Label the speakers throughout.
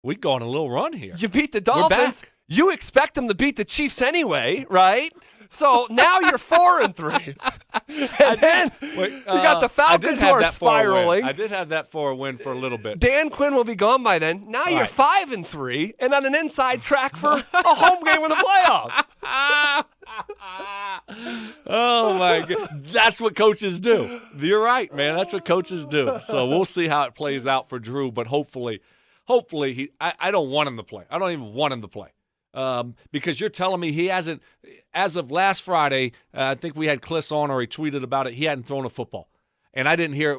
Speaker 1: We go on a little run here.
Speaker 2: You beat the Dolphins. You expect them to beat the Chiefs anyway, right? So now you're 4-3. And then you got the Falcons who are spiraling.
Speaker 1: I did have that for a win for a little bit.
Speaker 2: Dan Quinn will be gone by then. Now you're 5-3 and on an inside track for a home game in the playoffs.
Speaker 1: Oh, my God. That's what coaches do. You're right, man. That's what coaches do. So we'll see how it plays out for Drew, but hopefully I don't want him to play. I don't even want him to play. Because you're telling me he hasn't, as of last Friday, I think we had Kliss on or he tweeted about it, he hadn't thrown a football. And I didn't hear,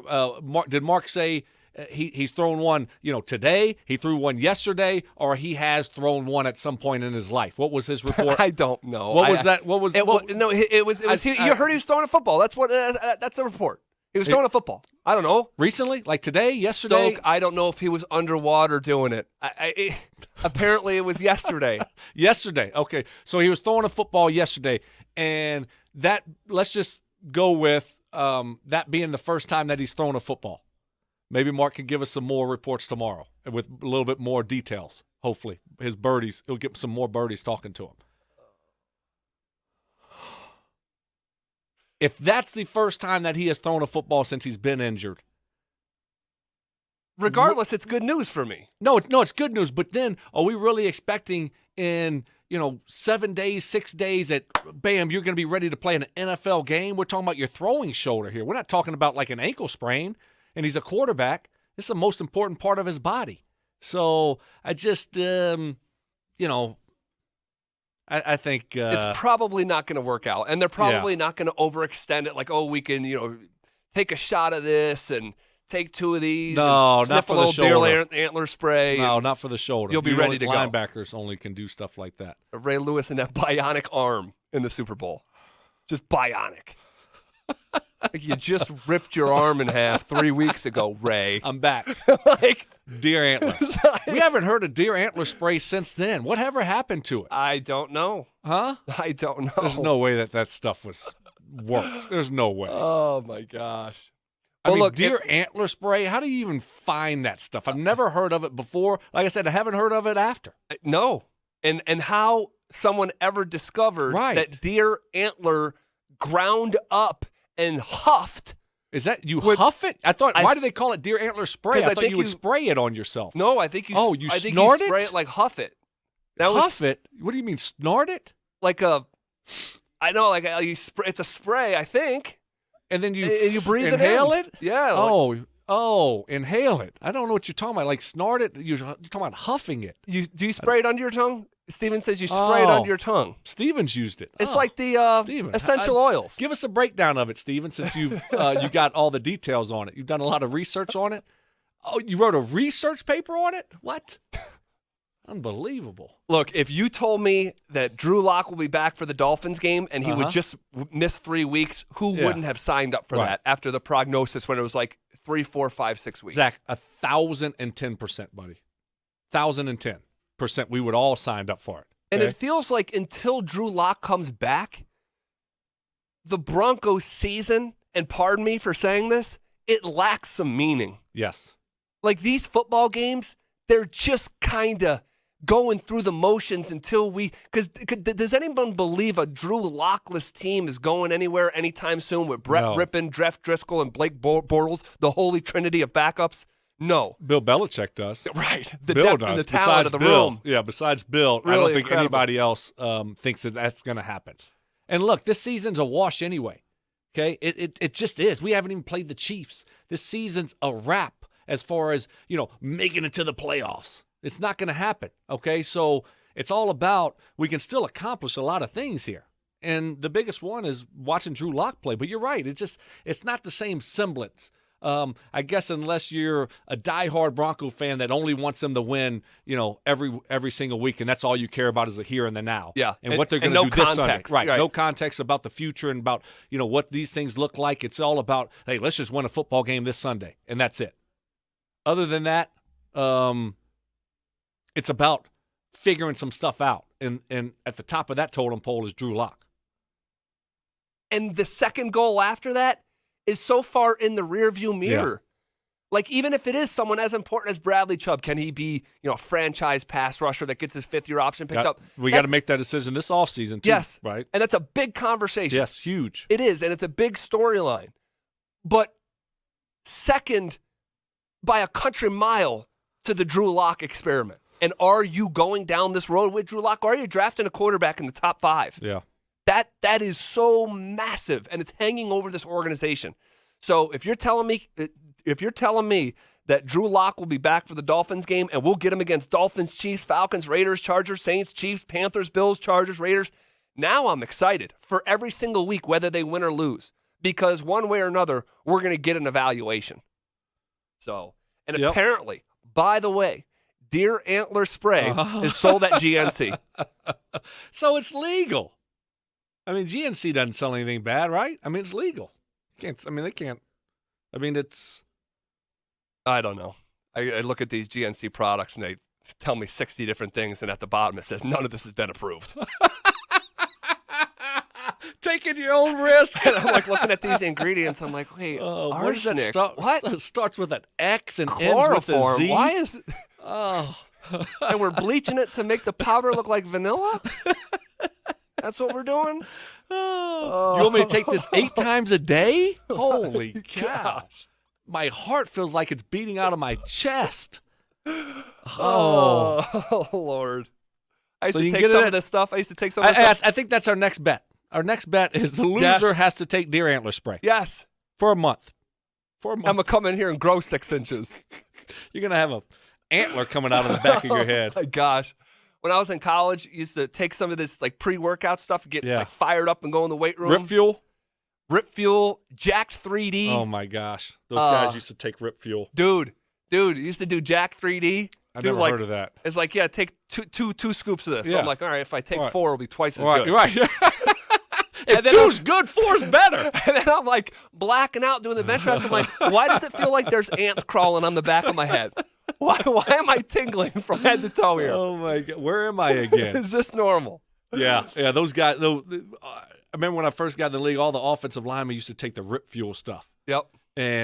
Speaker 1: did Mark say he's thrown one, today, he threw one yesterday, or he has thrown one at some point in his life? What was his report?
Speaker 2: I don't know.
Speaker 1: What was that? What was
Speaker 2: it? You heard he was throwing a football. That's the report. He was throwing a football. I don't know.
Speaker 1: Recently? Like today? Yesterday?
Speaker 2: I don't know if he was underwater doing it. Apparently, it was yesterday.
Speaker 1: Yesterday. Okay. So he was throwing a football yesterday. And that, let's just go with that being the first time that he's thrown a football. Maybe Mark can give us some more reports tomorrow with a little bit more details, hopefully. His birdies, he'll get some more birdies talking to him. If that's the first time that he has thrown a football since he's been injured.
Speaker 2: Regardless, it's good news for me.
Speaker 1: No, it's good news. But then are we really expecting in, 7 days, 6 days that, bam, you're going to be ready to play an NFL game? We're talking about your throwing shoulder here. We're not talking about like an ankle sprain, and he's a quarterback. This is the most important part of his body. So I just, I think
Speaker 2: it's probably not going to work out, and they're probably not going to overextend it. Like, we can, take a shot of this and take 2 of these.
Speaker 1: No,
Speaker 2: and
Speaker 1: not
Speaker 2: sniff
Speaker 1: for
Speaker 2: a
Speaker 1: the
Speaker 2: little
Speaker 1: shoulder.
Speaker 2: deer antler spray.
Speaker 1: No, not for the shoulder.
Speaker 2: You'll be ready to go.
Speaker 1: Linebackers only can do stuff like that.
Speaker 2: Ray Lewis and that bionic arm in the Super Bowl, just bionic. Like you just ripped your arm in half 3 weeks ago, Ray.
Speaker 1: I'm back.
Speaker 2: Like
Speaker 1: deer antler. We haven't heard of deer antler spray since then. Whatever happened to it?
Speaker 2: I don't know.
Speaker 1: Huh?
Speaker 2: I don't know.
Speaker 1: There's no way that stuff works. There's no way.
Speaker 2: Oh, my gosh.
Speaker 1: I mean, look, deer antler spray, how do you even find that stuff? I've never heard of it before. Like I said, I haven't heard of it after.
Speaker 2: No. And how someone ever discovered that deer antler ground up and huffed.
Speaker 1: Is that you huff it? Why do they call it deer antler spray? I thought you would spray it on yourself.
Speaker 2: No, I think you.
Speaker 1: Oh, you snort it?
Speaker 2: Spray it like huff it.
Speaker 1: Huff it? What do you mean snort it?
Speaker 2: Like I know, like you spray. It's a spray, I think.
Speaker 1: And then you
Speaker 2: breathe
Speaker 1: inhale
Speaker 2: it in.
Speaker 1: Yeah. Inhale it. I don't know what you're talking about. Like snort it. You're talking about huffing it.
Speaker 2: Do you spray it under your tongue? Steven says you spray it under your tongue.
Speaker 1: Steven's used it.
Speaker 2: It's like the essential oils.
Speaker 1: Give us a breakdown of it, Steven, since you've you got all the details on it. You've done a lot of research on it. Oh, you wrote a research paper on it? What? Unbelievable.
Speaker 2: Look, if you told me that Drew Lock will be back for the Dolphins game and he would just miss 3 weeks, who wouldn't have signed up for that after the prognosis when it was like 3, 4, 5, 6 weeks?
Speaker 1: Zach, 1,010%, buddy. 1,010%. We would all signed up for it.
Speaker 2: And it feels like until Drew Lock comes back, the Broncos season, and pardon me for saying this, it lacks some meaning.
Speaker 1: Yes.
Speaker 2: Like these football games, they're just kind of going through the motions until because does anyone believe a Drew Lockless team is going anywhere anytime soon with Brett Rippon, Jeff Driscoll, and Blake Bortles, the holy trinity of backups? No.
Speaker 1: Bill Belichick does.
Speaker 2: Right.
Speaker 1: The Bill does. And the talent of the room.
Speaker 2: Yeah,
Speaker 1: besides Bill, really I don't think anybody else thinks that's going to happen. And look, this season's a wash anyway. Okay? It just is. We haven't even played the Chiefs. This season's a wrap as far as, making it to the playoffs. It's not going to happen. Okay? So it's all about we can still accomplish a lot of things here. And the biggest one is watching Drew Lock play. But you're right. It's not the same semblance. I guess unless you're a diehard Bronco fan that only wants them to win, every single week, and that's all you care about is the here and the now.
Speaker 2: Yeah,
Speaker 1: and what they're going to do this Sunday. Right, no context about the future and about what these things look like. It's all about, hey, let's just win a football game this Sunday, and that's it. Other than that, it's about figuring some stuff out, and at the top of that totem pole is Drew Lock.
Speaker 2: And the second goal after that is so far in the rearview mirror. Like, even if it is someone as important as Bradley Chubb, can he be, a franchise pass rusher that gets his fifth-year option picked up?
Speaker 1: We got to make that decision this offseason, too.
Speaker 2: Yes.
Speaker 1: Right?
Speaker 2: And that's a big conversation.
Speaker 1: Yes, huge.
Speaker 2: It is, and it's a big storyline. But second by a country mile to the Drew Lock experiment. And are you going down this road with Drew Lock, or are you drafting a quarterback in the top 5?
Speaker 1: Yeah.
Speaker 2: That is so massive, and it's hanging over this organization. So if you're telling me that Drew Lock will be back for the Dolphins game and we'll get him against Dolphins, Chiefs, Falcons, Raiders, Chargers, Saints, Chiefs, Panthers, Bills, Chargers, Raiders, now I'm excited for every single week, whether they win or lose, because one way or another, we're going to get an evaluation. So, and apparently, by the way, deer antler spray is sold at GNC.
Speaker 1: So it's legal. I mean, GNC doesn't sell anything bad, right? I mean, it's legal. They can't. I mean, it's.
Speaker 2: I don't know. I look at these GNC products and they tell me 60 different things, and at the bottom it says none of this has been approved.
Speaker 1: Taking your own risk.
Speaker 2: And I'm like looking at these ingredients. I'm like, wait, arsenic? What?
Speaker 1: It starts with an X and
Speaker 2: chloroform.
Speaker 1: Ends with a Z.
Speaker 2: Why is it?
Speaker 1: Oh.
Speaker 2: And we're bleaching it to make the powder look like vanilla? That's what we're doing?
Speaker 1: Oh. You want me to take this 8 times a day? Holy gosh. My heart feels like it's beating out of my chest.
Speaker 2: Oh Lord. I used to take some of this stuff. I
Speaker 1: think that's our next bet. Our next bet is the loser has to take deer antler spray.
Speaker 2: Yes.
Speaker 1: For a month.
Speaker 2: I'm going to come in here and grow 6 inches.
Speaker 1: You're going to have an antler coming out of the back of your head.
Speaker 2: Oh, my gosh. When I was in college, I used to take some of this like pre-workout stuff, get like fired up and go in the weight room. Rip Fuel, Jacked 3D.
Speaker 1: Oh, my gosh. Those guys used to take Rip Fuel.
Speaker 2: Dude, used to do Jacked 3D.
Speaker 1: I've never heard of that.
Speaker 2: It's like, take two scoops of this.
Speaker 1: Yeah.
Speaker 2: So I'm like, all right, if I take 4, it'll be twice as good.
Speaker 1: Right. If 2's good, 4's better.
Speaker 2: And then I'm like blacking out doing the bench press. I'm like, why does it feel like there's ants crawling on the back of my head? Why am I tingling from head to toe here?
Speaker 1: Oh, my God. Where am I again?
Speaker 2: Is this normal?
Speaker 1: Yeah, those guys. I remember when I first got in the league, all the offensive linemen used to take the Rip Fuel stuff.
Speaker 2: Yep.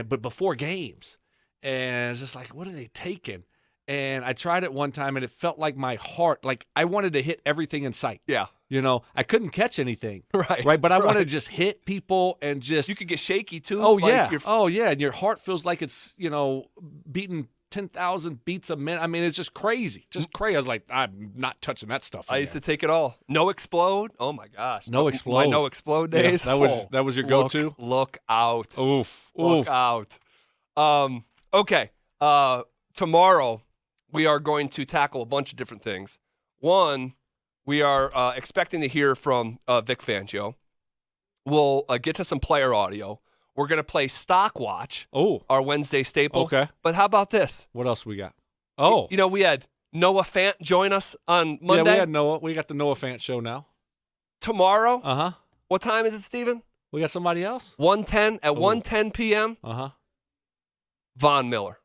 Speaker 1: But before games. And it's just like, what are they taking? And I tried it one time, and it felt like my heart, like I wanted to hit everything in sight.
Speaker 2: Yeah.
Speaker 1: I couldn't catch anything.
Speaker 2: Right.
Speaker 1: But I wanted to just hit people and just.
Speaker 2: You could get shaky, too.
Speaker 1: Oh, yeah. And your heart feels like it's, beating 10,000 beats a minute. I mean, it's just crazy. Just crazy. I was like, I'm not touching that stuff again.
Speaker 2: I used to take it all. No Explode. Oh, my gosh.
Speaker 1: No Explode.
Speaker 2: My No Explode days.
Speaker 1: Yeah, that was your go-to?
Speaker 2: Look out.
Speaker 1: Oof.
Speaker 2: Look out. Okay. Tomorrow, we are going to tackle a bunch of different things. One, we are expecting to hear from Vic Fangio. We'll get to some player audio. We're going to play Stock Watch, our Wednesday staple.
Speaker 1: Okay.
Speaker 2: But how about this?
Speaker 1: What else we got? Oh.
Speaker 2: We had Noah Fant join us on Monday.
Speaker 1: Yeah, we had Noah. We got the Noah Fant show now.
Speaker 2: Tomorrow.
Speaker 1: Uh-huh.
Speaker 2: What time is it, Steven?
Speaker 1: We got somebody else?
Speaker 2: 1:10 at 1:10 p.m.
Speaker 1: Uh-huh.
Speaker 2: Von Miller.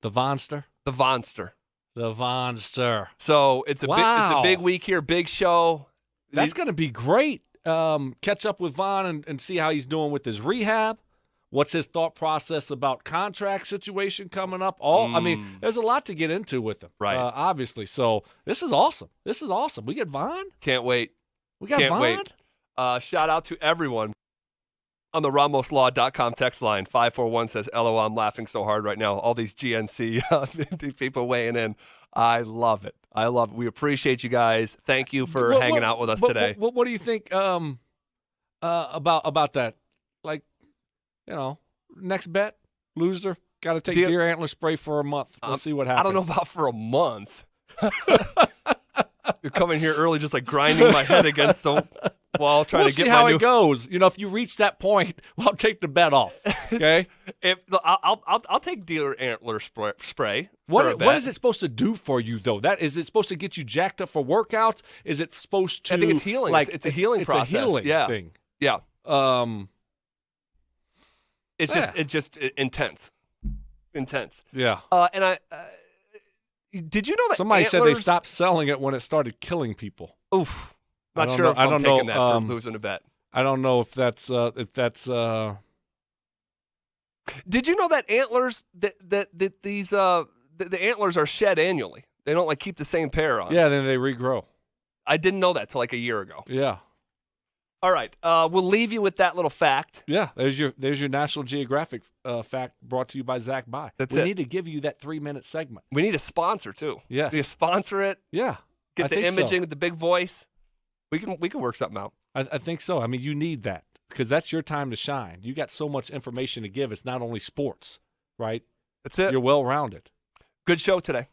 Speaker 1: The Vonster?
Speaker 2: The Vonster.
Speaker 1: The Vonster.
Speaker 2: So it's a big week here, big show.
Speaker 1: That's going to be great. Catch up with Von and see how he's doing with his rehab. What's his thought process about contract situation coming up? I mean, there's a lot to get into with him,
Speaker 2: right?
Speaker 1: Obviously. So this is awesome. We get Von.
Speaker 2: Can't wait.
Speaker 1: We got Von.
Speaker 2: Wait. Shout out to everyone on the RamosLaw.com text line. 541 says, LOL, I'm laughing so hard right now. All these GNC people weighing in. I love it. We appreciate you guys. Thank you for hanging out with us today.
Speaker 1: What do you think about that? Like, next bet, loser, got to take deer antler spray for a month. We'll see what happens.
Speaker 2: I don't know about for a month. You're coming here early just like grinding my head against the wall trying to get
Speaker 1: see how it goes. If you reach that point, I'll take the bet off. Okay?
Speaker 2: I'll take deer antler spray.
Speaker 1: What is it supposed to do for you though? Is it supposed to get you jacked up for workouts? Is it supposed to?
Speaker 2: I think it's healing.
Speaker 1: Like
Speaker 2: it's a healing process.
Speaker 1: It's a healing thing.
Speaker 2: Yeah.
Speaker 1: It's
Speaker 2: just intense.
Speaker 1: Yeah.
Speaker 2: And I. Did you know that
Speaker 1: somebody said they stopped selling it when it started killing people?
Speaker 2: Oof. Not sure if I'm taking that for losing a bet.
Speaker 1: I don't know if that's
Speaker 2: Did you know that antlers the antlers are shed annually? They don't keep the same pair on.
Speaker 1: Yeah, then they regrow.
Speaker 2: I didn't know that till a year ago.
Speaker 1: Yeah.
Speaker 2: All right, we'll leave you with that little fact.
Speaker 1: Yeah, there's your National Geographic fact brought to you by Zach By.
Speaker 2: That's
Speaker 1: we
Speaker 2: it.
Speaker 1: need to give you that 3-minute segment.
Speaker 2: We need a sponsor too.
Speaker 1: Yes.
Speaker 2: We need to sponsor it.
Speaker 1: Yeah.
Speaker 2: Get
Speaker 1: I
Speaker 2: the
Speaker 1: think
Speaker 2: imaging
Speaker 1: so.
Speaker 2: with the big voice. We can work something out.
Speaker 1: I think so. I mean, you need that because that's your time to shine. You got so much information to give. It's not only sports, right?
Speaker 2: That's it.
Speaker 1: You're well-rounded.
Speaker 2: Good show today.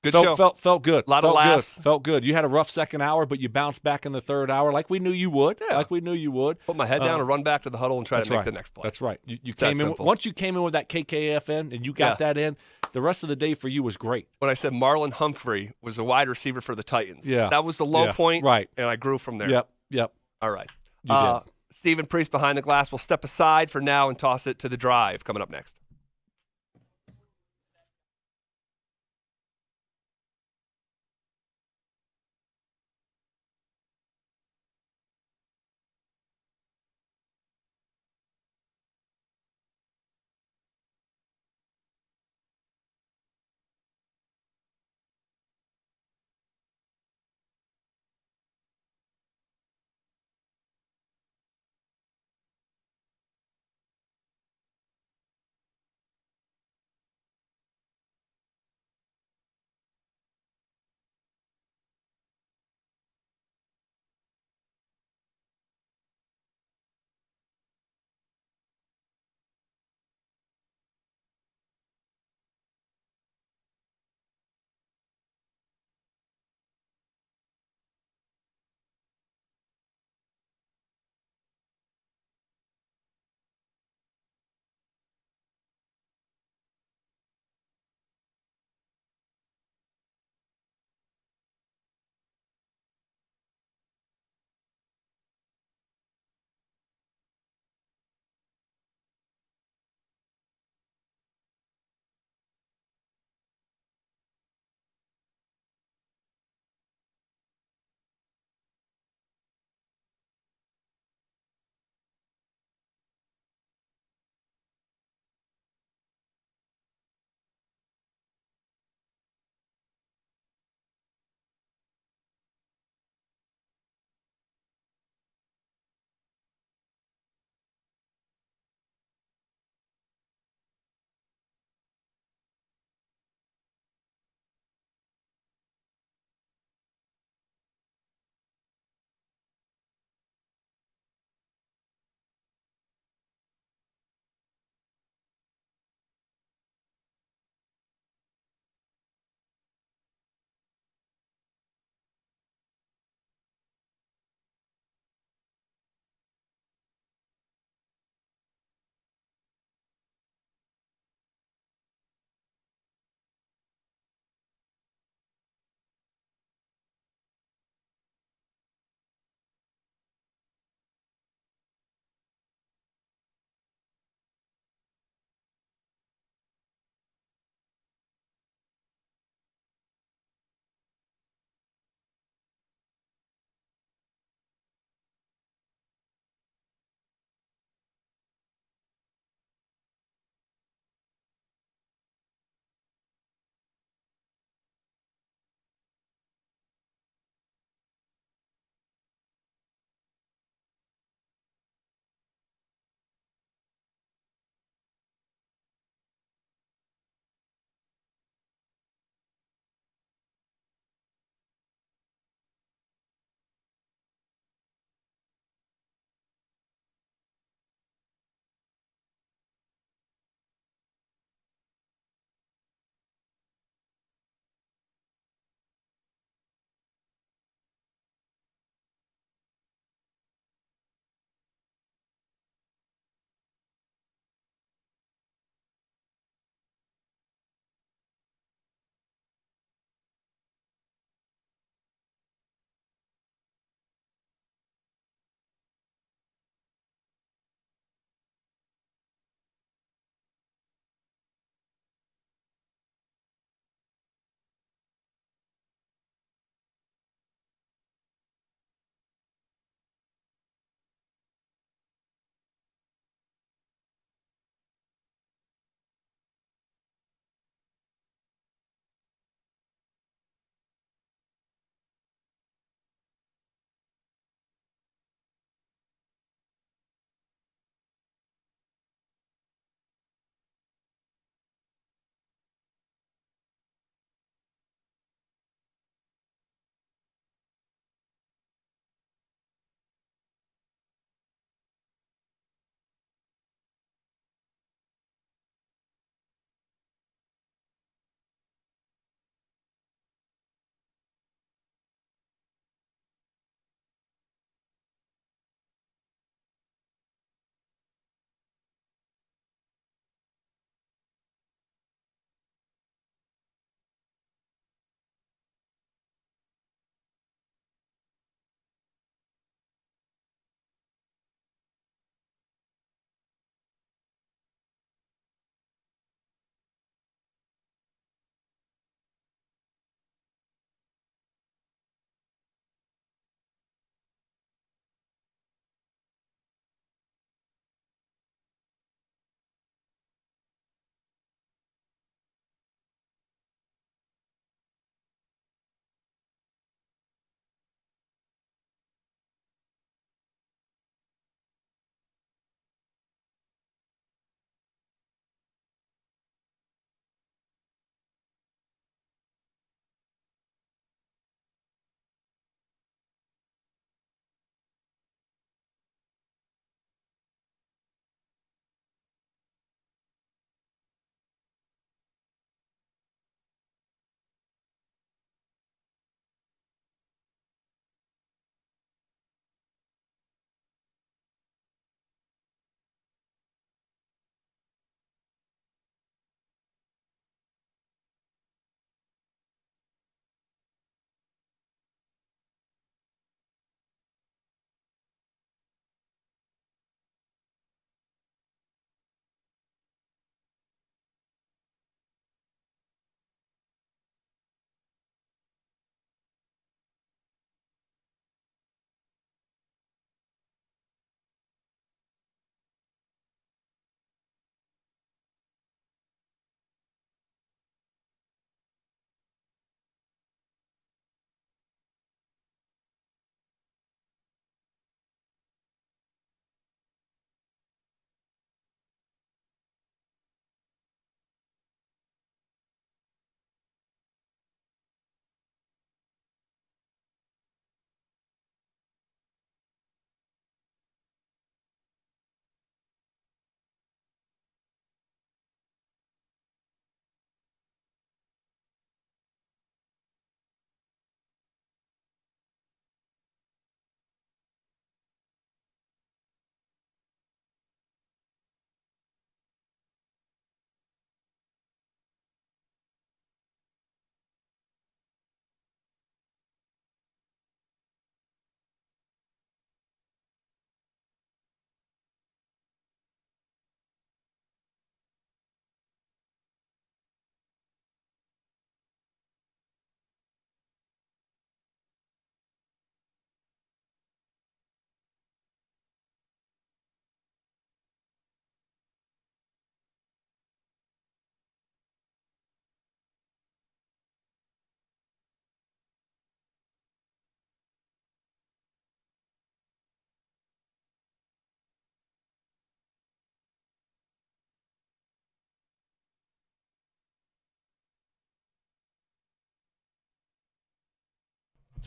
Speaker 2: Good show.
Speaker 1: Felt good.
Speaker 2: A lot of laughs.
Speaker 1: Felt good. You had a rough second hour, but you bounced back in the third hour like we knew you would.
Speaker 2: Yeah.
Speaker 1: Like we knew you would.
Speaker 2: Put my head down and run back to the huddle and try to make
Speaker 1: right.
Speaker 2: the next play.
Speaker 1: That's right. You
Speaker 2: that
Speaker 1: came in.
Speaker 2: simple.
Speaker 1: Once you came in with that KKFN and you got that in, the rest of the day for you was great.
Speaker 2: When I said Marlon Humphrey was a wide receiver for the Titans,
Speaker 1: Yeah.
Speaker 2: that was the low point,
Speaker 1: right?
Speaker 2: And I grew from there.
Speaker 1: Yep.
Speaker 2: All right.
Speaker 1: You did.
Speaker 2: Stephen Priest behind the glass will step aside for now and toss it to the drive coming up next.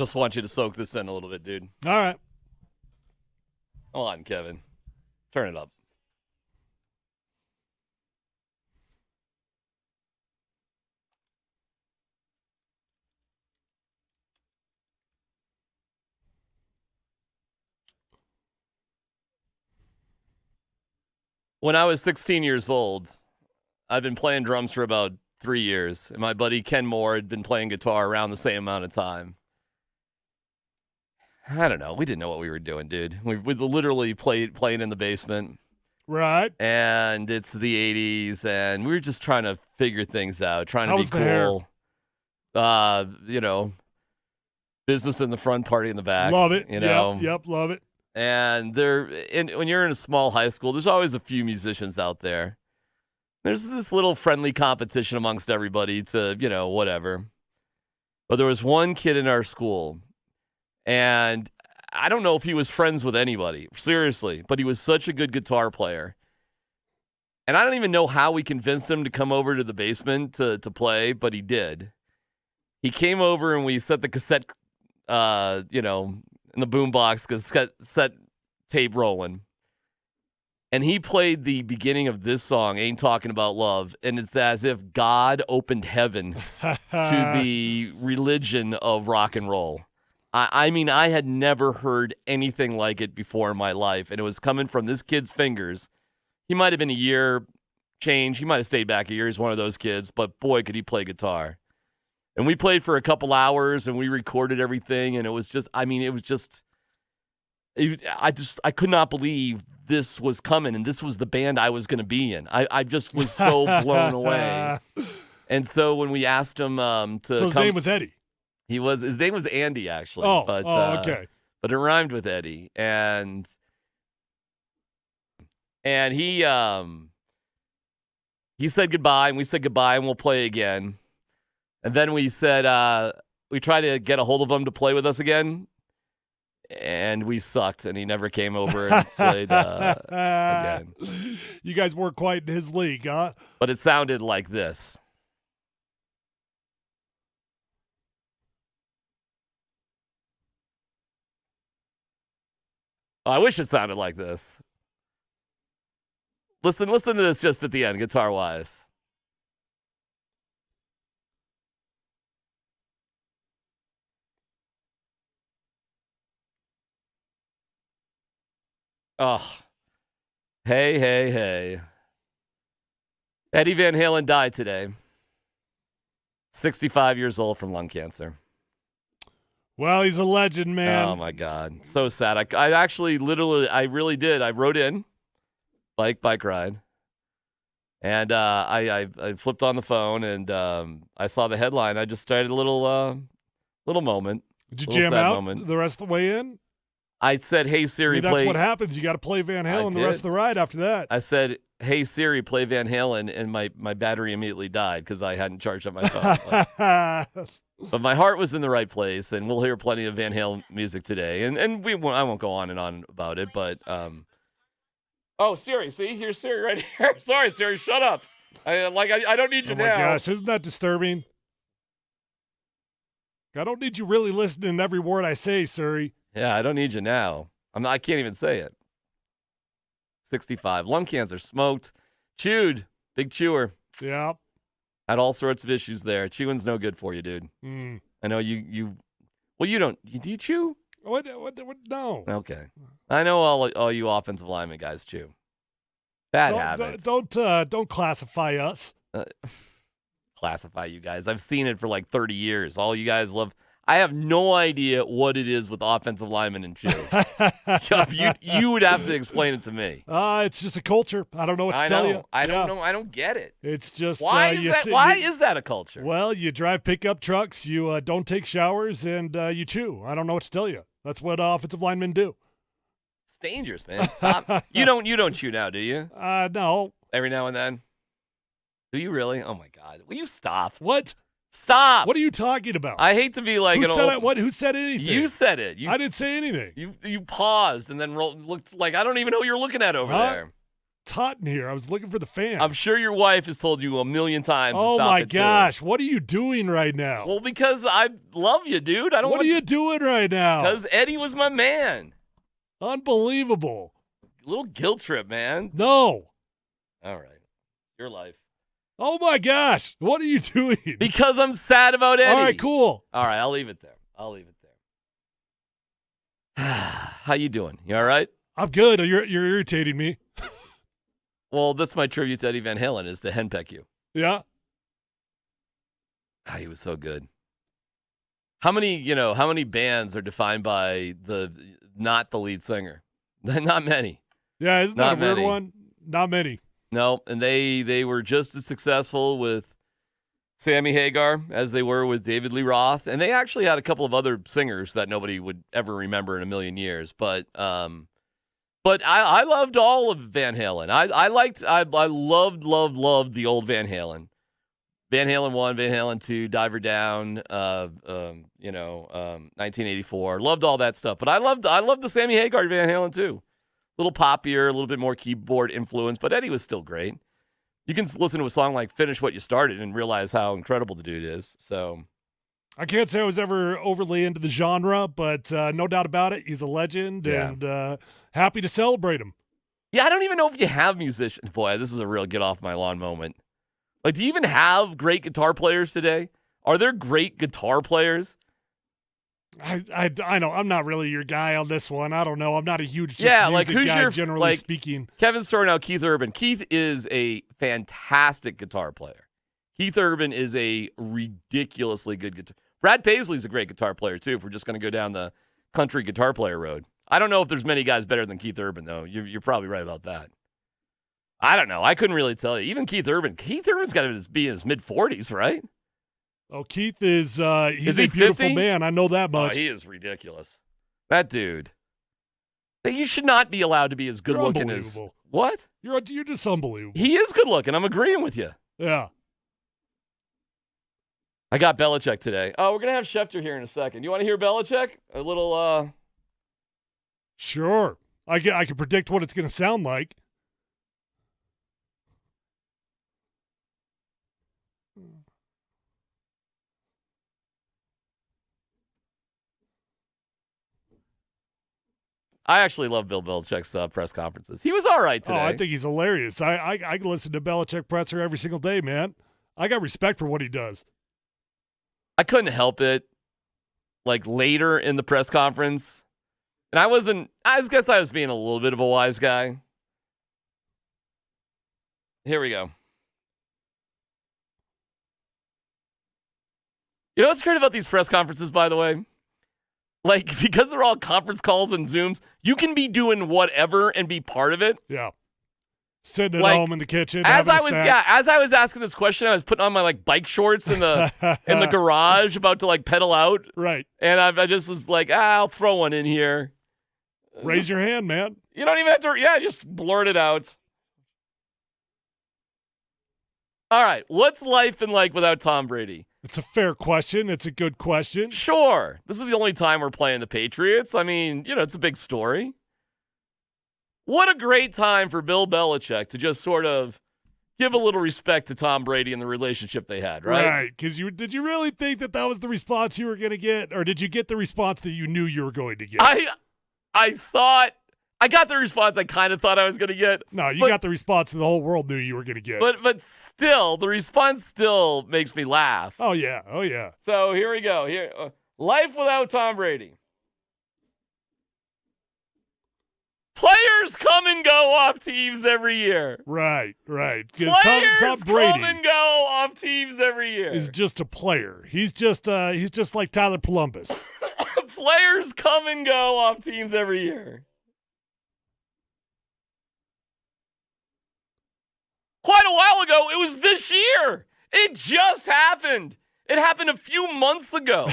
Speaker 3: Just want you to soak this in a little bit, dude.
Speaker 4: All right.
Speaker 3: Hold on, Kevin. Turn it up. When I was 16 years old, I'd been playing drums for about 3 years, and my buddy Ken Moore had been playing guitar around the same amount of time. I don't know. We didn't know what we were doing, dude. We literally playing in the basement.
Speaker 4: Right.
Speaker 3: And it's the 80s, and we were just trying to figure things out, trying
Speaker 4: How
Speaker 3: to be
Speaker 4: was the hair?
Speaker 3: cool. Business in the front, party in the back.
Speaker 4: Love it.
Speaker 3: Yep,
Speaker 4: love it.
Speaker 3: And when you're in a small high school, there's always a few musicians out there. There's this little friendly competition amongst everybody to, whatever. But there was one kid in our school, and I don't know if he was friends with anybody, seriously, but he was such a good guitar player. And I don't even know how we convinced him to come over to the basement to play, but he did. He came over and we set the cassette, in the boombox, cassette tape rolling. And he played the beginning of this song, Ain't Talking About Love, and it's as if God opened heaven to the religion of rock and roll. I mean, I had never heard anything like it before in my life, and it was coming from this kid's fingers. He might have been a year change. He might have stayed back a year. He's one of those kids, but boy, could he play guitar. And we played for a couple hours, and we recorded everything, and it was just, I could not believe this was coming, and this was the band I was going to be in. I just was so blown away. And so when we asked him
Speaker 4: So his name was Eddie?
Speaker 3: His name was Andy, actually.
Speaker 4: Okay.
Speaker 3: But it rhymed with Eddie. And he said goodbye, and we said goodbye, and we'll play again. And then we said, we tried to get a hold of him to play with us again, and we sucked, and he never came over and played again.
Speaker 4: You guys weren't quite in his league, huh?
Speaker 3: But it sounded like this. I wish it sounded like this. Listen to this just at the end, guitar-wise. Oh, hey. Eddie Van Halen died today. 65 years old from lung cancer.
Speaker 4: Well, he's a legend, man.
Speaker 3: Oh, my God. So sad. I actually I really did. I wrote in, bike ride. And I flipped on the phone, and I saw the headline. I just started a little moment.
Speaker 4: Did you jam out the rest of the way in?
Speaker 3: I said, hey, Siri,
Speaker 4: that's what happens. You got to play Van Halen the rest of the ride after that.
Speaker 3: I said, hey, Siri, play Van Halen, and my battery immediately died because I hadn't charged up my phone. But my heart was in the right place, and we'll hear plenty of Van Halen music today. And I won't go on and on about it, but oh, Siri, see? Here's Siri right here. Sorry, Siri, shut up. I don't need you now.
Speaker 4: Oh, my gosh, isn't that disturbing? I don't need you really listening to every word I say, Siri.
Speaker 3: Yeah, I don't need you now. I can't even say it. 65. Lung cancer, smoked, chewed, big chewer.
Speaker 4: Yeah.
Speaker 3: Had all sorts of issues there. Chewing's no good for you, dude. I know you don't. Do you chew?
Speaker 4: What? No.
Speaker 3: Okay. I know all you offensive lineman guys chew. Bad habits.
Speaker 4: Don't classify us.
Speaker 3: Classify you guys. I've seen it for like 30 years. All you guys love. I have no idea what it is with offensive linemen and chew. you would have to explain it to me.
Speaker 4: It's just a culture. I don't know what to tell you.
Speaker 3: I don't know. I don't get it.
Speaker 4: It's just
Speaker 3: why is that a culture?
Speaker 4: Well, you drive pickup trucks, you don't take showers, and you chew. I don't know what to tell you. That's what offensive linemen do.
Speaker 3: It's dangerous, man. Stop. You don't chew now, do you?
Speaker 4: No.
Speaker 3: Every now and then. Do you really? Oh my God. Will you stop?
Speaker 4: What?
Speaker 3: Stop.
Speaker 4: What are you talking about?
Speaker 3: I hate to be like
Speaker 4: Who said anything?
Speaker 3: You said it.
Speaker 4: I didn't say anything.
Speaker 3: You paused and then looked like I don't even know what you're looking at over there.
Speaker 4: It's hot in here. I was looking for the fan.
Speaker 3: I'm sure your wife has told you a million times.
Speaker 4: Oh,
Speaker 3: to stop
Speaker 4: my
Speaker 3: it,
Speaker 4: gosh.
Speaker 3: Too.
Speaker 4: What are you doing right now?
Speaker 3: Well, because I love you, dude. I don't.
Speaker 4: What are you doing right now?
Speaker 3: Because Eddie was my man.
Speaker 4: Unbelievable.
Speaker 3: A little guilt trip, man.
Speaker 4: No.
Speaker 3: All right. Your life.
Speaker 4: Oh, my gosh. What are you doing?
Speaker 3: Because I'm sad about Eddie.
Speaker 4: All right, cool.
Speaker 3: All right, I'll leave it there. How you doing? You all right?
Speaker 4: I'm good. You're irritating me.
Speaker 3: Well, that's my tribute to Eddie Van Halen, is to henpeck you.
Speaker 4: Yeah.
Speaker 3: He was so good. How many bands are defined by not the lead singer? Not many.
Speaker 4: Yeah, isn't that
Speaker 3: Not
Speaker 4: a weird
Speaker 3: many.
Speaker 4: one? Not many.
Speaker 3: No, and they were just as successful with Sammy Hagar as they were with David Lee Roth, and they actually had a couple of other singers that nobody would ever remember in a million years. But I loved all of Van Halen. I loved the old Van Halen. Van Halen 1, Van Halen 2, Diver Down, 1984. Loved all that stuff. But I loved the Sammy Hagar Van Halen too. A little poppier, a little bit more keyboard influence, but Eddie was still great. You can listen to a song like Finish What You Started and realize how incredible the dude is. So
Speaker 4: I can't say I was ever overly into the genre, but no doubt about it, he's a legend, and happy to celebrate him.
Speaker 3: Yeah, I don't even know if you have musicians. Boy, this is a real get off my lawn moment. Like, do you even have great guitar players today? Are there great guitar players?
Speaker 4: I know I'm not really your guy on this one. I don't know. I'm not a huge music
Speaker 3: who's
Speaker 4: guy,
Speaker 3: your
Speaker 4: generally speaking.
Speaker 3: Kevin's throwing out Keith Urban. Keith is a fantastic guitar player. Keith Urban is a ridiculously good guitar. Brad Paisley's a great guitar player too. If we're just going to go down the country guitar player road, I don't know if there's many guys better than Keith Urban though. You're probably right about that. I don't know. I couldn't really tell you. Even Keith Urban's got to be in his mid-40s, right?
Speaker 4: Oh, Keith he's a
Speaker 3: he
Speaker 4: beautiful
Speaker 3: 50?
Speaker 4: man. I know that much.
Speaker 3: Oh, he is ridiculous. That dude. You should not be allowed to be as good looking as what?
Speaker 4: You're just unbelievable.
Speaker 3: He is good looking. I'm agreeing with you.
Speaker 4: Yeah.
Speaker 3: I got Belichick today. Oh, we're gonna have Schefter here in a second. You want to hear Belichick? A little.
Speaker 4: Sure. I can predict what it's gonna sound like.
Speaker 3: I actually love Bill Belichick's press conferences. He was all right today.
Speaker 4: Oh, I think he's hilarious. I can listen to Belichick presser every single day, man. I got respect for what he does.
Speaker 3: I couldn't help it. Like later in the press conference, and I guess I was being a little bit of a wise guy. Here we go. You know what's great about these press conferences, by the way? Like, because they're all conference calls and Zooms, you can be doing whatever and be part of it.
Speaker 4: Yeah. Sitting at home in the kitchen.
Speaker 3: As I was asking this question, I was putting on my bike shorts in the garage, about to pedal out.
Speaker 4: Right.
Speaker 3: And I just was like, I'll throw one in here.
Speaker 4: Raise your hand, man.
Speaker 3: You don't even have to. Yeah, just blurt it out. All right, what's life been like without Tom Brady?
Speaker 4: It's a fair question. It's a good question.
Speaker 3: Sure. This is the only time we're playing the Patriots. I mean, it's a big story. What a great time for Bill Belichick to just sort of give a little respect to Tom Brady and the relationship they had, right?
Speaker 4: Right, because did you really think that was the response you were going to get, or did you get the response that you knew you were going to get?
Speaker 3: I thought I got the response I kind of thought I was going to get.
Speaker 4: No, you got the response that the whole world knew you were going to get.
Speaker 3: But still, the response still makes me laugh.
Speaker 4: Oh, yeah. Oh, yeah.
Speaker 3: So here we go. Life without Tom Brady. Players come and go off teams every year.
Speaker 4: Right.
Speaker 3: Players
Speaker 4: Tom Brady
Speaker 3: come and go off teams every year.
Speaker 4: Is just a player. He's just like Tyler Polumbus.
Speaker 3: Players come and go off teams every year. Quite a while ago, it was this year. It just happened. It happened a few months ago.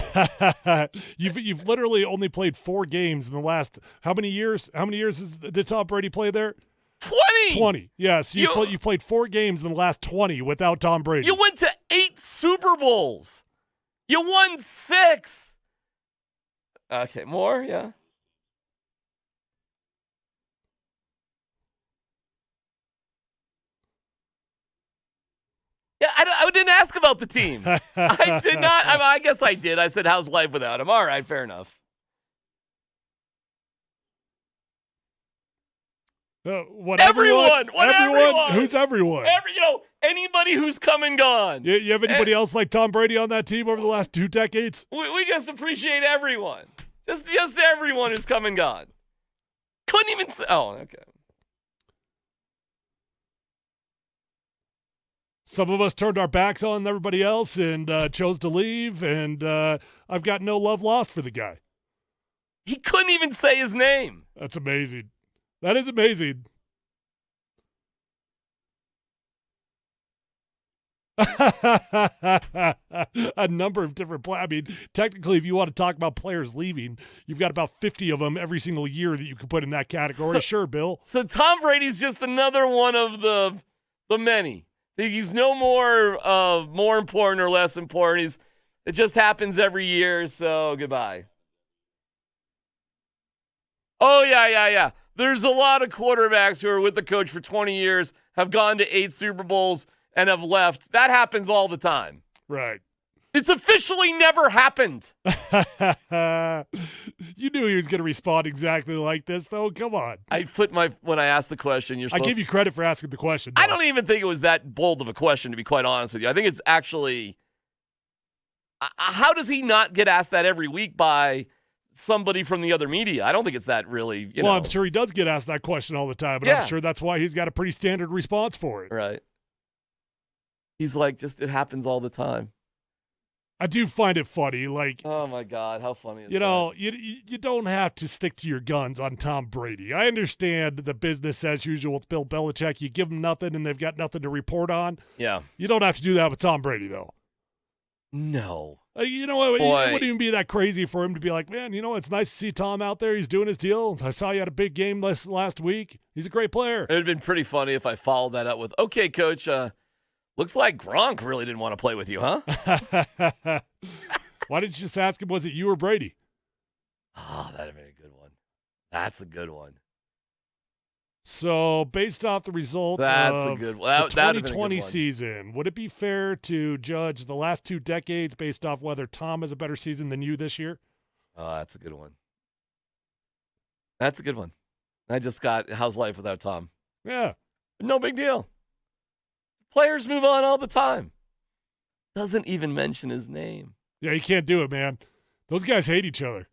Speaker 4: You've literally only played 4 games in the last how many years? How many years did Tom Brady play there?
Speaker 3: 20.
Speaker 4: 20. Yeah, so you played 4 games in the last 20 without Tom Brady.
Speaker 3: You went to 8 Super Bowls. You won 6. Okay, more? Yeah. Yeah, I didn't ask about the team. I did not. I guess I did. I said, how's life without him? All right, fair enough.
Speaker 4: Everyone.
Speaker 3: Everyone.
Speaker 4: Who's everyone?
Speaker 3: Anybody who's come and gone.
Speaker 4: You have anybody else like Tom Brady on that team over the last 2 decades?
Speaker 3: We just appreciate everyone. Just everyone who's come and gone. Couldn't even say. Oh, okay.
Speaker 4: Some of us turned our backs on everybody else and chose to leave, and I've got no love lost for the guy.
Speaker 3: He couldn't even say his name.
Speaker 4: That's amazing. That is amazing. A number of different players. I mean, technically, if you want to talk about players leaving, you've got about 50 of them every single year that you can put in that category. Sure, Bill.
Speaker 3: So Tom Brady's just another one of the many. He's no more important or less important. It just happens every year, so goodbye. Oh, yeah. There's a lot of quarterbacks who are with the coach for 20 years, have gone to 8 Super Bowls, and have left. That happens all the time.
Speaker 4: Right.
Speaker 3: It's officially never happened.
Speaker 4: You knew he was going to respond exactly like this, though. Come on.
Speaker 3: When I asked the question,
Speaker 4: I give you credit for asking the question, though.
Speaker 3: I don't even think it was that bold of a question, to be quite honest with you. I think it's actually, how does he not get asked that every week by somebody from the other media? I don't think it's that really,
Speaker 4: Well, I'm sure he does get asked that question all the time, but I'm sure that's why he's got a pretty standard response for it.
Speaker 3: Right. He's like, it happens all the time.
Speaker 4: I do find it funny. Like,
Speaker 3: oh my God, how funny is that?
Speaker 4: You don't have to stick to your guns on Tom Brady. I understand the business as usual with Bill Belichick. You give them nothing and they've got nothing to report on.
Speaker 3: Yeah.
Speaker 4: You don't have to do that with Tom Brady, though.
Speaker 3: No.
Speaker 4: You know what? It wouldn't even be that crazy for him to be like, man, it's nice to see Tom out there. He's doing his deal. I saw you had a big game last week. He's a great player.
Speaker 3: It would have been pretty funny if I followed that up with, okay, Coach, looks like Gronk really didn't want to play with you, huh?
Speaker 4: Why didn't you just ask him, was it you or Brady?
Speaker 3: Oh, that'd have been a good one. That's a good one.
Speaker 4: So, based off the results of the 2020 season, would it be fair to judge the last 2 decades based off whether Tom has a better season than you this year?
Speaker 3: Oh, that's a good one. That's a good one. I just got how's life without Tom?
Speaker 4: Yeah.
Speaker 3: No big deal. Players move on all the time. Doesn't even mention his name.
Speaker 4: Yeah, you can't do it, man. Those guys hate each other.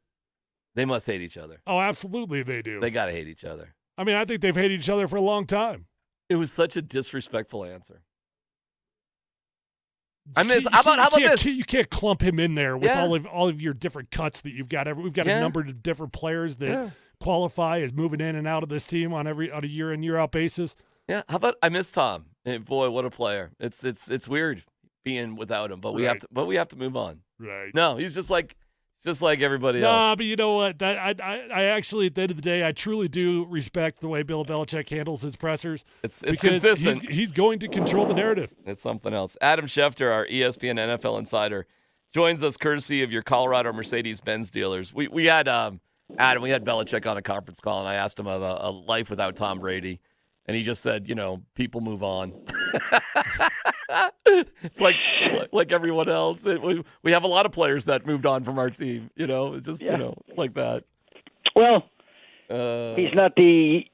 Speaker 3: They must hate each other.
Speaker 4: Oh, absolutely they do.
Speaker 3: They got to hate each other.
Speaker 4: I mean, I think they've hated each other for a long time.
Speaker 3: It was such a disrespectful answer. How about this?
Speaker 4: You can't clump him in there with all of your different cuts that you've got. We've got a number of different players that qualify as moving in and out of this team on a year in, year out basis.
Speaker 3: Yeah. How about I miss Tom? And boy, what a player! It's weird being without him, but we have to move on.
Speaker 4: Right.
Speaker 3: No, he's just like everybody else.
Speaker 4: Nah, but you know what? I actually, at the end of the day, I truly do respect the way Bill Belichick handles his pressers.
Speaker 3: It's
Speaker 4: because
Speaker 3: consistent.
Speaker 4: He's going to control the narrative.
Speaker 3: It's something else. Adam Schefter, our ESPN NFL insider, joins us courtesy of your Colorado Mercedes-Benz dealers. We had Adam, we had Belichick on a conference call, and I asked him of a life without Tom Brady. And he just said, people move on. It's like everyone else. We have a lot of players that moved on from our team. It's just, like that.
Speaker 5: Well, he's not the,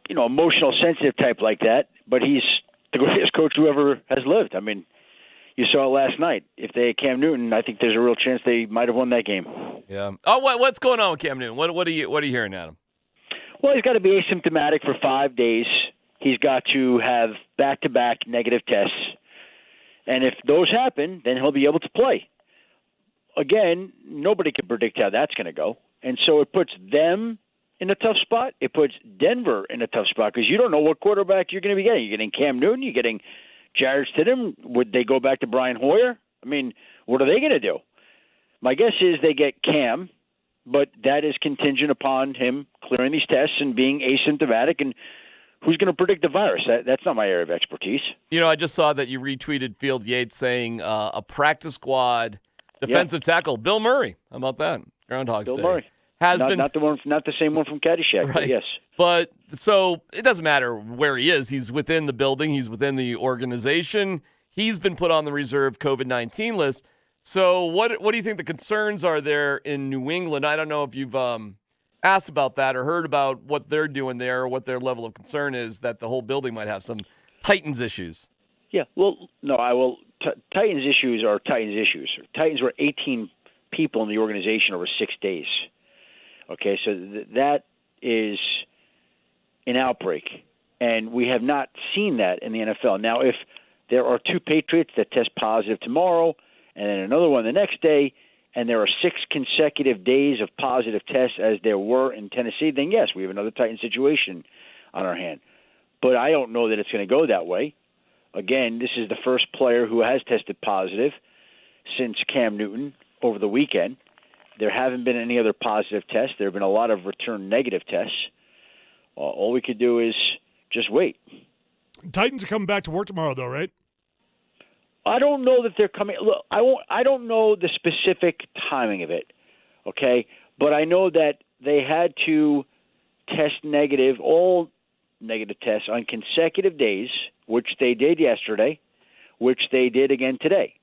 Speaker 5: emotional sensitive type like that, but he's the greatest coach who ever has lived. I mean, you saw it last night. If they had Cam Newton, I think there's a real chance they might have won that game.
Speaker 3: Yeah. Oh, what's going on with Cam Newton? What are you hearing, Adam?
Speaker 5: Well, he's got to be asymptomatic for 5 days. He's got to have back-to-back negative tests. And if those happen, then he'll be able to play. Again, nobody can predict how that's going to go. And so it puts them in a tough spot. It puts Denver in a tough spot because you don't know what quarterback you're going to be getting. You're getting Cam Newton. You're getting Jarrett Stidham. Would they go back to Brian Hoyer? I mean, what are they going to do? My guess is they get Cam, but that is contingent upon him clearing these tests and being asymptomatic. And who's going to predict the virus? That's not my area of expertise.
Speaker 3: I just saw that you retweeted Field Yates saying a practice squad defensive tackle, Bill Murray. How about that? Groundhog's Day.
Speaker 5: Bill Murray. Not the same one from Caddyshack,
Speaker 3: right.
Speaker 5: But yes.
Speaker 3: But so it doesn't matter where he is. He's within the building. He's within the organization. He's been put on the reserve COVID-19 list. So what do you think the concerns are there in New England? I don't know if you've asked about that or heard about what they're doing there or what their level of concern is that the whole building might have some Titans issues.
Speaker 5: Yeah, well, no, I will. Titans issues are Titans issues. Titans were 18 people in the organization over 6 days. Okay, so that is an outbreak, and we have not seen that in the NFL. Now, if there are 2 Patriots that test positive tomorrow and then another one the next day, and there are 6 consecutive days of positive tests as there were in Tennessee, then yes, we have another Titan situation on our hand. But I don't know that it's going to go that way. Again, this is the first player who has tested positive since Cam Newton over the weekend. There haven't been any other positive tests. There have been a lot of return negative tests. All we could do is just wait.
Speaker 4: Titans are coming back to work tomorrow, though, right?
Speaker 5: I don't know that they're coming. Look, I don't know the specific timing of it, okay? But I know that they had to test negative, all negative tests on consecutive days, which they did yesterday, which they did again today.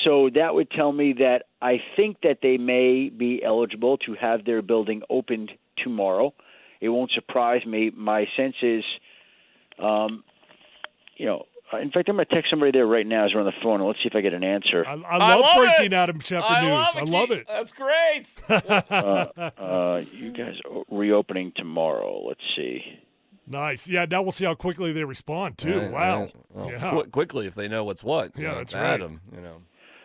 Speaker 5: So that would tell me that I think that they may be eligible to have their building opened tomorrow. It won't surprise me. My sense is, in fact, I'm going to text somebody there right now as we're on the phone, and let's see if I get an answer.
Speaker 4: I love breaking out of Schefter news. I love it.
Speaker 3: That's great.
Speaker 5: You guys are reopening tomorrow. Let's see.
Speaker 4: Nice. Yeah, now we'll see how quickly they respond, too. Wow.
Speaker 3: Well,
Speaker 4: yeah.
Speaker 3: Quickly, if they know what's what.
Speaker 4: Yeah, that's
Speaker 3: right.
Speaker 4: right.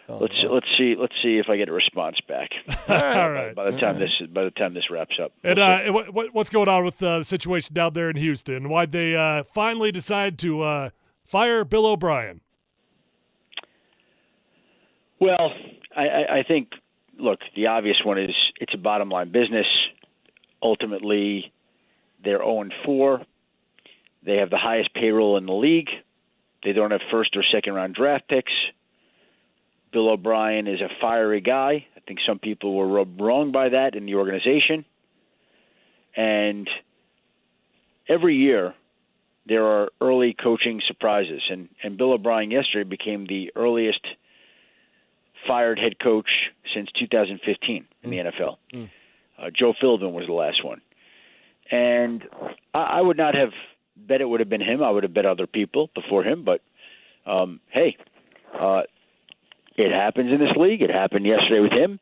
Speaker 5: Let's see if I get a response back.
Speaker 4: All right.
Speaker 5: By the time this wraps up.
Speaker 4: And what's going on with the situation down there in Houston? Why'd they finally decide to fire Bill O'Brien?
Speaker 5: Well, I think, look, the obvious one is it's a bottom line business. Ultimately, they're 0-4. They have the highest payroll in the league. They don't have first or second round draft picks. Bill O'Brien is a fiery guy. I think some people were rubbed wrong by that in the organization. And every year there are early coaching surprises. And Bill O'Brien yesterday became the earliest fired head coach since 2015 in the NFL. Joe Philbin was the last one. And I would not have bet it would have been him. I would have bet other people before him. But, hey, it happens in this league. It happened yesterday with him.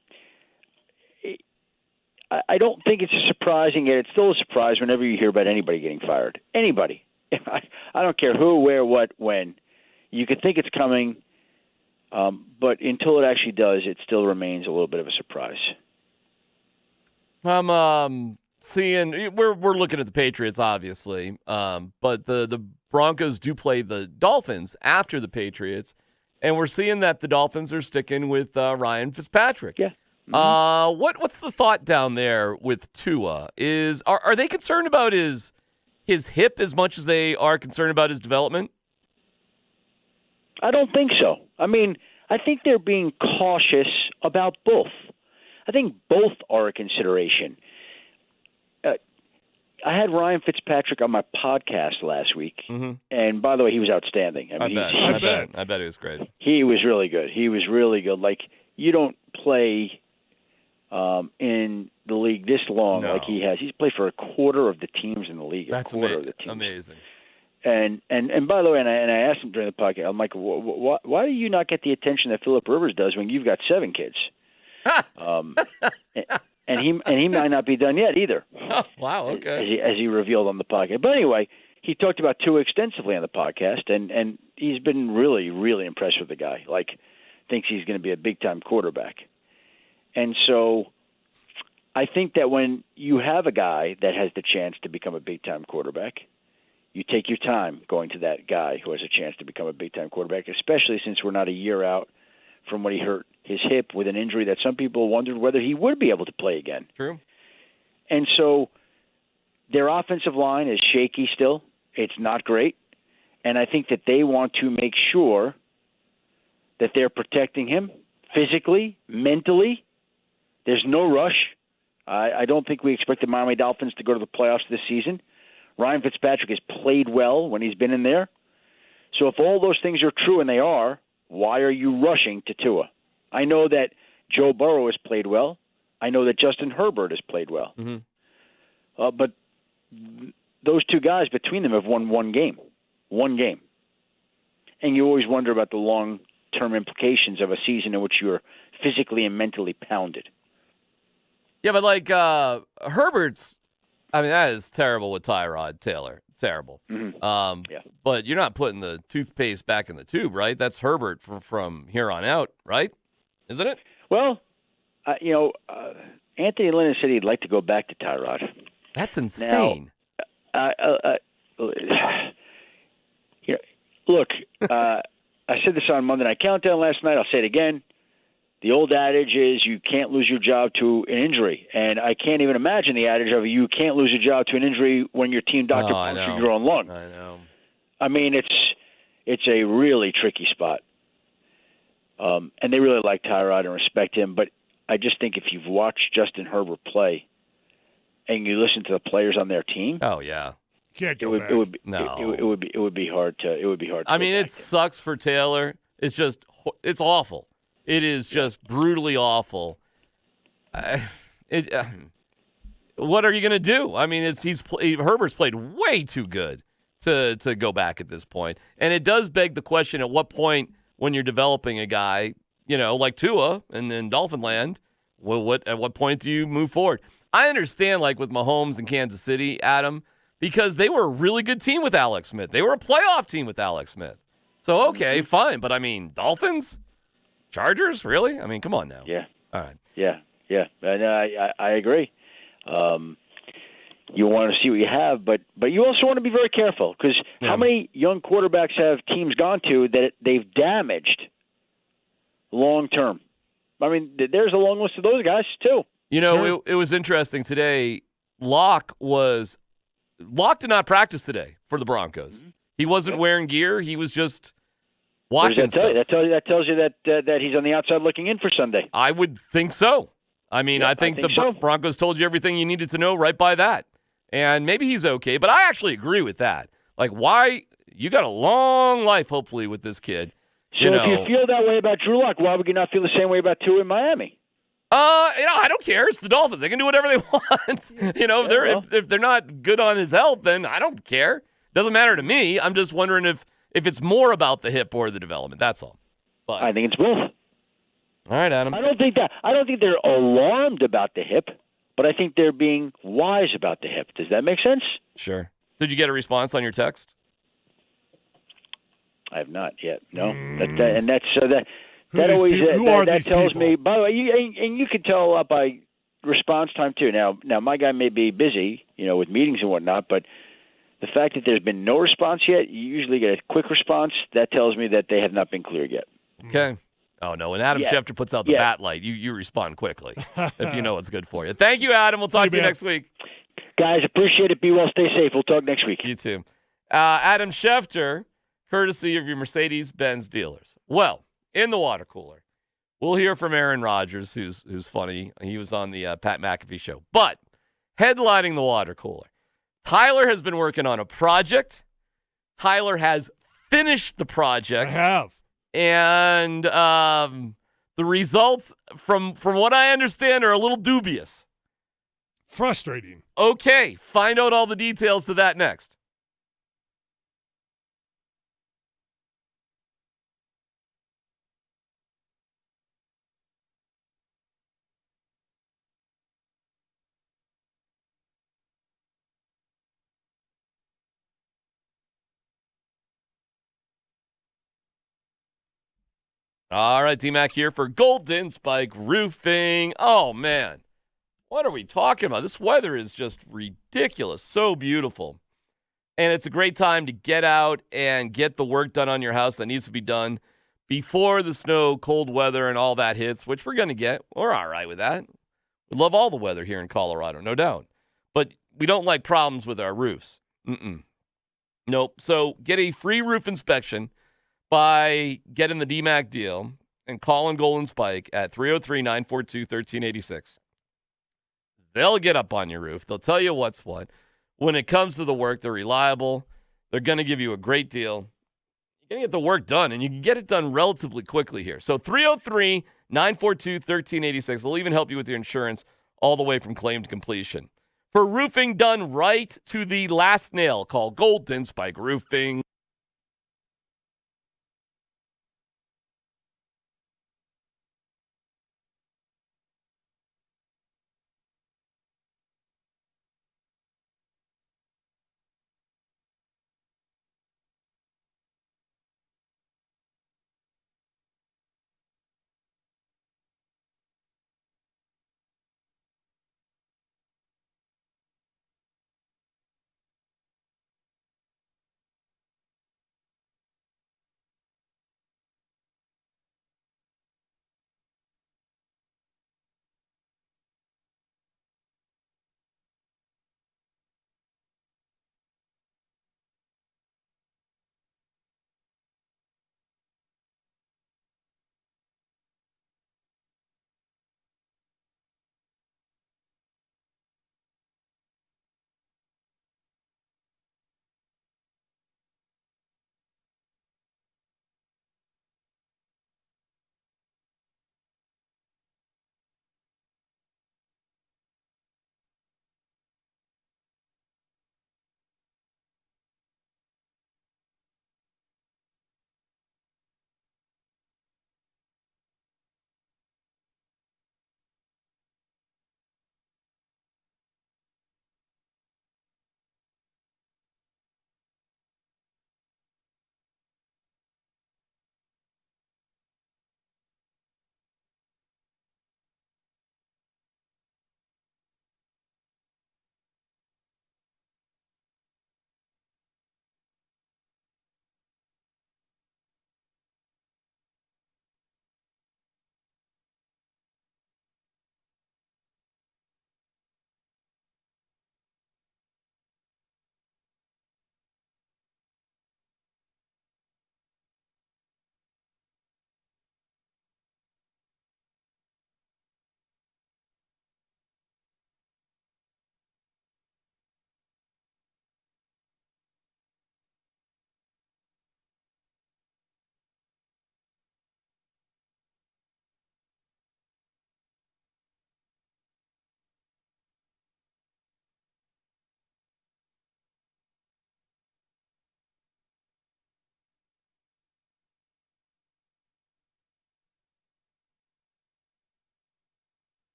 Speaker 5: I don't think it's surprising, yet it's still a surprise whenever you hear about anybody getting fired. Anybody. I don't care who, where, what, when. You could think it's coming, but until it actually does, it still remains a little bit of a surprise.
Speaker 3: I'm seeing we're looking at the Patriots, obviously, but the Broncos do play the Dolphins after the Patriots. And we're seeing that the Dolphins are sticking with Ryan Fitzpatrick.
Speaker 5: Yeah. Mm-hmm.
Speaker 3: What's the thought down there with Tua? Are they concerned about his hip as much as they are concerned about his development?
Speaker 5: I don't think so. I mean, I think they're being cautious about both. I think both are a consideration. I had Ryan Fitzpatrick on my podcast last week, and by the way, he was outstanding. I
Speaker 3: bet he was great.
Speaker 5: He was really good. Like, you don't play in the league this long like he has. He's played for a quarter of the teams in the league.
Speaker 3: That's amazing.
Speaker 5: And by the way, and I asked him during the podcast, I'm like, why do you not get the attention that Phillip Rivers does when you've got 7 kids? And he might not be done yet either.
Speaker 3: Oh, wow, okay.
Speaker 5: As he revealed on the podcast. But anyway, he talked about Tua extensively on the podcast, and he's been really, really impressed with the guy. Like, thinks he's going to be a big-time quarterback. And so I think that when you have a guy that has the chance to become a big-time quarterback, you take your time going to that guy who has a chance to become a big-time quarterback, especially since we're not a year out from when he hurt his hip with an injury that some people wondered whether he would be able to play again.
Speaker 3: True.
Speaker 5: And so their offensive line is shaky still. It's not great. And I think that they want to make sure that they're protecting him physically, mentally. There's no rush. I don't think we expect the Miami Dolphins to go to the playoffs this season. Ryan Fitzpatrick has played well when he's been in there. So if all those things are true, and they are, why are you rushing to Tua? I know that Joe Burrow has played well. I know that Justin Herbert has played well.
Speaker 3: Mm-hmm.
Speaker 5: But those two guys between them have won one game. One game. And you always wonder about the long-term implications of a season in which you're physically and mentally pounded.
Speaker 3: Yeah, but like Herbert's, I mean, that is terrible with Tyrod Taylor. Terrible.
Speaker 5: Mm-hmm.
Speaker 3: But you're not putting the toothpaste back in the tube, right? That's Herbert from here on out, right? Isn't it?
Speaker 5: Well, Anthony Lynn said he'd like to go back to Tyrod.
Speaker 3: That's insane.
Speaker 5: Now, look, I said this on Monday Night Countdown last night. I'll say it again. The old adage is you can't lose your job to an injury. And I can't even imagine the adage of you can't lose your job to an injury when your team doctor punctured your own lung.
Speaker 3: I know.
Speaker 5: I mean, it's a really tricky spot. And they really like Tyrod and respect him. But I just think if you've watched Justin Herbert play and you listen to the players on their team,
Speaker 3: oh yeah,
Speaker 4: it
Speaker 5: would be hard to.
Speaker 3: I mean, it sucks for Taylor. It's awful. It is just brutally awful. What are you going to do? I mean, Herbert's played way too good to go back at this point. And it does beg the question, at what point when you're developing a guy, like Tua and in Dolphin Land, at what point do you move forward? I understand, like with Mahomes and Kansas City, Adam, because they were a really good team with Alex Smith. They were a playoff team with Alex Smith. So, okay, fine. But, I mean, Dolphins? Chargers? Really? I mean, come on now.
Speaker 5: Yeah.
Speaker 3: All right.
Speaker 5: Yeah. And I agree. You want to see what you have, but you also want to be very careful because how many young quarterbacks have teams gone to that they've damaged long term? I mean, there's a long list of those guys too.
Speaker 3: It was interesting today. Locke did not practice today for the Broncos. Mm-hmm. He wasn't wearing gear. He was just watching stuff.
Speaker 5: That tells you that he's on the outside looking in for Sunday.
Speaker 3: I would think so. I mean, I think the Broncos told you everything you needed to know right by that. And maybe he's okay, but I actually agree with that. Like, why? You got a long life, hopefully, with this kid.
Speaker 5: So if you feel that way about Drew Lock, why would you not feel the same way about Tua in Miami?
Speaker 3: I don't care. It's the Dolphins. They can do whatever they want. If they're not good on his health, then I don't care. Doesn't matter to me. I'm just wondering if it's more about the hip or the development. That's all. But
Speaker 5: I think it's both.
Speaker 3: All right, Adam.
Speaker 5: I don't think they're alarmed about the hip, but I think they're being wise about the hip. Does that make sense?
Speaker 3: Sure. Did you get a response on your text?
Speaker 5: I have not yet. No. That tells me. By the way, you can tell by response time too. Now my guy may be busy, with meetings and whatnot, but the fact that there's been no response yet, you usually get a quick response. That tells me that they have not been cleared yet.
Speaker 3: Okay. Oh, no. When Adam Schefter puts out the bat light, you respond quickly if you know what's good for you. Thank you, Adam. We'll talk to you next week.
Speaker 5: Guys, appreciate it. Be well. Stay safe. We'll talk next week.
Speaker 3: You too. Adam Schefter, courtesy of your Mercedes-Benz dealers. Well, in the water cooler, we'll hear from Aaron Rodgers, who's funny. He was on the Pat McAfee show. But headlining the water cooler, Tyler has been working on a project. Tyler has finished the project.
Speaker 4: I have.
Speaker 3: And the results, from what I understand, are a little dubious.
Speaker 4: Frustrating.
Speaker 3: Okay, find out all the details to that next. All right, DMac here for Golden Spike Roofing. Oh, man. What are we talking about? This weather is just ridiculous. So beautiful. And it's a great time to get out and get the work done on your house that needs to be done before the snow, cold weather, and all that hits, which we're going to get. We're all right with that. We love all the weather here in Colorado, no doubt. But we don't like problems with our roofs. Nope. So get a free roof inspection by getting the DMac deal and calling Golden Spike at 303-942-1386. They'll get up on your roof. They'll tell you what's what. When it comes to the work, they're reliable. They're going to give you a great deal. You're going to get the work done, and you can get it done relatively quickly here. So 303-942-1386. They'll even help you with your insurance all the way from claim to completion. For roofing done right to the last nail, call Golden Spike Roofing.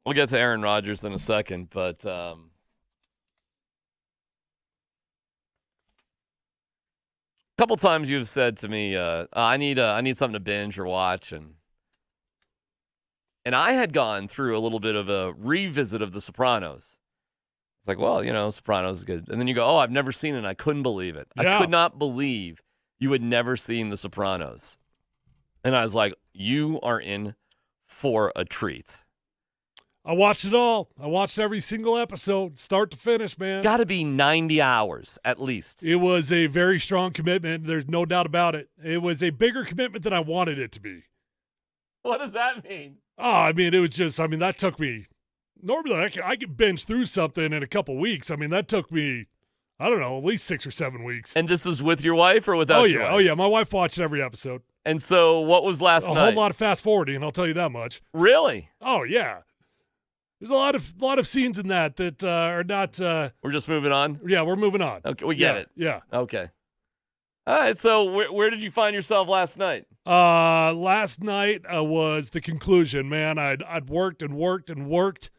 Speaker 3: We'll get to Aaron Rodgers in a second, but couple times you've said to me, I need something to binge or watch, and I had gone through a little bit of a revisit of The Sopranos. It's like, well, Sopranos is good, and then you go, oh, I've never seen it. I couldn't believe it.
Speaker 4: Yeah.
Speaker 3: I could not believe you had never seen The Sopranos, and I was like, you are in for a treat.
Speaker 4: I watched it all. I watched every single episode, start to finish, man.
Speaker 3: Got to be 90 hours at least.
Speaker 4: It was a very strong commitment. There's no doubt about it. It was a bigger commitment than I wanted it to be.
Speaker 3: What does that mean?
Speaker 4: Oh, I mean, it was just, that took me, normally I could binge through something in a couple weeks. That took me, I don't know, at least 6 or 7 weeks.
Speaker 3: And this is with your wife or without your wife?
Speaker 4: Oh, yeah. My wife watched every episode.
Speaker 3: And so what was last night?
Speaker 4: A whole lot of fast forwarding, I'll tell you that much.
Speaker 3: Really?
Speaker 4: Oh, yeah. There's a lot of scenes in that are not.
Speaker 3: We're just moving on?
Speaker 4: Yeah, we're moving on.
Speaker 3: Okay, we get it.
Speaker 4: Yeah.
Speaker 3: Okay. All right, so where did you find yourself last night?
Speaker 4: Last night was the conclusion, man. I'd worked and worked and worked,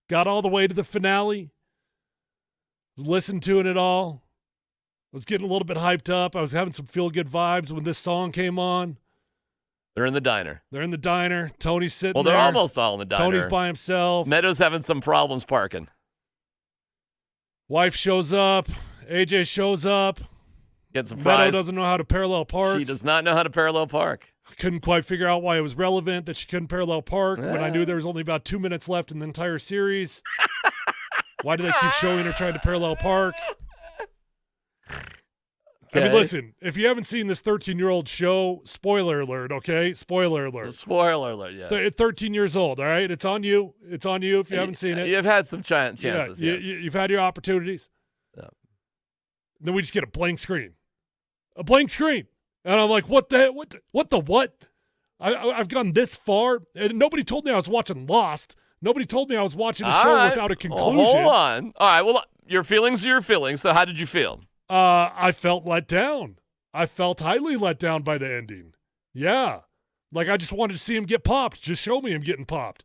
Speaker 4: got all the way to the finale, listened to it all, was getting a little bit hyped up. I was having some feel-good vibes when this song came on.
Speaker 3: They're in the diner.
Speaker 4: They're in the diner. Tony's sitting there.
Speaker 3: Well, they're almost all in the diner.
Speaker 4: Tony's by himself.
Speaker 3: Meadows having some problems parking.
Speaker 4: Wife shows up. AJ shows up.
Speaker 3: Get some fries.
Speaker 4: Meadow doesn't know how to parallel park.
Speaker 3: She does not know how to parallel park.
Speaker 4: I couldn't quite figure out why it was relevant that she couldn't parallel park when I knew there was only about 2 minutes left in the entire series. Why do they keep showing her trying to parallel park? Okay. Listen, if you haven't seen this 13-year-old show, spoiler alert, okay? Spoiler alert.
Speaker 3: Spoiler alert, yes.
Speaker 4: 13 years old, all right? It's on you. It's on you if you haven't seen it.
Speaker 3: You've had some chances,
Speaker 4: yeah,
Speaker 3: yes.
Speaker 4: You've had your opportunities.
Speaker 3: Yeah.
Speaker 4: Then we just get a blank screen. A blank screen. And I'm like, what the what? I've gone this far, and nobody told me I was watching Lost. Nobody told me I was watching a show without a conclusion.
Speaker 3: Well, hold on. All right, well, your feelings are your feelings, so how did you feel?
Speaker 4: I felt let down. I felt highly let down by the ending. Yeah. Like, I just wanted to see him get popped. Just show me him getting popped.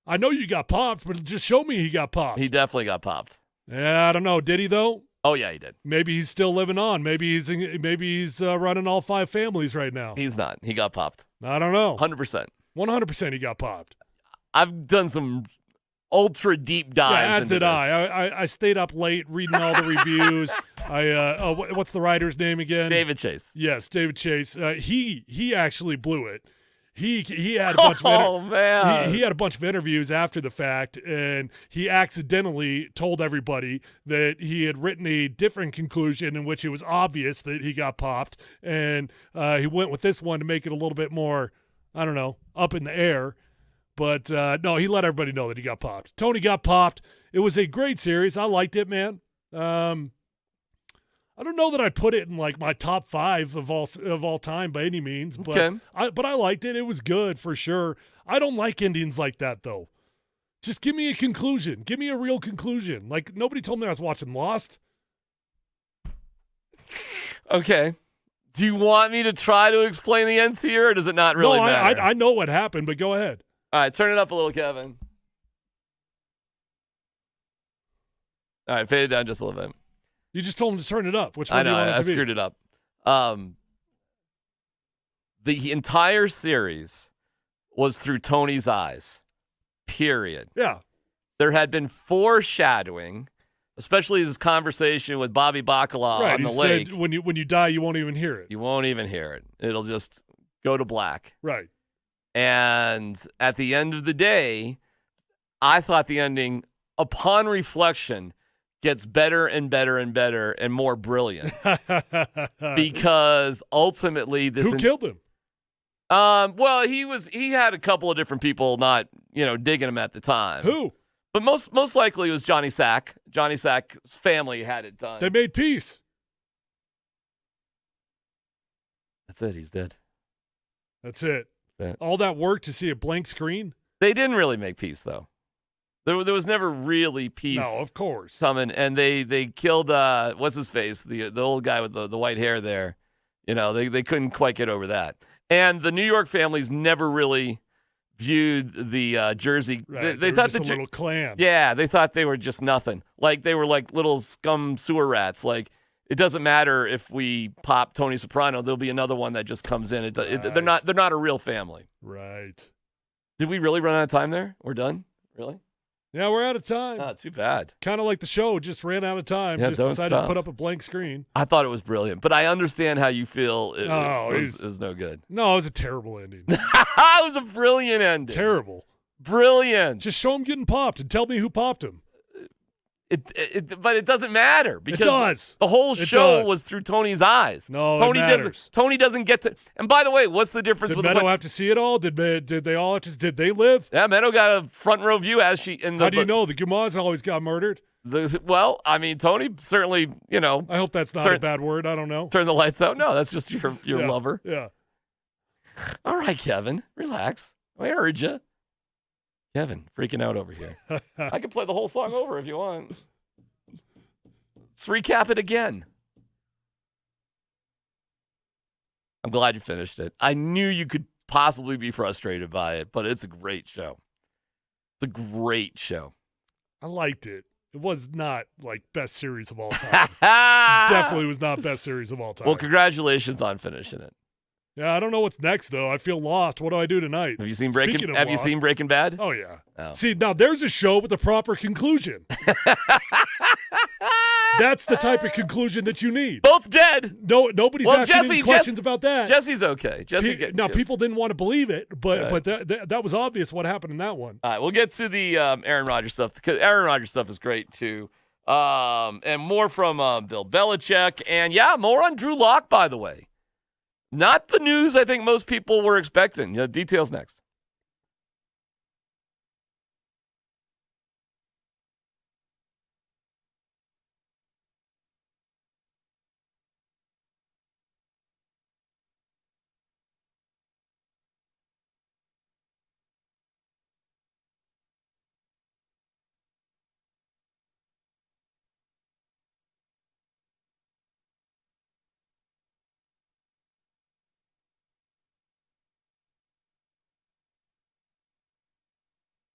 Speaker 4: I know you got popped, but just show me he got popped.
Speaker 3: He definitely got popped.
Speaker 4: Yeah, I don't know. Did he, though?
Speaker 3: Oh, yeah, he did.
Speaker 4: Maybe he's still living on. Maybe he's running all 5 families right now.
Speaker 3: He's not. He got popped.
Speaker 4: I don't know.
Speaker 3: 100%.
Speaker 4: 100% he got popped.
Speaker 3: I've done some ultra deep dives.
Speaker 4: Yeah, as did I stayed up late reading all the reviews. What's the writer's name again?
Speaker 3: David Chase.
Speaker 4: Yes, David Chase. He actually blew it. He had a bunch he had a bunch of interviews after the fact, and he accidentally told everybody that he had written a different conclusion in which it was obvious that he got popped, and he went with this one to make it a little bit more, I don't know, up in the air. But no, he let everybody know that he got popped. Tony got popped. It was a great series. I liked it, man. I don't know that I'd put it in like my top 5 of all time by any means, but
Speaker 3: okay.
Speaker 4: I liked it. It was good for sure. I don't like endings like that though. Just give me a conclusion. Give me a real conclusion. Like, nobody told me I was watching Lost.
Speaker 3: Okay. Do you want me to try to explain the end here, or does it not really matter?
Speaker 4: I know what happened, but go ahead.
Speaker 3: All right, turn it up a little, Kevin. All right, fade it down just a little bit.
Speaker 4: You just told him to turn it up. Which one do you want it to be?
Speaker 3: I screwed it up. The entire series was through Tony's eyes, period.
Speaker 4: Yeah.
Speaker 3: There had been foreshadowing, especially this conversation with Bobby Bacala on the lake.
Speaker 4: Said when you die, you won't even hear it.
Speaker 3: You won't even hear it. It'll just go to black.
Speaker 4: Right.
Speaker 3: And at the end of the day, I thought the ending, upon reflection, gets better and better and better and more brilliant. Because ultimately this
Speaker 4: Who killed him?
Speaker 3: Well, he had a couple of different people not, digging him at the time.
Speaker 4: Who?
Speaker 3: But most likely it was Johnny Sack. Johnny Sack's family had it done.
Speaker 4: They made peace.
Speaker 3: That's it. He's dead.
Speaker 4: That's it. All that work to see a blank screen?
Speaker 3: They didn't really make peace, though. There was never really peace.
Speaker 4: No, of course.
Speaker 3: Coming, and they killed what's his face, the old guy with the white hair there. They couldn't quite get over that. And the New York families never really viewed the Jersey.
Speaker 4: Right.
Speaker 3: They
Speaker 4: were
Speaker 3: thought
Speaker 4: just a little clan.
Speaker 3: Yeah, they thought they were just nothing. Like they were like little scum sewer rats. Like it doesn't matter if we pop Tony Soprano, there'll be another one that just comes in. They're not a real family.
Speaker 4: Right.
Speaker 3: Did we really run out of time there? We're done? Really?
Speaker 4: Yeah, we're out of time.
Speaker 3: Oh, too bad.
Speaker 4: Kind of like the show, just ran out of time.
Speaker 3: Yeah,
Speaker 4: just
Speaker 3: don't
Speaker 4: decided
Speaker 3: stop.
Speaker 4: to put up a blank screen.
Speaker 3: I thought it was brilliant, but I understand how you feel. It was no good.
Speaker 4: No, it was a terrible ending.
Speaker 3: It was a brilliant ending.
Speaker 4: Terrible.
Speaker 3: Brilliant.
Speaker 4: Just show him getting popped and tell me who popped him.
Speaker 3: But it doesn't matter because the whole show was through Tony's eyes.
Speaker 4: No,
Speaker 3: Tony
Speaker 4: it matters.
Speaker 3: Tony doesn't get to. And by the way, what's the difference?
Speaker 4: Did Meadow have to see it all? Did they all have to? Did they live?
Speaker 3: Yeah, Meadow got a front row view as she.
Speaker 4: How do you know the Gumas always got murdered?
Speaker 3: Well, I mean, Tony certainly.
Speaker 4: I hope that's not a bad word. I don't know.
Speaker 3: Turn the lights out. No, that's just your
Speaker 4: yeah,
Speaker 3: lover.
Speaker 4: Yeah.
Speaker 3: All right, Kevin, relax. I heard you. Kevin, freaking out over here. I can play the whole song over if you want. Let's recap it again. I'm glad you finished it. I knew you could possibly be frustrated by it, but it's a great show. It's a great show.
Speaker 4: I liked it. It was not like best series of all time. Definitely was not best series of all time.
Speaker 3: Well, congratulations on finishing it.
Speaker 4: Yeah, I don't know what's next though. I feel lost. What do I do tonight?
Speaker 3: Have you seen Breaking Bad?
Speaker 4: Oh yeah.
Speaker 3: Oh.
Speaker 4: See, now there's a show with a proper conclusion. That's the type of conclusion that you need.
Speaker 3: Both dead.
Speaker 4: Nobody's asking any questions about that.
Speaker 3: Jesse's okay.
Speaker 4: People didn't want to believe it, but that was obvious what happened in that one.
Speaker 3: All right, we'll get to the Aaron Rodgers stuff because Aaron Rodgers stuff is great too, and more from Bill Belichick, and more on Drew Lock, by the way. Not the news I think most people were expecting. Details next.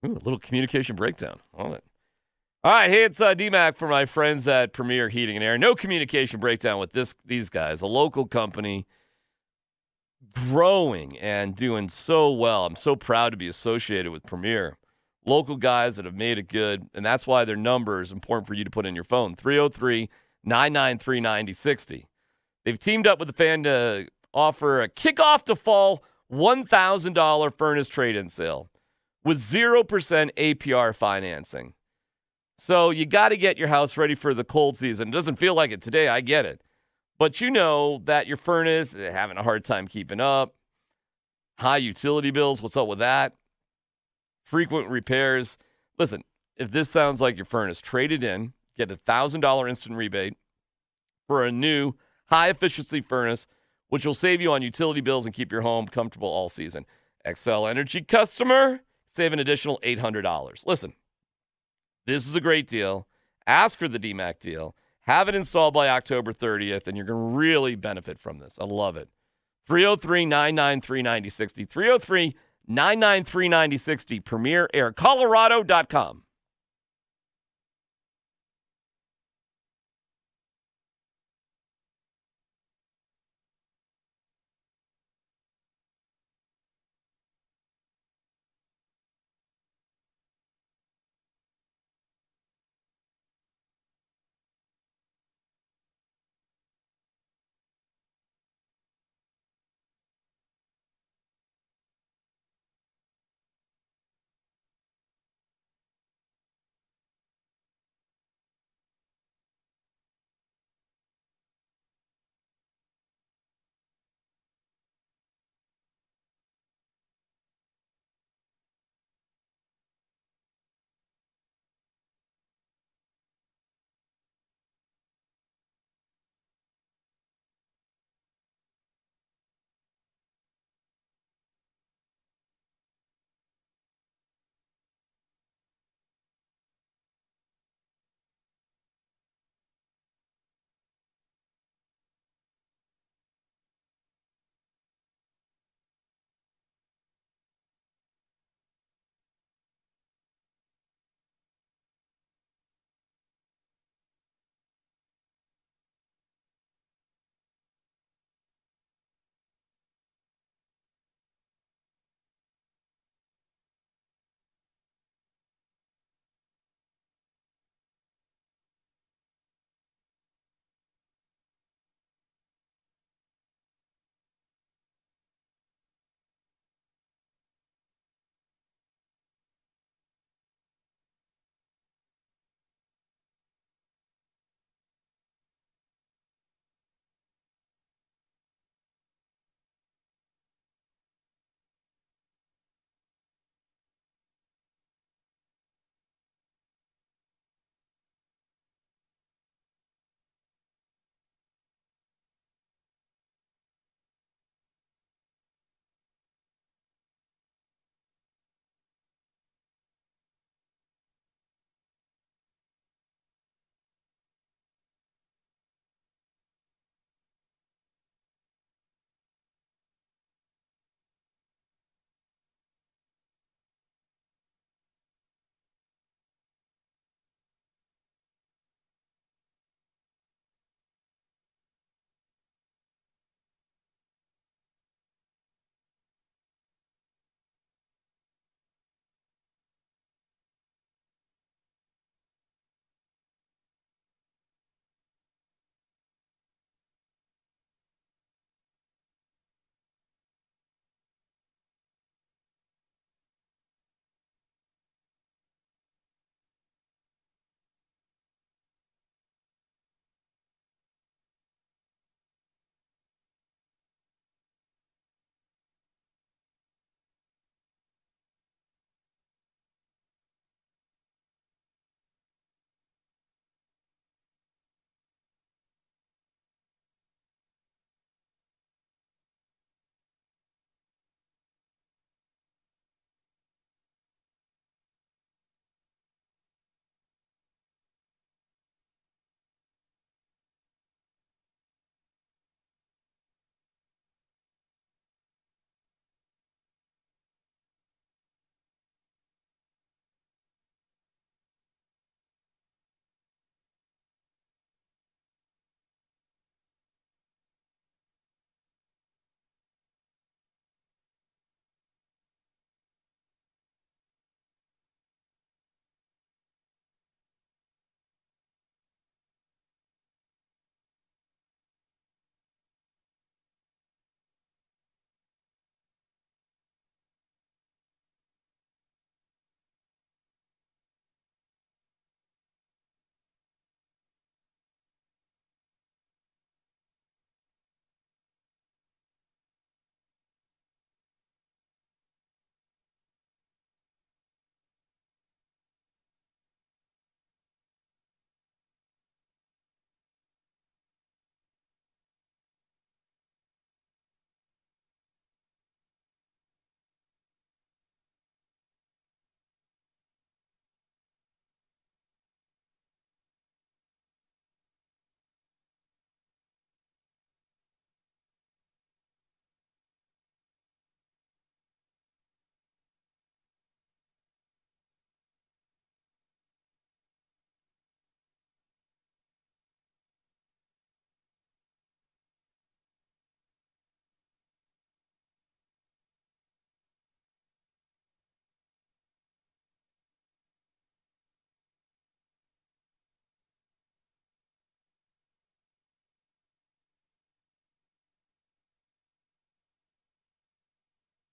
Speaker 3: Ooh, a little communication breakdown. Love it. All right, hey, it's DMac for my friends at Premier Heating and Air. No communication breakdown with these guys. A local company growing and doing so well. I'm so proud to be associated with Premier. Local guys that have made it good, and that's why their number is important for you to put in your phone, 303-993-9060. They've teamed up with the fan to offer a kickoff to fall $1,000 furnace trade-in sale with 0% APR financing. So you got to get your house ready for the cold season. It doesn't feel like it today, I get it. But you know that your furnace is having a hard time keeping up. High utility bills, what's up with that? Frequent repairs. Listen, if this sounds like your furnace, trade it in. Get a $1,000 instant rebate for a new high-efficiency furnace, which will save you on utility bills and keep your home comfortable all season. XL Energy customer, save an additional $800. Listen, this is a great deal. Ask for the DMac deal. Have it installed by October 30th, and you're going to really benefit from this. I love it. 303-993-9060. 303-993-9060. PremierAirColorado.com.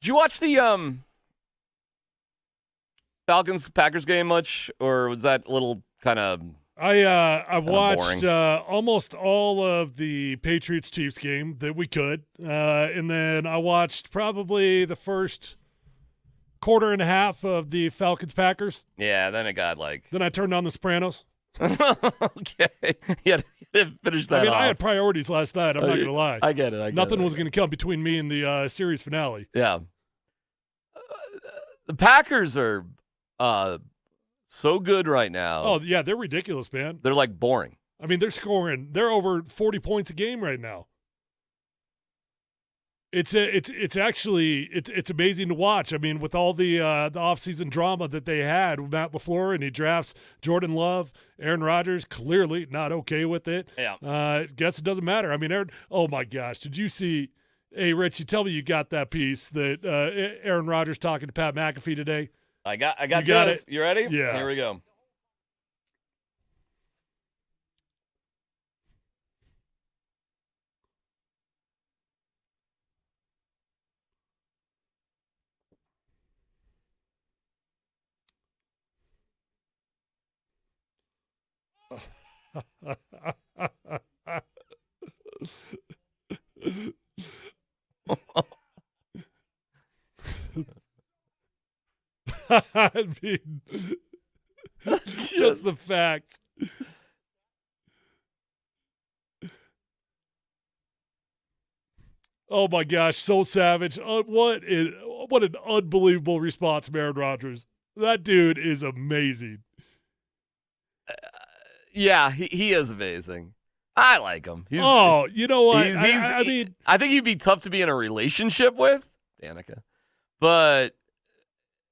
Speaker 3: Did you watch the Falcons-Packers game much, or was that a little kind of
Speaker 4: I watched almost all of the Patriots-Chiefs game that we could, and then I watched probably the first quarter and a half of the Falcons-Packers.
Speaker 3: Yeah, then it got like...
Speaker 4: Then I turned on The Sopranos.
Speaker 3: Okay. You had to finish that off.
Speaker 4: I had priorities last night. I'm not going to lie.
Speaker 3: I get it.
Speaker 4: Nothing was going to come between me and the series finale.
Speaker 3: Yeah. The Packers are so good right now.
Speaker 4: Oh, yeah, they're ridiculous, man.
Speaker 3: They're like boring.
Speaker 4: I mean, they're over 40 points a game right now. It's actually amazing to watch. I mean, with all the offseason drama that they had with Matt LaFleur, and he drafts Jordan Love, Aaron Rodgers, clearly not okay with it.
Speaker 3: Yeah.
Speaker 4: Guess it doesn't matter. I mean, oh my gosh, did you see? Hey, Rich, you tell me you got that piece that Aaron Rodgers talking to Pat McAfee today.
Speaker 3: I got
Speaker 4: this.
Speaker 3: You ready?
Speaker 4: Yeah.
Speaker 3: Here we go.
Speaker 4: I mean, just the facts. Oh my gosh, so savage! What an unbelievable response from Aaron Rodgers. That dude is amazing.
Speaker 3: Yeah, he is amazing. I like him.
Speaker 4: You know what? I mean,
Speaker 3: I think he'd be tough to be in a relationship with, Danica. But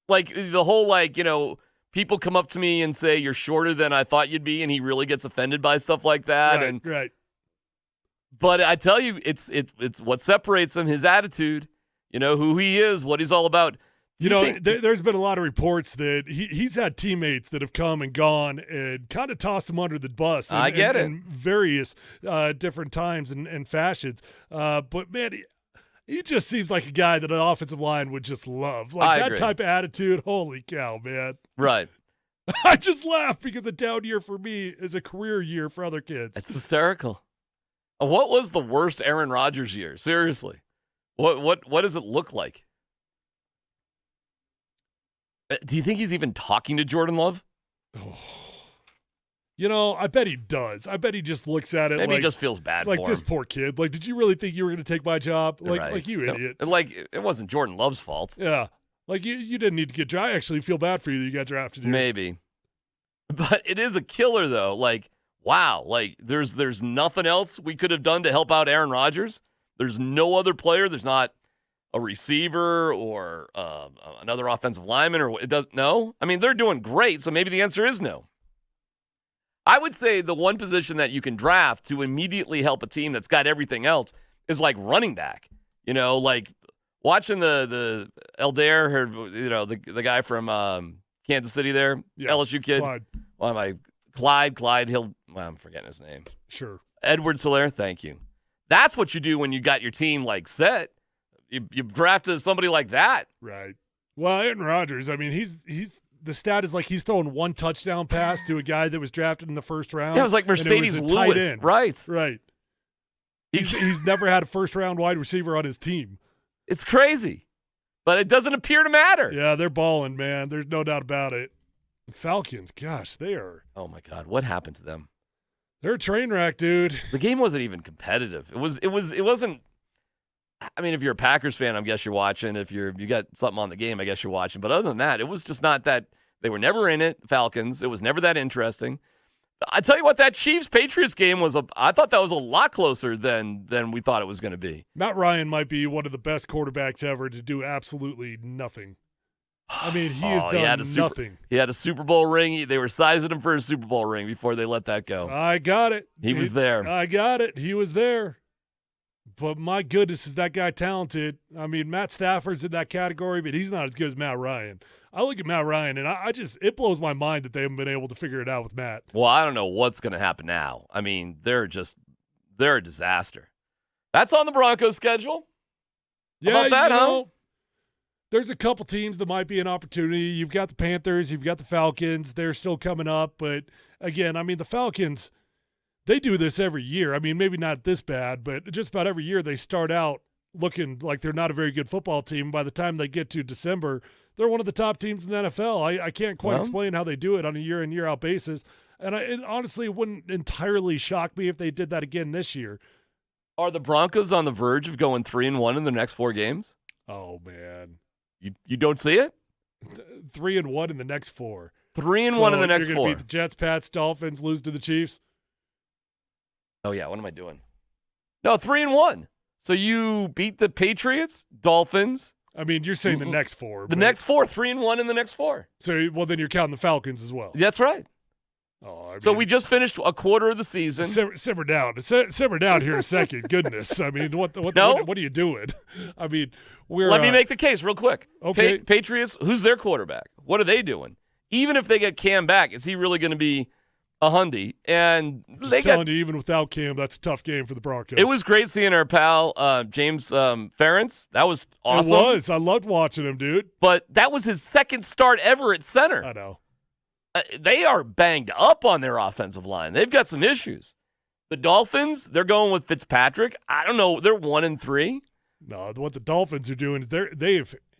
Speaker 3: like the whole people come up to me and say you're shorter than I thought you'd be, and he really gets offended by stuff like that.
Speaker 4: Right.
Speaker 3: But I tell you, it's what separates him, his attitude, who he is, what he's all about.
Speaker 4: There's been a lot of reports that he's had teammates that have come and gone and kind of tossed him under the bus.
Speaker 3: I get it.
Speaker 4: In various different times and fashions. But, man, he just seems like a guy that an offensive line would just love. Like that
Speaker 3: agree.
Speaker 4: type of attitude, holy cow, man.
Speaker 3: Right.
Speaker 4: I just laugh because a down year for me is a career year for other kids.
Speaker 3: It's hysterical. What was the worst Aaron Rodgers year? Seriously. What does it look like? Do you think he's even talking to Jordan Love?
Speaker 4: Oh. I bet he does. I bet he just looks at it
Speaker 3: Maybe
Speaker 4: like
Speaker 3: he just feels bad for him.
Speaker 4: Like, this poor kid. Like, did you really think you were going to take my job? Like you idiot.
Speaker 3: Like, it wasn't Jordan Love's fault.
Speaker 4: Yeah. Like, you didn't need to get drafted. I actually feel bad for you that you got drafted here.
Speaker 3: Maybe. But it is a killer, though. Like, wow. Like, there's nothing else we could have done to help out Aaron Rodgers. There's no other player. There's not a receiver or another offensive lineman, or it does no. I mean, they're doing great, so maybe the answer is no. I would say the one position that you can draft to immediately help a team that's got everything else is like running back. Like watching the Eldair, or the guy from Kansas City there, LSU kid.
Speaker 4: Clyde.
Speaker 3: Why am I Clyde? I'm forgetting his name.
Speaker 4: Sure.
Speaker 3: Edward Schlereth. Thank you. That's what you do when you got your team like set. You drafted somebody like that.
Speaker 4: Right. Well, Aaron Rodgers, I mean, he's the stat is like he's throwing one touchdown pass to a guy that was drafted in the first round.
Speaker 3: That was like Mercedes Lewis. Right.
Speaker 4: Right. He's never had a first-round wide receiver on his team.
Speaker 3: It's crazy. But it doesn't appear to matter.
Speaker 4: Yeah, they're balling, man. There's no doubt about it. The Falcons, gosh, they are.
Speaker 3: Oh, my God. What happened to them?
Speaker 4: They're a train wreck, dude.
Speaker 3: The game wasn't even competitive. It wasn't. I mean, if you're a Packers fan, I guess you're watching. If you got something on the game, I guess you're watching. But other than that, it was just not that. They were never in it, Falcons. It was never that interesting. I tell you what, that Chiefs-Patriots game was I thought that was a lot closer than we thought it was going to be.
Speaker 4: Matt Ryan might be one of the best quarterbacks ever to do absolutely nothing. I mean, he has done nothing.
Speaker 3: He had a Super Bowl ring. They were sizing him for a Super Bowl ring before they let that go.
Speaker 4: I got it.
Speaker 3: He was there.
Speaker 4: I got it. He was there. But my goodness, is that guy talented? I mean, Matt Stafford's in that category, but he's not as good as Matt Ryan. I look at Matt Ryan, and it blows my mind that they haven't been able to figure it out with Matt.
Speaker 3: Well, I don't know what's going to happen now. I mean, they're a disaster. That's on the Broncos schedule. How about that, huh?
Speaker 4: there's a couple teams that might be an opportunity. You've got the Panthers, you've got the Falcons. They're still coming up. But, again, I mean, the Falcons, they do this every year. I mean, maybe not this bad, but just about every year they start out looking like they're not a very good football team. By the time they get to December, they're one of the top teams in the NFL. I can't quite explain how they do it on a year-in, year-out basis. And honestly, it wouldn't entirely shock me if they did that again this year.
Speaker 3: Are the Broncos on the verge of going 3-1 in the next 4 games?
Speaker 4: Oh, man.
Speaker 3: You don't see it?
Speaker 4: 3-1 in the next 4.
Speaker 3: 3-1 in the next 4.
Speaker 4: You're going to beat the Jets, Pats, Dolphins, lose to the Chiefs?
Speaker 3: Oh, yeah. What am I doing? No, 3-1. So you beat the Patriots, Dolphins.
Speaker 4: I mean, you're saying the next 4.
Speaker 3: The next 4, 3-1 in the next 4.
Speaker 4: So, well, then you're counting the Falcons as well.
Speaker 3: That's right.
Speaker 4: Oh, I mean,
Speaker 3: so we just finished a quarter of the season.
Speaker 4: Simmer down. Simmer down here a second. Goodness. I mean, what are you doing? I mean,
Speaker 3: Let me make the case real quick.
Speaker 4: Okay.
Speaker 3: Patriots, who's their quarterback? What are they doing? Even if they get Cam back, is he really going to be a Hundy? And
Speaker 4: telling you, even without Cam, that's a tough game for the Broncos.
Speaker 3: It was great seeing our pal James Ferentz. That was awesome.
Speaker 4: It was. I loved watching him, dude.
Speaker 3: But that was his second start ever at center.
Speaker 4: I know.
Speaker 3: They are banged up on their offensive line. They've got some issues. The Dolphins, they're going with Fitzpatrick. I don't know. They're 1-3.
Speaker 4: No, what the Dolphins are doing is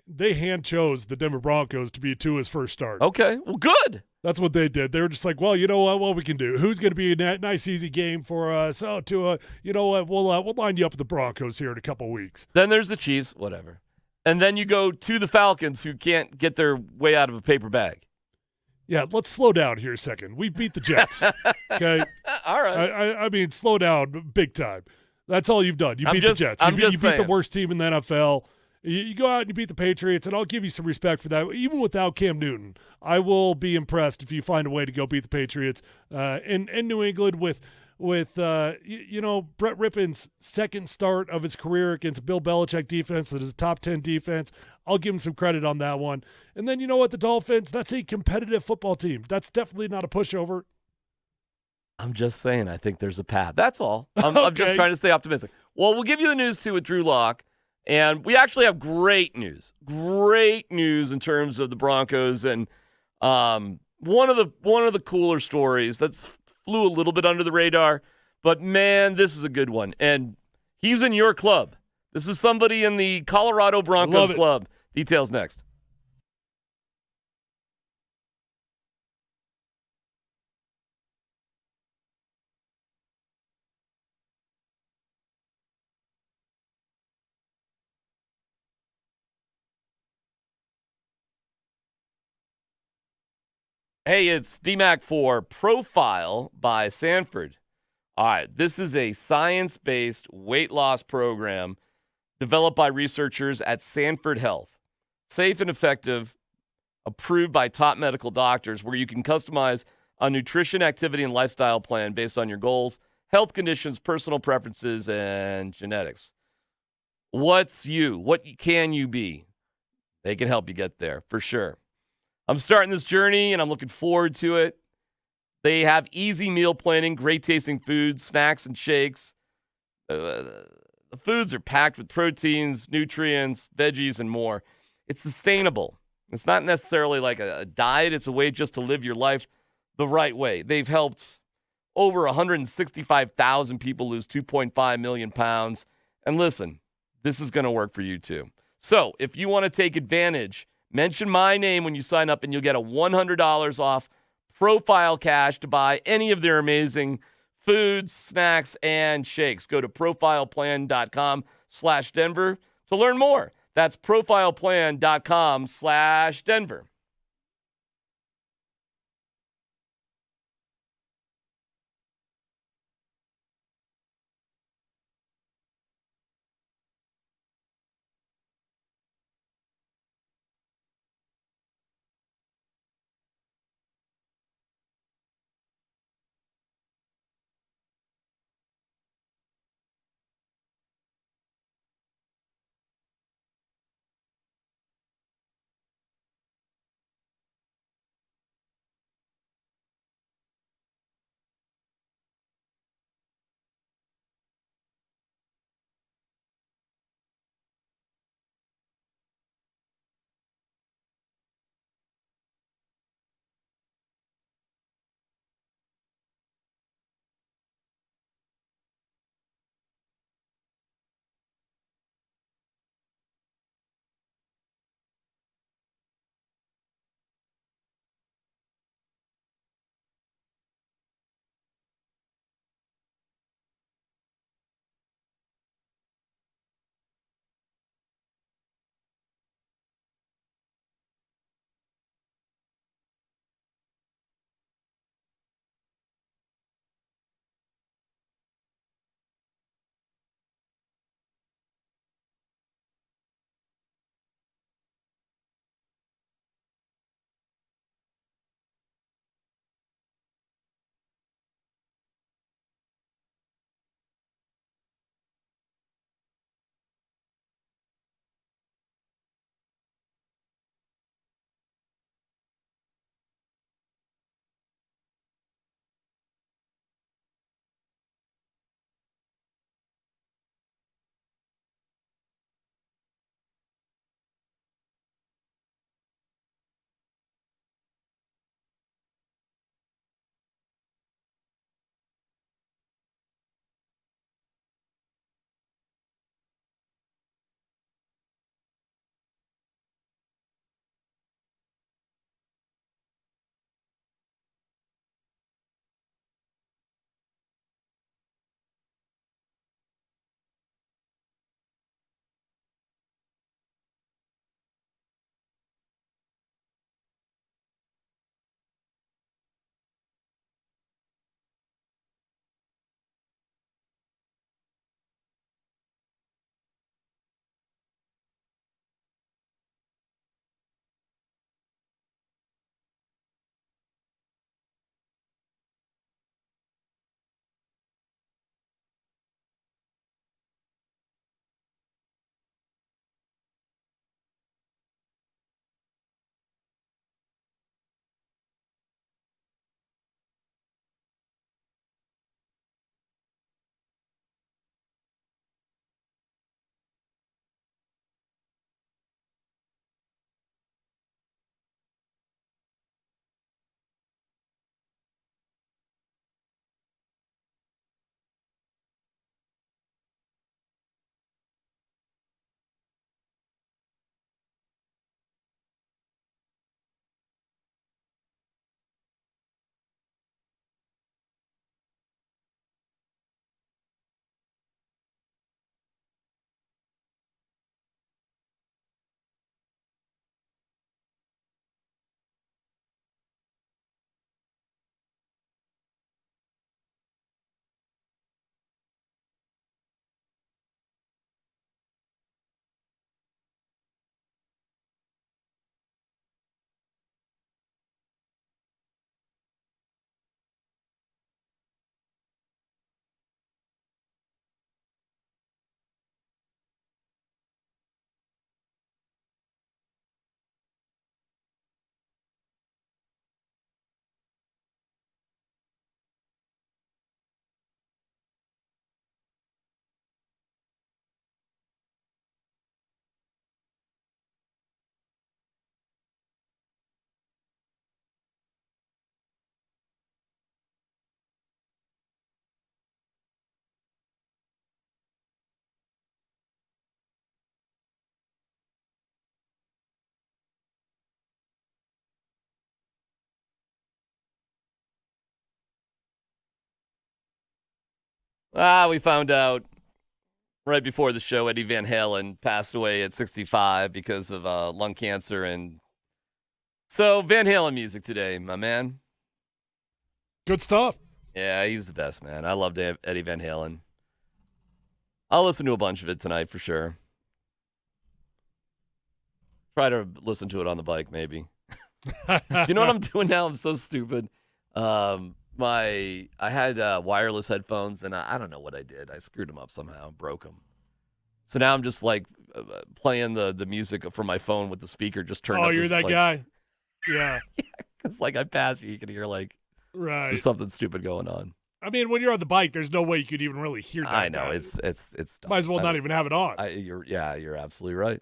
Speaker 4: they hand chose the Denver Broncos to be Tua's first start.
Speaker 3: Okay, well, good.
Speaker 4: That's what they did. They were just like, well, you know what we can do? Who's going to be a nice, easy game for us? Oh, Tua, you know what? We'll line you up with the Broncos here in a couple weeks.
Speaker 3: Then there's the Chiefs, whatever. And then you go to the Falcons, who can't get their way out of a paper bag.
Speaker 4: Yeah, let's slow down here a second. We beat the Jets, okay?
Speaker 3: All right.
Speaker 4: I mean, slow down big time. That's all you've done. You beat the Jets. You beat the worst team in the NFL. You go out and you beat the Patriots, and I'll give you some respect for that. Even without Cam Newton, I will be impressed if you find a way to go beat the Patriots in New England with Brett Rippon's second start of his career against a Bill Belichick defense that is a top 10 defense. I'll give him some credit on that one. And then you know what, the Dolphins, that's a competitive football team. That's definitely not a pushover.
Speaker 3: I'm just saying I think there's a path. That's all. I'm just trying to stay optimistic. Well, we'll give you the news, too, with Drew Lock. And we actually have great news in terms of the Broncos. And one of the cooler stories that's flew a little bit under the radar, but man, this is a good one. And he's in your club. This is somebody in the Colorado Broncos club. Details next. Hey, it's DMac for Profile by Sanford. All right, this is a science-based weight loss program developed by researchers at Sanford Health. Safe and effective, approved by top medical doctors, where you can customize a nutrition, activity, and lifestyle plan based on your goals, health conditions, personal preferences, and genetics. What's you? What can you be? They can help you get there, for sure. I'm starting this journey, and I'm looking forward to it. They have easy meal planning, great-tasting foods, snacks, and shakes. The foods are packed with proteins, nutrients, veggies, and more. It's sustainable. It's not necessarily like a diet. It's a way just to live your life the right way. They've helped over 165,000 people lose 2.5 million pounds. And listen, this is going to work for you too. So if you want to take advantage, mention my name when you sign up, and you'll get a $100 off Profile Cash to buy any of their amazing foods, snacks, and shakes. Go to profileplan.com/Denver to learn more. That's profileplan.com/Denver. We found out right before the show Eddie Van Halen passed away at 65 because of lung cancer. And so Van Halen music today, my man.
Speaker 4: Good stuff.
Speaker 3: Yeah, he was the best, man. I loved Eddie Van Halen. I'll listen to a bunch of it tonight for sure. Try to listen to it on the bike, maybe. Do you know what I'm doing now? I'm so stupid. I had wireless headphones, and I don't know what I did. I screwed them up somehow, broke them. So now I'm just like playing the music from my phone with the speaker just turned up.
Speaker 4: Oh, you're that guy? Yeah.
Speaker 3: It's like I pass you can hear like there's something stupid going on.
Speaker 4: I mean, when you're on the bike, there's no way you could even really hear that.
Speaker 3: I know.
Speaker 4: Guy.
Speaker 3: It's dumb.
Speaker 4: Might as well not even have it on.
Speaker 3: You're absolutely right.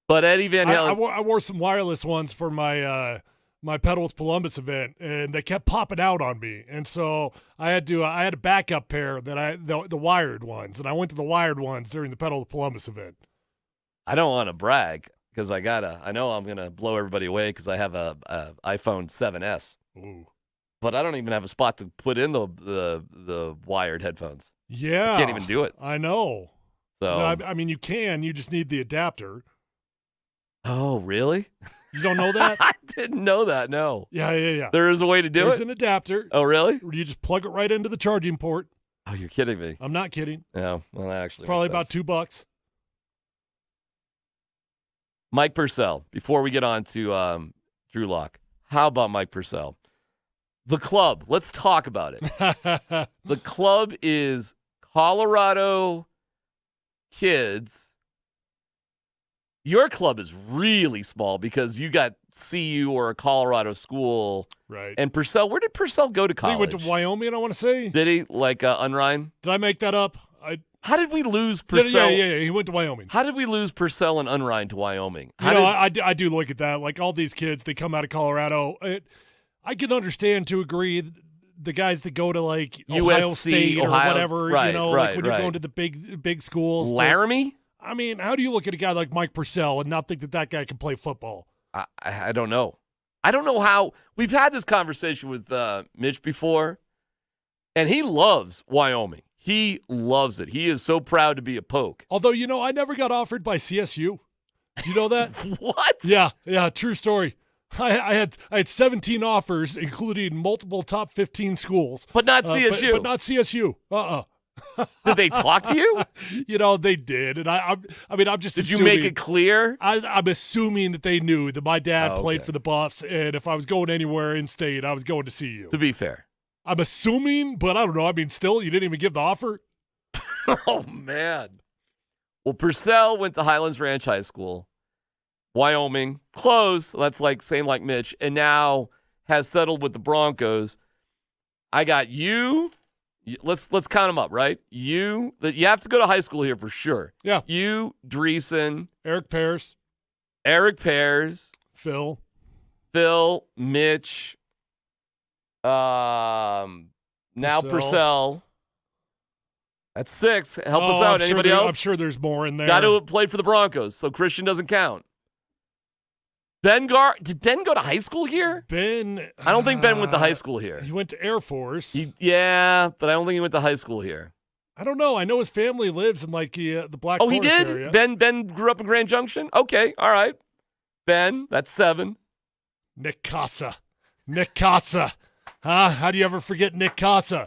Speaker 3: But Eddie Van Halen.
Speaker 4: I wore some wireless ones for my my Pedal with Polumbus event, and they kept popping out on me, and so I had a backup pair that the wired ones, and I went to the wired ones during the Pedal with Polumbus event.
Speaker 3: I don't want to brag because I know I'm gonna blow everybody away because I have a iPhone 7S.
Speaker 4: Ooh.
Speaker 3: But I don't even have a spot to put in the wired headphones.
Speaker 4: Yeah,
Speaker 3: I can't even do it.
Speaker 4: I know.
Speaker 3: So
Speaker 4: no, I mean, you can. You just need the adapter.
Speaker 3: Oh, really?
Speaker 4: You don't know that?
Speaker 3: I didn't know that. No.
Speaker 4: Yeah.
Speaker 3: There is a way to do
Speaker 4: There's
Speaker 3: it.
Speaker 4: an adapter.
Speaker 3: Oh, really?
Speaker 4: Where you just plug it right into the charging port.
Speaker 3: Oh, you're kidding me.
Speaker 4: I'm not kidding.
Speaker 3: Yeah. Well, that actually
Speaker 4: probably
Speaker 3: makes sense.
Speaker 4: about $2.
Speaker 3: Mike Purcell. Before we get on to Drew Lock, how about Mike Purcell? The club. Let's talk about it. The club is Colorado kids. Your club is really small because you got CU or a Colorado school.
Speaker 4: Right.
Speaker 3: And Purcell, where did Purcell go to college?
Speaker 4: He went to Wyoming, I want to say.
Speaker 3: Did he? Like Unrein?
Speaker 4: Did I make that up?
Speaker 3: How did we lose Purcell?
Speaker 4: Yeah. He went to Wyoming.
Speaker 3: How did we lose Purcell and Unrein to Wyoming?
Speaker 4: I do look at that. Like all these kids, they come out of Colorado. I can understand to agree the guys that go to like Ohio State or whatever,
Speaker 3: right,
Speaker 4: like when you're going to the big schools.
Speaker 3: Laramie?
Speaker 4: I mean, how do you look at a guy like Mike Purcell and not think that guy can play football?
Speaker 3: I don't know. I don't know how. We've had this conversation with Mitch before, and he loves Wyoming. He loves it. He is so proud to be a Poke.
Speaker 4: Although, I never got offered by CSU. Do you know that?
Speaker 3: What?
Speaker 4: Yeah, true story. I had 17 offers, including multiple top 15 schools.
Speaker 3: But not CSU.
Speaker 4: But not CSU.
Speaker 3: Did they talk to you?
Speaker 4: They did, and I'm just.
Speaker 3: Did
Speaker 4: assuming,
Speaker 3: you make it clear?
Speaker 4: I'm assuming that they knew that my dad played
Speaker 3: okay.
Speaker 4: for the Buffs, and if I was going anywhere in state, I was going to see you.
Speaker 3: To be fair,
Speaker 4: I'm assuming, but I don't know. I mean, still, you didn't even give the offer.
Speaker 3: Oh man. Well, Purcell went to Highlands Ranch High School, Wyoming, close. That's same like Mitch, and now has settled with the Broncos. I got you. Let's count them up, right? You have to go to high school here for sure.
Speaker 4: Yeah.
Speaker 3: You, Dreesen,
Speaker 4: Eric Pears,
Speaker 3: Phil, Mitch, now Purcell. That's 6. Help us out. Anybody else?
Speaker 4: I'm sure there's more in there.
Speaker 3: Got to play for the Broncos, so Christian doesn't count. Did Ben go to high school here?
Speaker 4: Ben.
Speaker 3: I don't think Ben went to high school here.
Speaker 4: He went to Air Force.
Speaker 3: But I don't think he went to high school here.
Speaker 4: I don't know. I know his family lives in the Black
Speaker 3: Forest
Speaker 4: area. Oh, he did?
Speaker 3: Area. Ben grew up in Grand Junction? Okay, all right. Ben, that's 7.
Speaker 4: Nick Casa. Huh? How do you ever forget Nick Casa?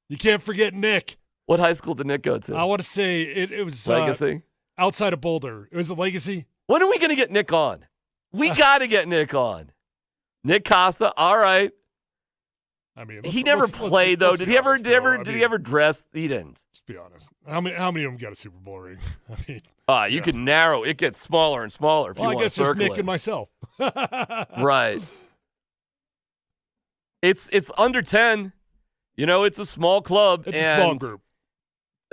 Speaker 4: You can't forget Nick.
Speaker 3: What high school did Nick go to?
Speaker 4: I want to say it was
Speaker 3: Legacy?
Speaker 4: Outside of Boulder. It was a Legacy.
Speaker 3: When are we going to get Nick on? We got to get Nick on. Nick Costa, all right.
Speaker 4: I mean,
Speaker 3: he never played though. Did he ever dress? He didn't.
Speaker 4: Let's be honest. How many of them got a Super Bowl ring? I mean,
Speaker 3: you can narrow. It gets smaller and smaller if you want to circle
Speaker 4: I guess just Nick and myself.
Speaker 3: Right. It's under 10. It's a small club.
Speaker 4: It's a small group.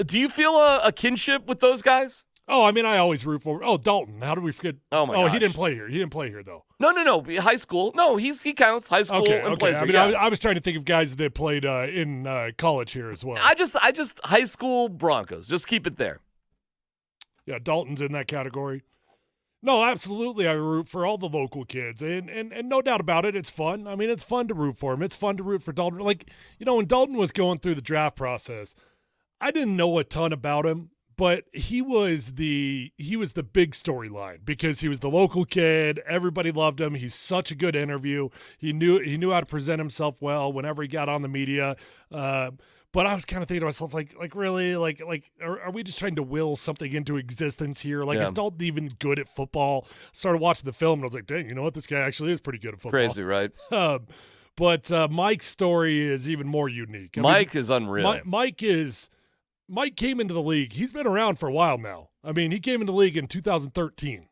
Speaker 3: Do you feel a kinship with those guys?
Speaker 4: Oh, I mean, I always root for. Oh, Dalton. How did we forget?
Speaker 3: Oh my gosh.
Speaker 4: He didn't play here. He didn't play here though.
Speaker 3: No. High school. No, he counts. High school and plays here.
Speaker 4: I mean, I was trying to think of guys that played in college here as well.
Speaker 3: I just high school Broncos. Just keep it there.
Speaker 4: Yeah, Dalton's in that category. No, absolutely. I root for all the local kids, and no doubt about it, it's fun. I mean, it's fun to root for him. It's fun to root for Dalton. Like, when Dalton was going through the draft process, I didn't know a ton about him, but he was the big storyline because he was the local kid. Everybody loved him. He's such a good interview. He knew how to present himself well whenever he got on the media. But I was kind of thinking to myself, like really, are we just trying to will something into existence here? Like, is Dalton even good at football? Started watching the film, and I was like, dang, you know what? This guy actually is pretty good at football.
Speaker 3: Crazy, right?
Speaker 4: But Mike's story is even more unique.
Speaker 3: Mike is unreal.
Speaker 4: Mike came into the league. He's been around for a while now. I mean, he came into the league in 2013.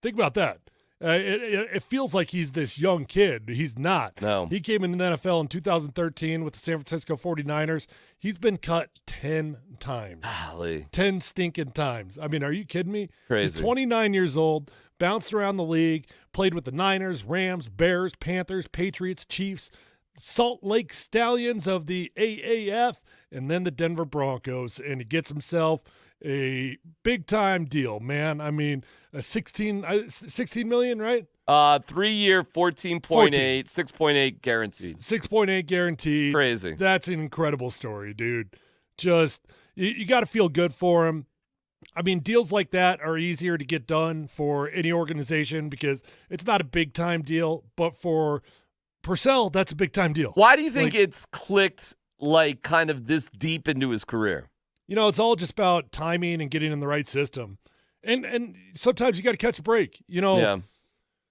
Speaker 4: Think about that. It feels like he's this young kid. He's not.
Speaker 3: No.
Speaker 4: He came into the NFL in 2013 with the San Francisco 49ers. He's been cut 10 times.
Speaker 3: Golly.
Speaker 4: 10 stinking times. I mean, are you kidding me?
Speaker 3: Crazy.
Speaker 4: He's 29 years old, bounced around the league, played with the Niners, Rams, Bears, Panthers, Patriots, Chiefs, Salt Lake Stallions of the AAF, and then the Denver Broncos, and he gets himself a big-time deal, man. I mean, $16 million, right?
Speaker 3: 3-year, 14.8, 6.8 guaranteed.
Speaker 4: 6.8 guaranteed.
Speaker 3: Crazy.
Speaker 4: That's an incredible story, dude. Just, you got to feel good for him. I mean, deals like that are easier to get done for any organization because it's not a big-time deal, but for Purcell, that's a big-time deal.
Speaker 3: Why do you think it's clicked like kind of this deep into his career?
Speaker 4: It's all just about timing and getting in the right system. And sometimes you got to catch a break,
Speaker 3: Yeah.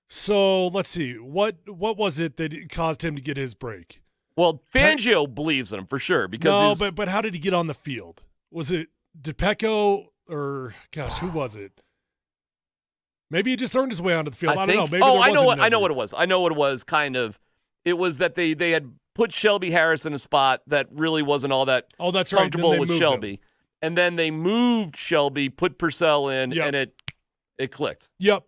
Speaker 4: So let's see. What was it that caused him to get his break?
Speaker 3: Well, Fangio believes in him for sure because
Speaker 4: but how did he get on the field? Did Pecco or who was it? Maybe he just earned his way onto the field. I don't know. Maybe
Speaker 3: I know what it was. I know what it was. Kind of. It was that they had put Shelby Harris in a spot that really wasn't all that
Speaker 4: that's
Speaker 3: comfortable
Speaker 4: right.
Speaker 3: with Shelby. And then they moved Shelby, put Purcell in, and it clicked.
Speaker 4: Yep.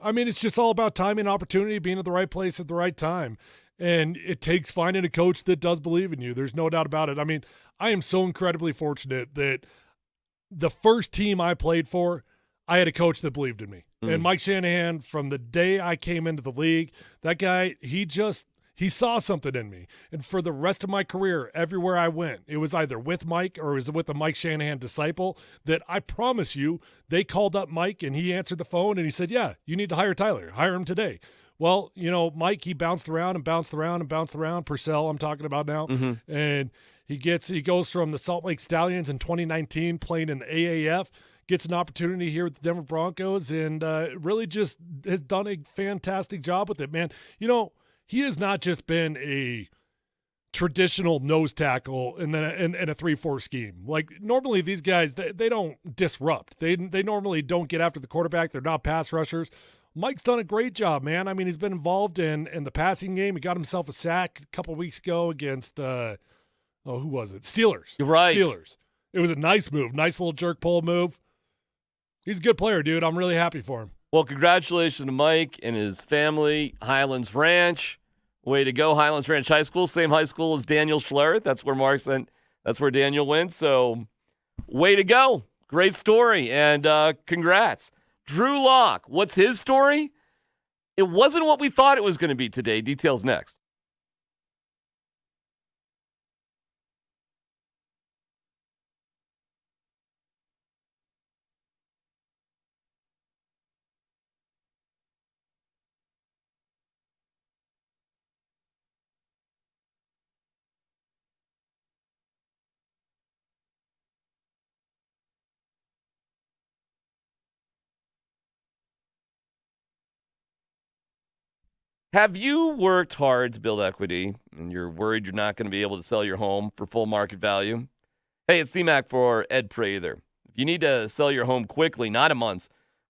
Speaker 4: I mean, it's just all about timing and opportunity, being at the right place at the right time. And it takes finding a coach that does believe in you. There's no doubt about it. I mean, I am so incredibly fortunate that the first team I played for, I had a coach that believed in me. And Mike Shanahan, from the day I came into the league, that guy, he saw something in me. And for the rest of my career, everywhere I went, it was either with Mike or it was with a Mike Shanahan disciple that I promise you, they called up Mike and he answered the phone and he said, yeah, you need to hire Tyler. Hire him today. Well, Mike, he bounced around. Purcell, I'm talking about now.
Speaker 3: Mm-hmm.
Speaker 4: And he goes from the Salt Lake Stallions in 2019 playing in the AAF, gets an opportunity here with the Denver Broncos, and really just has done a fantastic job with it, man. He has not just been a traditional nose tackle and then a 3-4 scheme. Like, normally these guys, they don't disrupt. They normally don't get after the quarterback. They're not pass rushers. Mike's done a great job, man. I mean, he's been involved in the passing game. He got himself a sack a couple weeks ago against, who was it? Steelers.
Speaker 3: You're right.
Speaker 4: Steelers. It was a nice move, nice little jerk pull move. He's a good player, dude. I'm really happy for him.
Speaker 3: Well, congratulations to Mike and his family, Highlands Ranch. Way to go, Highlands Ranch High School. Same high school as Daniel Schlereth. That's where Daniel went. So, way to go. Great story, and congrats. Drew Lock, what's his story? It wasn't what we thought it was going to be today. Details next. Have you worked hard to build equity and you're worried you're not going to be able to sell your home for full market value? Hey, it's DMac for Ed Prather. If you need to sell your home quickly, not in months,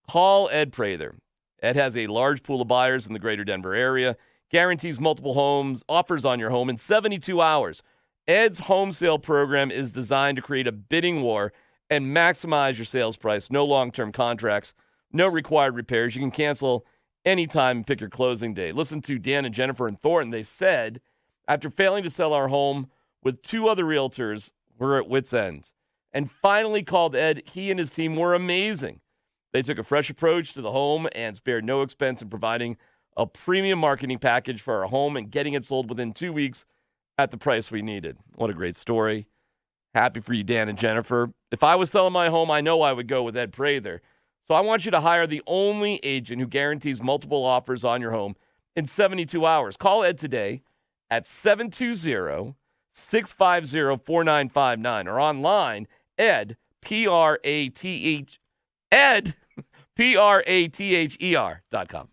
Speaker 3: call Ed Prather. Ed has a large pool of buyers in the greater Denver area, guarantees multiple offers on your home in 72 hours. Ed's home sale program is designed to create a bidding war and maximize your sales price. No long-term contracts, no required repairs. You can cancel anytime and pick your closing day. Listen to Dan and Jennifer and Thornton. They said, after failing to sell our home with 2 other realtors, we're at wit's end. And finally called Ed. He and his team were amazing. They took a fresh approach to the home and spared no expense in providing a premium marketing package for our home and getting it sold within 2 weeks at the price we needed. What a great story. Happy for you, Dan and Jennifer. If I was selling my home, I know I would go with Ed Prather. So I want you to hire the only agent who guarantees multiple offers on your home in 72 hours. Call Ed today at 720-650-4959 or online, Ed, P-R-A-T-H, Ed, P-R-A-T-H-E-R.com.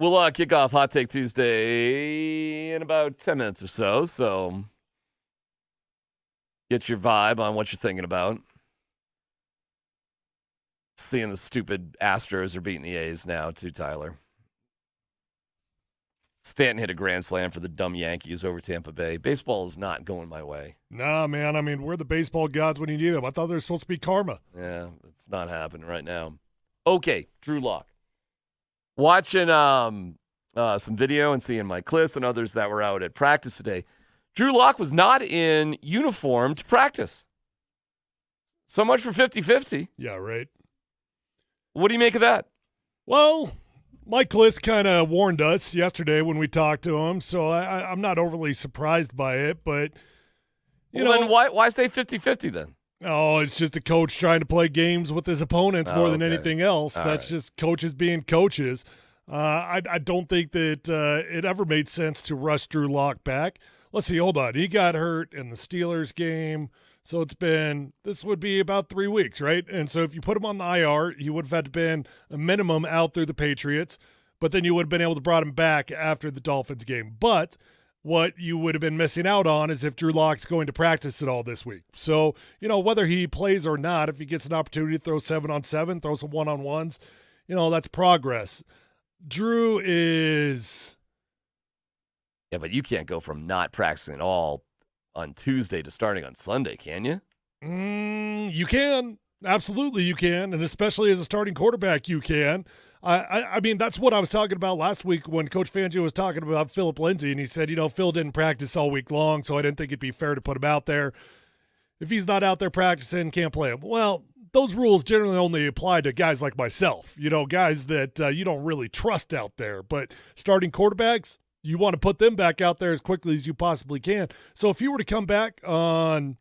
Speaker 3: We'll kick off Hot Take Tuesday in about 10 minutes or so. So get your vibe on what you're thinking about. Seeing the stupid Astros are beating the A's now, too, Tyler. Stanton hit a grand slam for the dumb Yankees over Tampa Bay. Baseball is not going my way.
Speaker 4: Nah, man. I mean, we're the baseball gods when you need them. I thought they were supposed to be karma.
Speaker 3: Yeah, it's not happening right now. Okay, Drew Lock. Watching some video and seeing Mike Kliss and others that were out at practice today. Drew Lock was not in uniform to practice. So much for 50-50.
Speaker 4: Yeah, right.
Speaker 3: What do you make of that?
Speaker 4: Well, Mike Kliss kind of warned us yesterday when we talked to him, so I'm not overly surprised by it. But, you know,
Speaker 3: then why say 50-50 then?
Speaker 4: Oh, it's just a coach trying to play games with his opponents more than anything else. That's just coaches being coaches. I don't think that it ever made sense to rush Drew Lock back. Let's see, hold on. He got hurt in the Steelers game. So this would be about 3 weeks, right? And so if you put him on the IR, he would have had to been a minimum out through the Patriots, but then you would have been able to brought him back after the Dolphins game. But what you would have been missing out on is if Drew Lock's going to practice at all this week. So, you know, whether he plays or not, if he gets an opportunity to throw 7-on-7, throw some one-on-ones, you know, that's progress. Drew is...
Speaker 3: Yeah, but you can't go from not practicing at all on Tuesday to starting on Sunday, can you?
Speaker 4: You can. Absolutely you can, and especially as a starting quarterback, you can. I mean, that's what I was talking about last week when Coach Fangio was talking about Philip Lindsay, and he said, you know, Phil didn't practice all week long, so I didn't think it'd be fair to put him out there. If he's not out there practicing, can't play him. Well, those rules generally only apply to guys like myself, you know, guys that you don't really trust out there. But starting quarterbacks, you want to put them back out there as quickly as you possibly can. So if you were to come back on,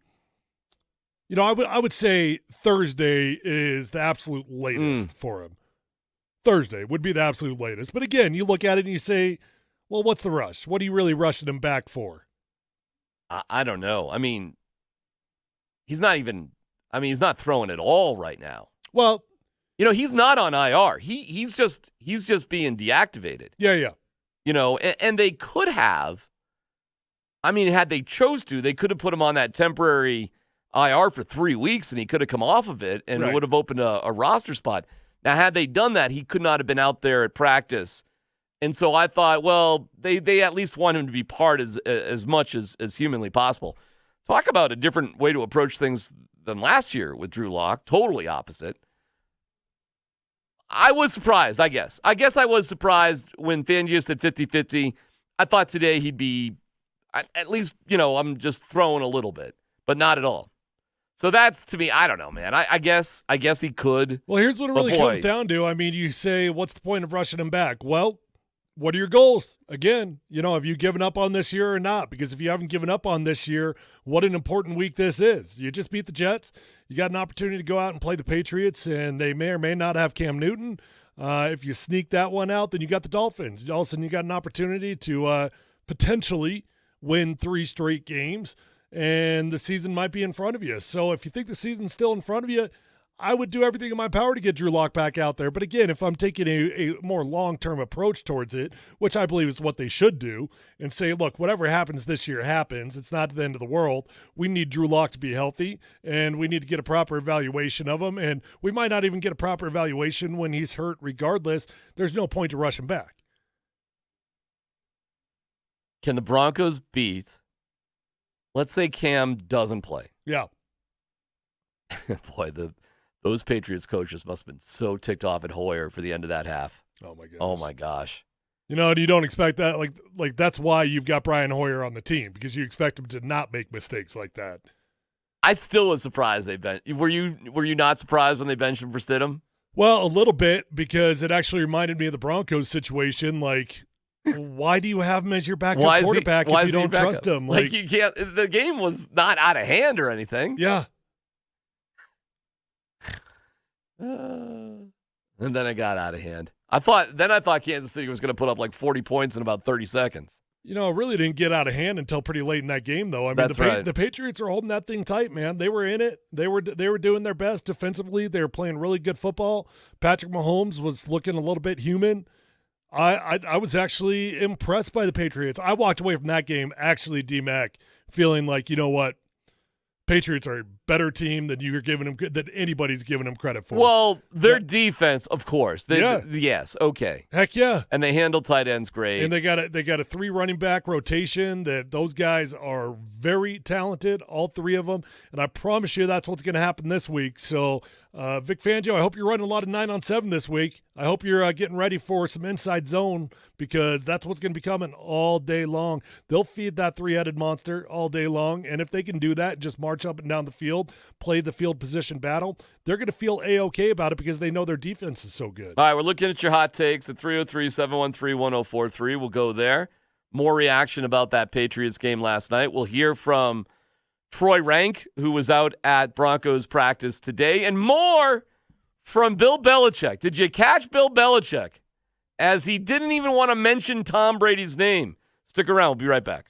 Speaker 4: you know, I would say Thursday is the absolute latest for him. Thursday would be the absolute latest. But again, you look at it and you say, well, what's the rush? What are you really rushing him back for?
Speaker 3: I don't know. I mean, he's not throwing at all right now.
Speaker 4: Well,
Speaker 3: you know, he's not on IR. He's just being deactivated.
Speaker 4: Yeah.
Speaker 3: You know, and they could have, I mean, had they chose to, they could have put him on that temporary IR for 3 weeks and he could have come off of it and it would have opened a roster spot. Now, had they done that, he could not have been out there at practice. And so I thought, well, they at least want him to be part as much as humanly possible. Talk about a different way to approach things than last year with Drew Lock. Totally opposite. I was surprised, I guess. I was surprised when Fangio said 50-50. I thought today he'd be, at least, you know, I'm just throwing a little bit, but not at all. So that's, to me, I don't know, man. I guess he could.
Speaker 4: Well, here's what it really comes down to. I mean, you say, what's the point of rushing him back? Well, what are your goals? Again, you know, have you given up on this year or not? Because if you haven't given up on this year, what an important week this is. You just beat the Jets. You got an opportunity to go out and play the Patriots, and they may or may not have Cam Newton. If you sneak that one out, then you got the Dolphins. All of a sudden, you got an opportunity to potentially win 3 straight games, and the season might be in front of you. So if you think the season's still in front of you, I would do everything in my power to get Drew Lock back out there. But again, if I'm taking a more long-term approach towards it, which I believe is what they should do, and say, look, whatever happens this year happens. It's not the end of the world. We need Drew Lock to be healthy, and we need to get a proper evaluation of him. And we might not even get a proper evaluation when he's hurt regardless. There's no point to rush him back.
Speaker 3: Can the Broncos beat, let's say Cam doesn't play?
Speaker 4: Yeah.
Speaker 3: Boy, those Patriots coaches must have been so ticked off at Hoyer for the end of that half.
Speaker 4: Oh, my gosh.
Speaker 3: Oh, my gosh.
Speaker 4: You know, and you don't expect that. Like that's why you've got Brian Hoyer on the team, because you expect him to not make mistakes like that.
Speaker 3: I still was surprised they benched. Were you not surprised when they benched him for Stidham?
Speaker 4: Well, a little bit, because it actually reminded me of the Broncos situation. Like, why do you have him as your backup quarterback if you don't trust him?
Speaker 3: Like you can't. The game was not out of hand or anything.
Speaker 4: Yeah.
Speaker 3: And then it got out of hand. I thought Kansas City was going to put up like 40 points in about 30 seconds.
Speaker 4: You know, it really didn't get out of hand until pretty late in that game, though. I mean, the Patriots are holding that thing tight, man. They were in it. They were doing their best defensively. They were playing really good football. Patrick Mahomes was looking a little bit human. I was actually impressed by the Patriots. I walked away from that game, actually, DMac, feeling like, you know what? Patriots are a better team than you're giving them, than anybody's giving them credit for.
Speaker 3: Well, their defense, of course. Yes, okay.
Speaker 4: Heck yeah.
Speaker 3: And they handle tight ends great.
Speaker 4: And they got a 3 running back rotation that those guys are very talented, all 3 of them. And I promise you that's what's going to happen this week. So, Vic Fangio, I hope you're running a lot of 9-on-7 this week. I hope you're getting ready for some inside zone because that's what's going to be coming all day long. They'll feed that 3-headed monster all day long. And if they can do that, just march up and down the field, play the field position battle, they're going to feel A-OK about it because they know their defense is so good.
Speaker 3: All right, we're looking at your hot takes at 303-713-1043. We'll go there. More reaction about that Patriots game last night. We'll hear from Troy Rank, who was out at Broncos practice today, and more from Bill Belichick. Did you catch Bill Belichick? As he didn't even want to mention Tom Brady's name. Stick around. We'll be right back.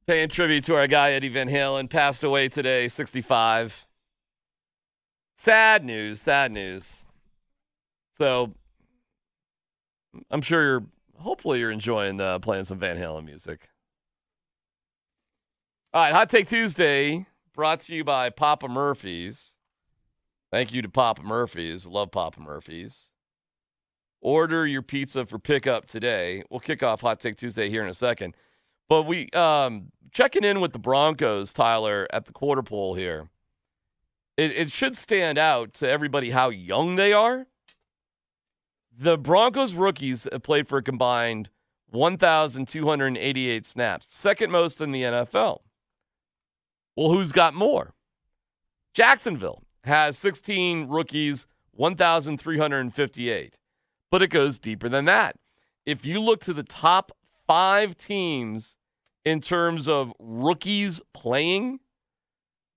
Speaker 3: Paying tribute to our guy, Eddie Van Halen, passed away today, 65. Sad news, sad news. So, I'm sure hopefully you're enjoying playing some Van Halen music. All right, Hot Take Tuesday, brought to you by Papa Murphy's. Thank you to Papa Murphy's. Love Papa Murphy's. Order your pizza for pickup today. We'll kick off Hot Take Tuesday here in a second. But we checking in with the Broncos, Tyler, at the quarter pole here. It should stand out to everybody how young they are. The Broncos rookies have played for a combined 1,288 snaps, second most in the NFL. Well, who's got more? Jacksonville has 16 rookies, 1,358. But it goes deeper than that. If you look to the top 5 teams in terms of rookies playing,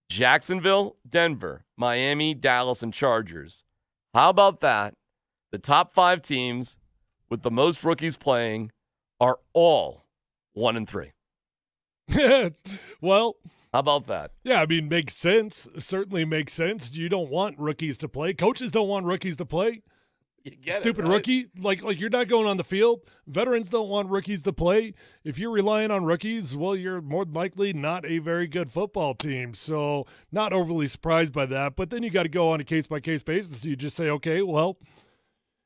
Speaker 3: Jacksonville, Denver, Miami, Dallas, and Chargers. How about that? The top 5 teams with the most rookies playing are all 1-3.
Speaker 4: Well,
Speaker 3: how about that?
Speaker 4: Yeah, I mean, makes sense. Certainly makes sense. You don't want rookies to play. Coaches don't want rookies to play. Stupid
Speaker 3: right?
Speaker 4: Rookie. Like you're not going on the field. Veterans don't want rookies to play. If you're relying on rookies, well, you're more than likely not a very good football team. So not overly surprised by that. But then you got to go on a case-by-case basis. You just say, okay, well,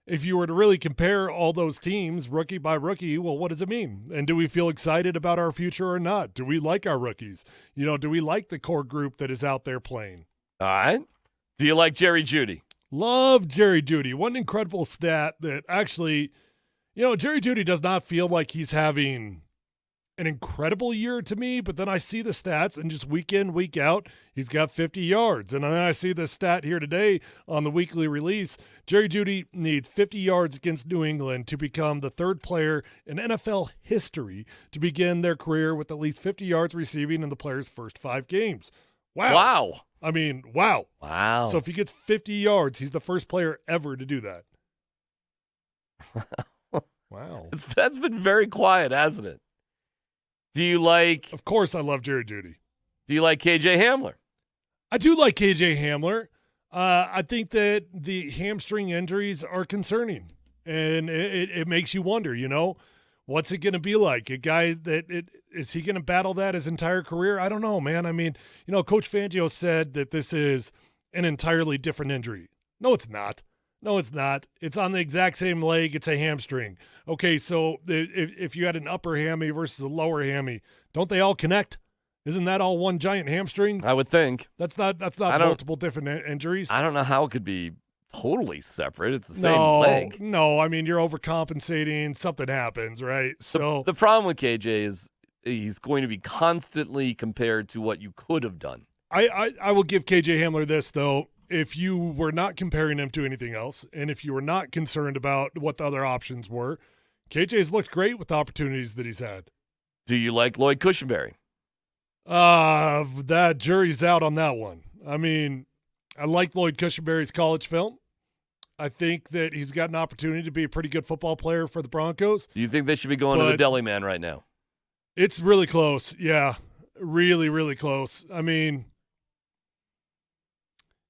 Speaker 4: if you were to really compare all those teams, rookie by rookie, well, what does it mean? And do we feel excited about our future or not? Do we like our rookies? Do we like the core group that is out there playing?
Speaker 3: All right. Do you like Jerry Jeudy?
Speaker 4: Love Jerry Jeudy. One incredible stat that actually, Jerry Jeudy does not feel like he's having an incredible year to me, but then I see the stats and just week in, week out, he's got 50 yards. And then I see the stat here today on the weekly release. Jerry Jeudy needs 50 yards against New England to become the third player in NFL history to begin their career with at least 50 yards receiving in the player's first 5 games. Wow. I mean, wow.
Speaker 3: Wow.
Speaker 4: So if he gets 50 yards, he's the first player ever to do that. Wow.
Speaker 3: That's been very quiet, hasn't it? Do you like...
Speaker 4: Of course I love Jerry Jeudy.
Speaker 3: Do you like KJ Hamler?
Speaker 4: I do like KJ Hamler. I think that the hamstring injuries are concerning, and it makes you wonder, what's it going to be like? A guy that is he going to battle that his entire career? I don't know, man. I mean, Coach Fangio said that this is an entirely different injury. No, it's not. No, it's not. It's on the exact same leg. It's a hamstring. Okay, so if you had an upper hammy versus a lower hammy, don't they all connect? Isn't that all one giant hamstring?
Speaker 3: I would think.
Speaker 4: That's not multiple different injuries.
Speaker 3: I don't know how it could be totally separate. It's the same leg.
Speaker 4: No, I mean, you're overcompensating. Something happens, right? So
Speaker 3: the problem with KJ is he's going to be constantly compared to what you could have done.
Speaker 4: I will give KJ Hamler this, though. If you were not comparing him to anything else, and if you were not concerned about what the other options were, KJ's looked great with the opportunities that he's had.
Speaker 3: Do you like Lloyd Cushenberry?
Speaker 4: That jury's out on that one. I mean, I like Lloyd Cushenberry's college film. I think that he's got an opportunity to be a pretty good football player for the Broncos.
Speaker 3: Do you think they should be going to the deli man right now?
Speaker 4: It's really close. Yeah, really, really close. I mean,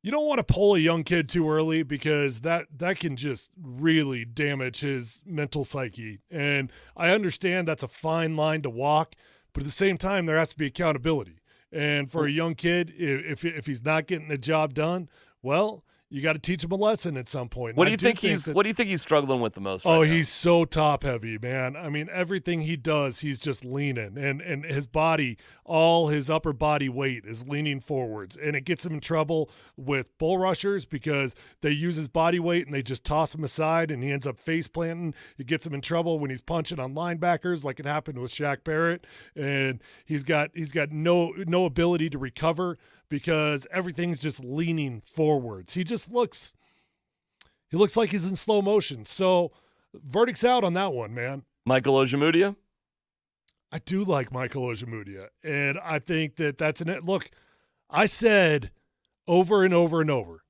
Speaker 4: you don't want to pull a young kid too early because that can just really damage his mental psyche. And I understand that's a fine line to walk, but at the same time, there has to be accountability. And for a young kid, if he's not getting the job done, well, you got to teach him a lesson at some point.
Speaker 3: What do you think he's struggling with the most right now?
Speaker 4: He's so top heavy, man. I mean, everything he does, he's just leaning, and his body, all his upper body weight is leaning forwards, and it gets him in trouble with bull rushers because they use his body weight and they just toss him aside, and he ends up face planting. It gets him in trouble when he's punching on linebackers, like it happened with Shaq Barrett, and he's got no ability to recover because everything's just leaning forwards. He looks like he's in slow motion. So verdict's out on that one, man.
Speaker 3: Michael Ojemudia?
Speaker 4: I do like Michael Ojemudia, and I think that's look, I said over and over and over,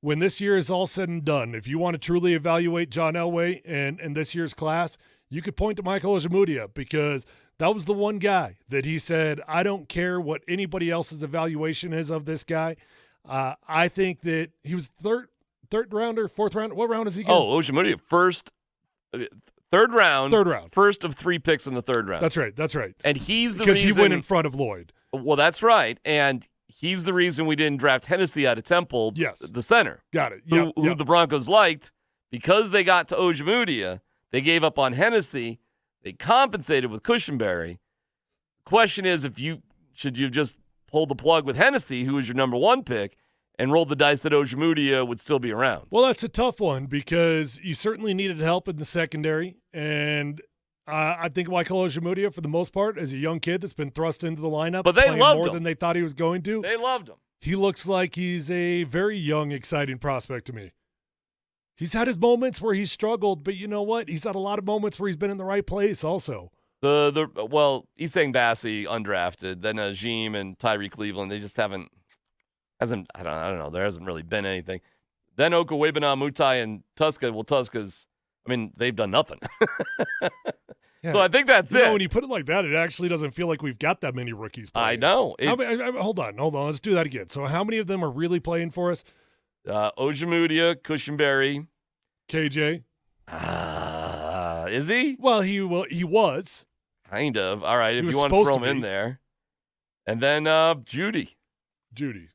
Speaker 4: when this year is all said and done, if you want to truly evaluate John Elway and this year's class, you could point to Michael Ojemudia because That was the one guy that he said, I don't care what anybody else's evaluation is of this guy. I think that he was third rounder, fourth round. What round is he getting?
Speaker 3: Oh, Ojemudia, third round. First of 3 picks in the third round.
Speaker 4: That's right.
Speaker 3: And he's the
Speaker 4: reason. Because he went in front of Lloyd.
Speaker 3: Well, that's right. And he's the reason we didn't draft Hennessy out of Temple,
Speaker 4: yes.
Speaker 3: The center.
Speaker 4: Got it.
Speaker 3: Who the Broncos liked. Because they got to Ojemudia, they gave up on Hennessy. They compensated with Cushenberry. The question is, should you just pull the plug with Hennessy, who was your number 1 pick, and roll the dice that Ojemudia would still be around?
Speaker 4: Well, that's a tough one because you certainly needed help in the secondary. And I think Michael Ojemudia, for the most part, as a young kid that's been thrust into the lineup,
Speaker 3: but they loved
Speaker 4: more
Speaker 3: him.
Speaker 4: than they thought he was going to.
Speaker 3: They loved him.
Speaker 4: He looks like he's a very young, exciting prospect to me. He's had his moments where he's struggled, but you know what? He's had a lot of moments where he's been in the right place also.
Speaker 3: Well, he's saying Bassie undrafted, then Najim and Tyree Cleveland. They just hasn't. I don't know. There hasn't really been anything. Then Okawebana, Mutai, and Tuska. Well, Tuska's. I mean, they've done nothing.
Speaker 4: Yeah.
Speaker 3: So I think that's it.
Speaker 4: When you put it like that, it actually doesn't feel like we've got that many rookies playing.
Speaker 3: I know.
Speaker 4: Hold on. Let's do that again. So how many of them are really playing for us?
Speaker 3: Ojemudia, Cushenberry,
Speaker 4: KJ.
Speaker 3: Is he?
Speaker 4: Well, he was.
Speaker 3: Kind of. All right, if you want to throw him in there. And then Judy.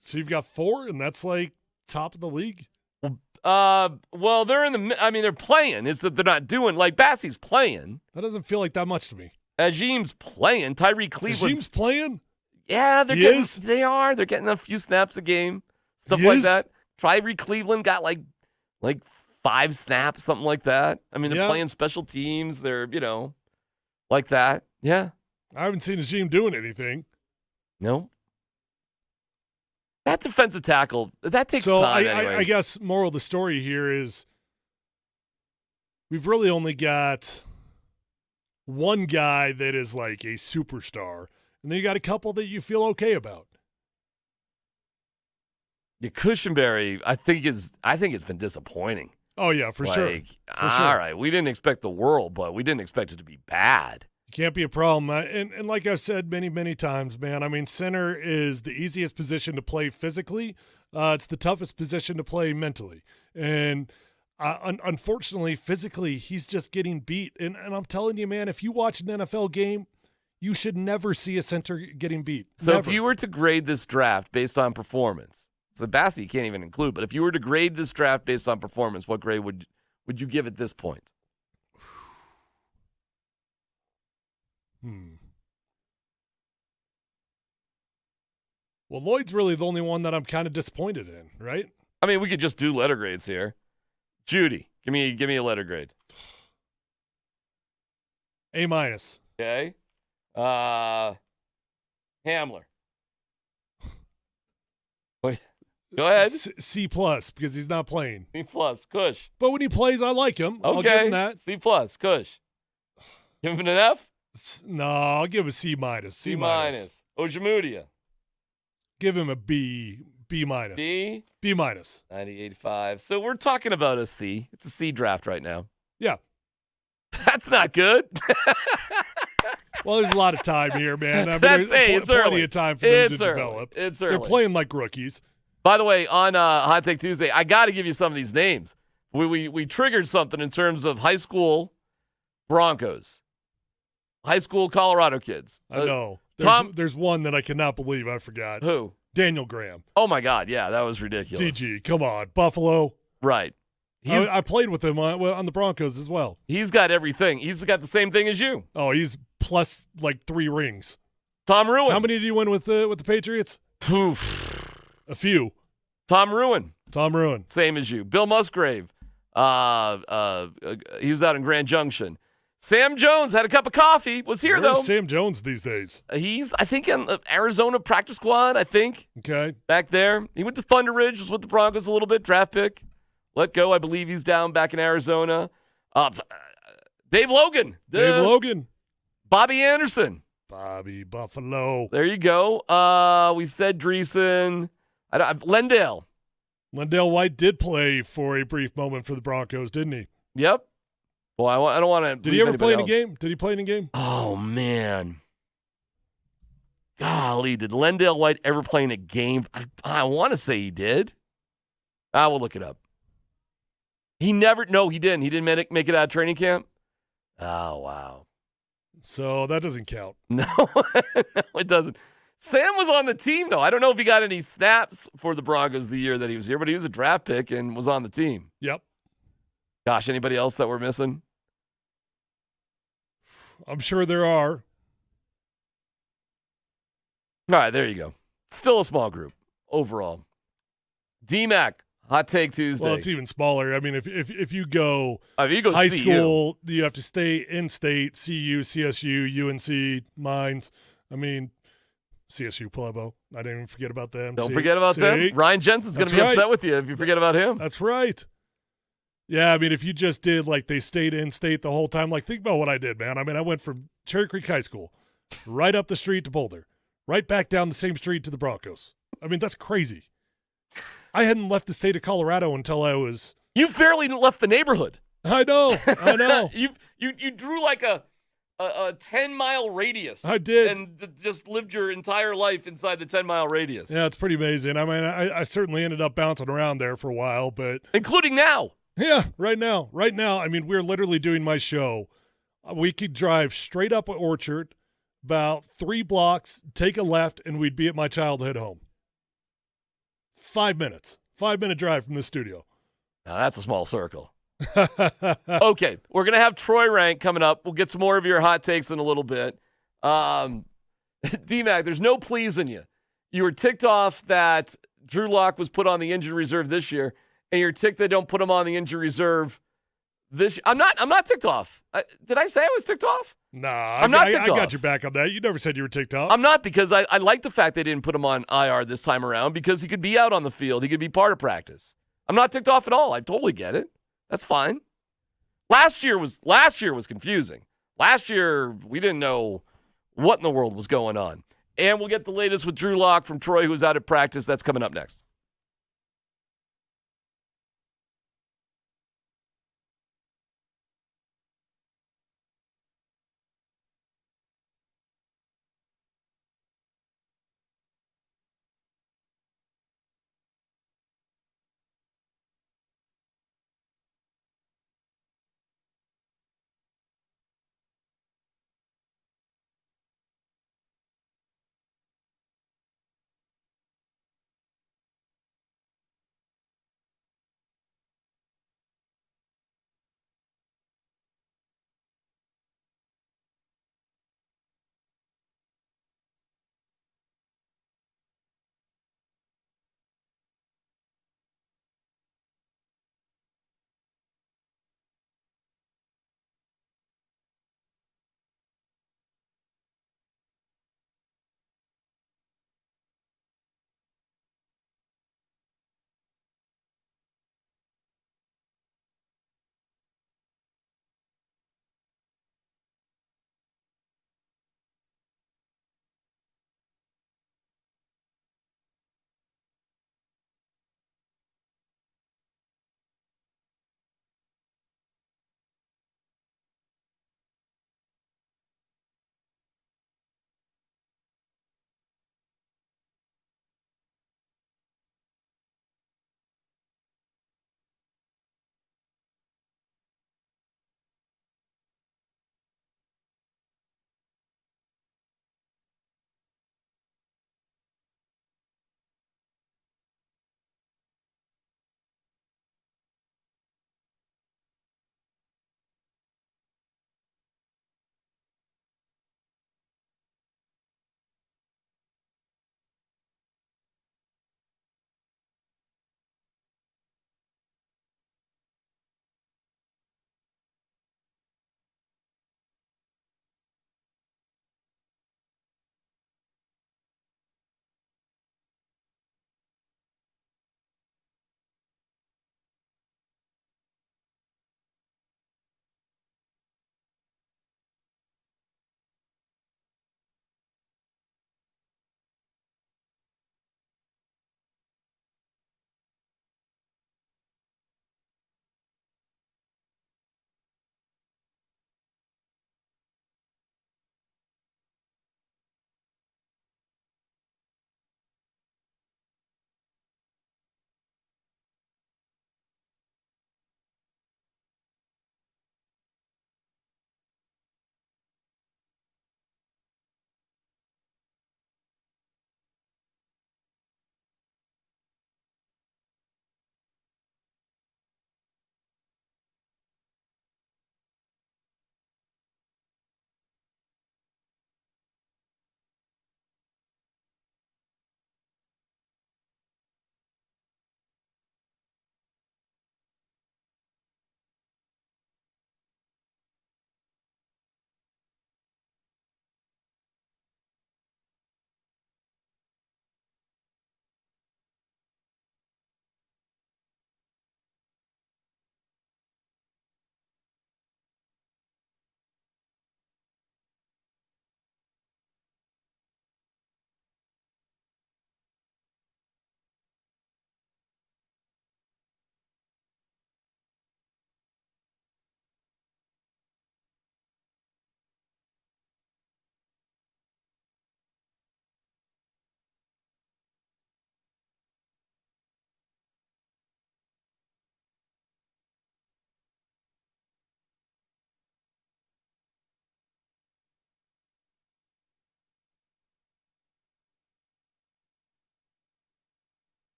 Speaker 4: So you've got 4, and that's like top of the league?
Speaker 3: Well, they're in the. I mean, they're playing. It's that they're not doing like Bassie's playing.
Speaker 4: That doesn't feel like that much to me.
Speaker 3: Ajim's playing. Tyree Cleveland's
Speaker 4: Ajim's playing.
Speaker 3: Yeah, they are. They're getting a few snaps a game, stuff like that. Tyree Cleveland got like 5 snaps, something like that. I mean, they're playing special teams. They're like that. Yeah.
Speaker 4: I haven't seen Ajim doing anything.
Speaker 3: No. That defensive tackle, that takes time anyways.
Speaker 4: I guess moral of the story here is we've really only got one guy that is like a superstar, and then you got a couple that you feel okay about.
Speaker 3: Yeah, Cushenberry, I think it's been disappointing.
Speaker 4: Oh, yeah, for sure.
Speaker 3: All right, we didn't expect the world, but we didn't expect it to be bad.
Speaker 4: It can't be a problem. And like I've said many, many times, man, I mean, center is the easiest position to play physically. It's the toughest position to play mentally. And unfortunately, physically, he's just getting beat. And I'm telling you, man, if you watch an NFL game, you should never see a center getting beat.
Speaker 3: So
Speaker 4: never.
Speaker 3: If you were to grade this draft based on performance, so Bassie you can't even include, but if you were to grade this draft based on performance, what grade would you give at this point?
Speaker 4: Well, Lloyd's really the only one that I'm kind of disappointed in, right?
Speaker 3: I mean, we could just do letter grades here. Judy, give me a letter grade.
Speaker 4: A-.
Speaker 3: Okay. Hamler. Wait. Go ahead.
Speaker 4: C+ because he's not playing.
Speaker 3: C+. Cush.
Speaker 4: But when he plays, I like him.
Speaker 3: Okay.
Speaker 4: I'll give him that.
Speaker 3: C+. Cush. Give him an F?
Speaker 4: No, I'll give him a C-. C-.
Speaker 3: Ojemudia.
Speaker 4: Give him a B. B-.
Speaker 3: B?
Speaker 4: B-.
Speaker 3: 90-85. So we're talking about a C. It's a C draft right now.
Speaker 4: Yeah.
Speaker 3: That's not good.
Speaker 4: Well, there's a lot of time here, man. I mean,
Speaker 3: it's
Speaker 4: plenty
Speaker 3: early.
Speaker 4: of time for them to develop.
Speaker 3: It's early.
Speaker 4: They're playing like rookies.
Speaker 3: By the way, on Hot Take Tuesday, I got to give you some of these names. We triggered something in terms of high school Broncos, high school Colorado kids.
Speaker 4: I know. There's one that I cannot believe I forgot.
Speaker 3: Who?
Speaker 4: Daniel Graham.
Speaker 3: Oh, my God. Yeah, that was ridiculous.
Speaker 4: DG, come on. Buffalo.
Speaker 3: Right.
Speaker 4: I played with him on the Broncos as well.
Speaker 3: He's got everything. He's got the same thing as you.
Speaker 4: Oh, he's plus like 3 rings.
Speaker 3: Tom Ruin.
Speaker 4: How many did you win with the Patriots?
Speaker 3: Poof.
Speaker 4: A few.
Speaker 3: Tom Ruin. Same as you. Bill Musgrave. He was out in Grand Junction. Sam Jones had a cup of coffee. Was here,
Speaker 4: Where's
Speaker 3: though.
Speaker 4: Sam Jones these days?
Speaker 3: He's, I think, in the Arizona practice squad, I think.
Speaker 4: Okay.
Speaker 3: Back there. He went to Thunder Ridge, was with the Broncos a little bit, draft pick. Let go. I believe he's down back in Arizona. Dave Logan. Bobby Anderson.
Speaker 4: Bobby Buffalo.
Speaker 3: There you go. We said Dreesen. Lendale.
Speaker 4: Lendale White did play for a brief moment for the Broncos, didn't he?
Speaker 3: Yep. Well, I don't want to.
Speaker 4: Did he ever play in a game? Did he play in a game?
Speaker 3: Oh, man. Golly, did Lendale White ever play in a game? I want to say he did. I will look it up. He didn't. He didn't make it out of training camp? Oh, wow.
Speaker 4: So that doesn't count.
Speaker 3: No, it doesn't. Sam was on the team, though. I don't know if he got any snaps for the Broncos the year that he was here, but he was a draft pick and was on the team.
Speaker 4: Yep.
Speaker 3: Gosh, anybody else that we're missing?
Speaker 4: I'm sure there are.
Speaker 3: All right, there you go. Still a small group overall. DMac, Hot Take Tuesday.
Speaker 4: Well, it's even smaller. I mean, if you go,
Speaker 3: go
Speaker 4: high
Speaker 3: CU.
Speaker 4: school, you have to stay in state, CU, CSU, UNC, Mines. I mean, CSU, Pueblo. I didn't even forget about them.
Speaker 3: Don't forget about them. Ryan Jensen's going to be upset with you if you forget about him.
Speaker 4: That's right. Yeah, I mean, if you just did like they stayed in state the whole time, like think about what I did, man. I mean, I went from Cherry Creek High School right up the street to Boulder, right back down the same street to the Broncos. I mean, that's crazy. I hadn't left the state of Colorado until I was.
Speaker 3: You've barely left the neighborhood.
Speaker 4: I know.
Speaker 3: You drew like a 10-mile radius.
Speaker 4: I did.
Speaker 3: And just lived your entire life inside the 10-mile radius.
Speaker 4: Yeah, it's pretty amazing. I mean, I certainly ended up bouncing around there for a while, but.
Speaker 3: Including now.
Speaker 4: Yeah, right now. Right now, I mean, we're literally doing my show. We could drive straight up Orchard, about 3 blocks, take a left, and we'd be at my childhood home. 5 minutes. 5-minute drive from the studio.
Speaker 3: Now, that's a small circle. Okay, we're going to have Troy Rank coming up. We'll get some more of your hot takes in a little bit. DMac, there's no pleasing you. You were ticked off that Drew Lock was put on the injured reserve this year, and you're ticked they don't put him on the injured reserve this year. I'm not ticked off. Did I say I was ticked off?
Speaker 4: Nah,
Speaker 3: I'm not ticked off.
Speaker 4: I got your back on that. You never said you were ticked off.
Speaker 3: I'm not, because I like the fact they didn't put him on IR this time around, because he could be out on the field. He could be part of practice. I'm not ticked off at all. I totally get it. That's fine. Last year was confusing. Last year, we didn't know what in the world was going on. And we'll get the latest with Drew Lock from Troy, who's out at practice. That's coming up next.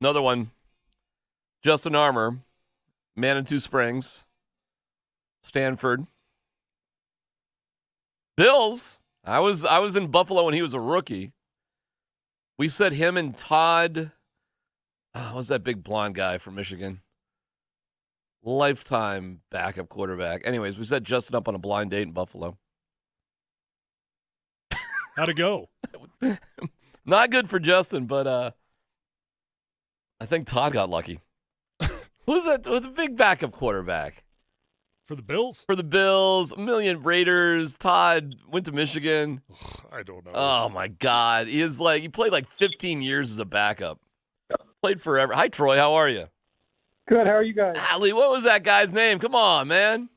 Speaker 3: Another one. Justin Armour, Manitou Springs, Stanford. Bills. I was in Buffalo when he was a rookie. We said him and Todd. What's that big blonde guy from Michigan? Lifetime backup quarterback. Anyways, we set Justin up on a blind date in Buffalo.
Speaker 4: How'd it go?
Speaker 3: Not good for Justin, but I think Todd got lucky. Who's that? The big backup quarterback
Speaker 4: For the Bills?
Speaker 3: for the Bills. A million Raiders. Todd went to Michigan.
Speaker 4: I don't know.
Speaker 3: Oh my God, he played like 15 years as a backup. Played forever. Hi Troy, how are you?
Speaker 6: Good. How are you guys?
Speaker 3: Ali, what was that guy's name? Come on, man.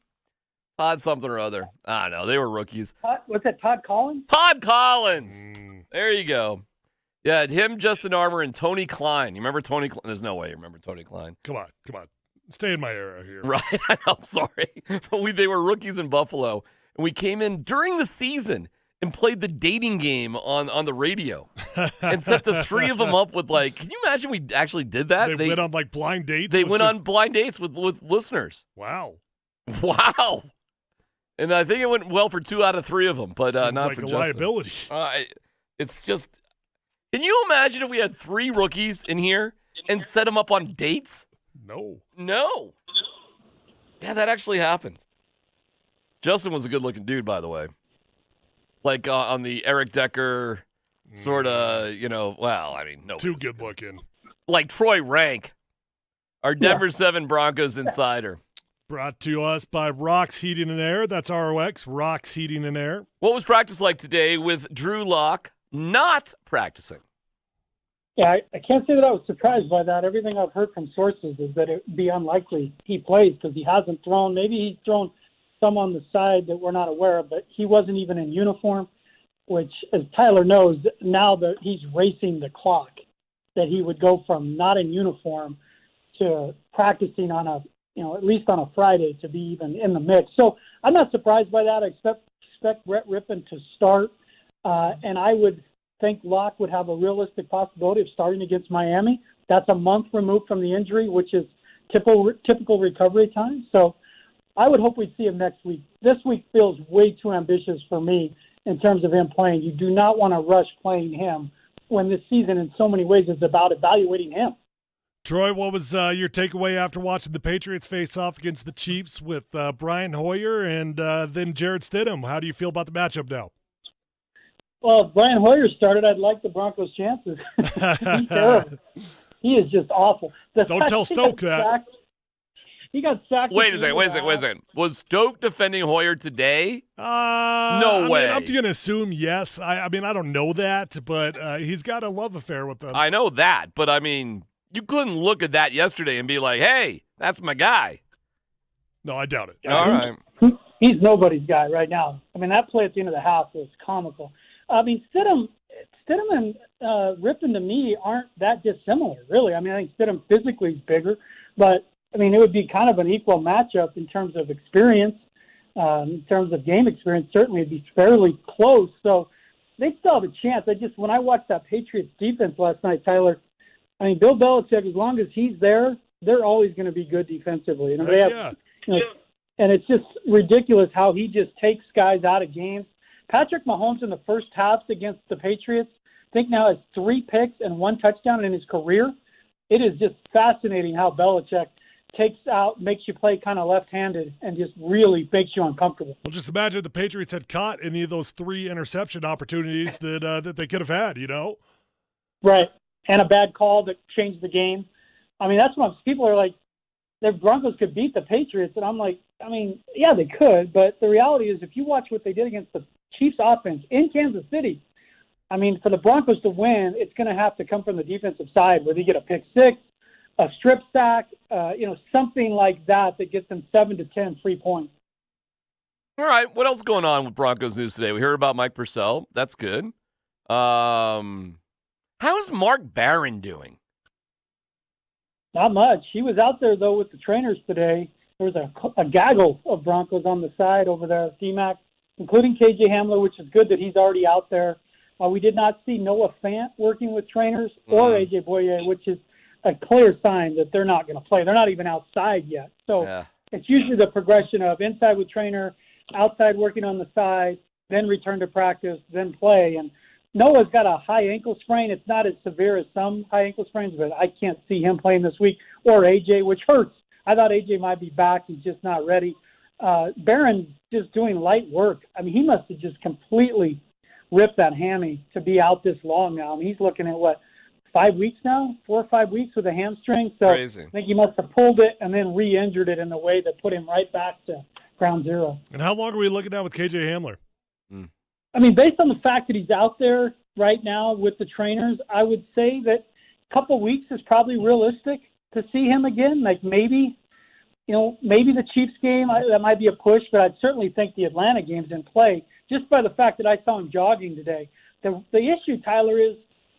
Speaker 3: Todd something or other. I don't know. They were rookies.
Speaker 6: What's that? Todd Collins?
Speaker 3: Todd Collins. There you go. Yeah, him, Justin Armour, and Tony Klein. You remember Tony Klein? There's no way you remember Tony Klein.
Speaker 4: Come on. Stay in my era here.
Speaker 3: Right. I'm sorry. But they were rookies in Buffalo. And we came in during the season and played the dating game on the radio and set the three of them up with, like, can you imagine we actually did that?
Speaker 4: They went on, like, blind dates?
Speaker 3: They went on blind dates with listeners.
Speaker 4: Wow.
Speaker 3: And I think it went well for 2 out of 3 of them, but
Speaker 4: Seems
Speaker 3: not
Speaker 4: like
Speaker 3: for
Speaker 4: a
Speaker 3: Justin.
Speaker 4: liability.
Speaker 3: It's just, can you imagine if we had 3 rookies in here and set them up on dates?
Speaker 4: No.
Speaker 3: Yeah, that actually happened. Justin was a good-looking dude, by the way. Like on the Eric Decker sort of, no.
Speaker 4: Too good looking.
Speaker 3: Like Troy Rank, our Denver 7 Broncos insider.
Speaker 4: Brought to us by Rox Heating and Air. That's ROX, Rox Heating and Air.
Speaker 3: What was practice like today with Drew Lock not practicing?
Speaker 6: Yeah, I can't say that I was surprised by that. Everything I've heard from sources is that it would be unlikely he plays because he hasn't thrown. Maybe he's thrown some on the side that we're not aware of, but he wasn't even in uniform, which, as Tyler knows, now that he's racing the clock, that he would go from not in uniform to practicing on at least on a Friday to be even in the mix. So I'm not surprised by that. I expect Brett Rippon to start, and I would think Locke would have a realistic possibility of starting against Miami. That's a month removed from the injury, which is typical recovery time. So I would hope we'd see him next week. This week feels way too ambitious for me in terms of him playing. You do not want to rush playing him when this season in so many ways is about evaluating him.
Speaker 4: Troy, what was your takeaway after watching the Patriots face off against the Chiefs with Brian Hoyer and then Jarrett Stidham? How do you feel about the matchup now?
Speaker 6: Well, if Brian Hoyer started, I'd like the Broncos' chances. He's terrible. He is just awful.
Speaker 4: Don't tell Stoke that.
Speaker 6: He got sacked.
Speaker 3: Wait a second. Was Stoke defending Hoyer today? No way.
Speaker 4: I'm going to assume yes. I don't know that, but he's got a love affair with them.
Speaker 3: I know that, but you couldn't look at that yesterday and be like, hey, that's my guy.
Speaker 4: No, I doubt it.
Speaker 3: All right.
Speaker 6: He's nobody's guy right now. That play at the end of the half was comical. Stidham and Rippon to me aren't that dissimilar, really. I think Stidham physically is bigger, but it would be kind of an equal matchup in terms of experience, in terms of game experience. Certainly, it'd be fairly close. So they still have a chance. When I watched that Patriots defense last night, Tyler, Bill Belichick, as long as he's there, they're always going to be good defensively. And and it's just ridiculous how he just takes guys out of games. Patrick Mahomes in the first halves against the Patriots, I think now has 3 picks and 1 touchdown in his career. It is just fascinating how Belichick makes you play kind of left-handed and just really makes you uncomfortable.
Speaker 4: Well, just imagine if the Patriots had caught any of those 3 interception opportunities that they could have had,
Speaker 6: Right. And a bad call that changed the game. That's what people are like, the Broncos could beat the Patriots. And I'm like, yeah, they could. But the reality is if you watch what they did against the Chiefs offense in Kansas City, for the Broncos to win, it's going to have to come from the defensive side where they get a pick 6, a strip sack, something like that gets them 7 to 10 free points.
Speaker 3: All right. What else is going on with Broncos news today? We heard about Mike Purcell. That's good. How's Mark Barron doing?
Speaker 6: Not much. He was out there, though, with the trainers today. There was a gaggle of Broncos on the side over there at DMac, including KJ Hamler, which is good that he's already out there. We did not see Noah Fant working with trainers or AJ Boye, which is a clear sign that they're not going to play. They're not even outside yet. So it's usually the progression of inside with trainer, outside working on the side, then return to practice, then play. And Noah's got a high ankle sprain. It's not as severe as some high ankle sprains, but I can't see him playing this week, or AJ, which hurts. I thought AJ might be back. He's just not ready. Barron's just doing light work. I mean, he must have just completely ripped that hammy to be out this long now. I mean, he's looking at, 5 weeks now? 4 or 5 weeks with a hamstring. So
Speaker 3: Crazy.
Speaker 6: I think he must have pulled it and then re-injured it in a way that put him right back to ground zero.
Speaker 4: And how long are we looking at with KJ Hamler?
Speaker 6: I mean, based on the fact that he's out there right now with the trainers, I would say that a couple weeks is probably realistic to see him again. Like maybe the Chiefs game, that might be a push, but I'd certainly think the Atlanta game's in play just by the fact that I saw him jogging today. The issue, Tyler, is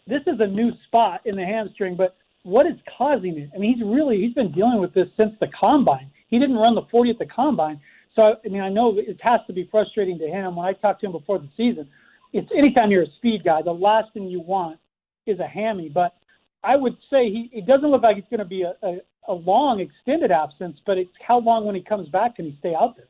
Speaker 6: this is a new spot in the hamstring, but what is causing it? I mean, he's been dealing with this since the combine. He didn't run the 40 at the combine. So, I mean, I know it has to be frustrating to him. When I talked to him before the season, it's anytime you're a speed guy, the last thing you want is a hammy. But I would say it doesn't look like it's going to be a long, extended absence, but it's how long when he comes back can he stay out there?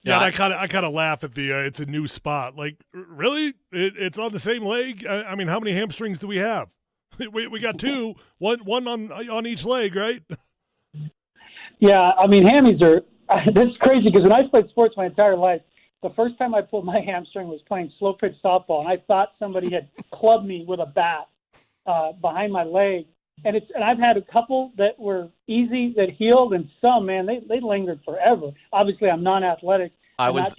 Speaker 4: Yeah, and I kind of laugh at the it's a new spot. Like, really? It's on the same leg? I mean, how many hamstrings do we have? We got two, one on each leg, right?
Speaker 6: Yeah, I mean, hammies are – that's crazy because when I played sports my entire life, the first time I pulled my hamstring was playing slow pitch softball, and I thought somebody had clubbed me with a bat behind my leg. And I've had a couple that were easy that healed, and some, man, they lingered forever. Obviously, I'm non-athletic.
Speaker 3: I was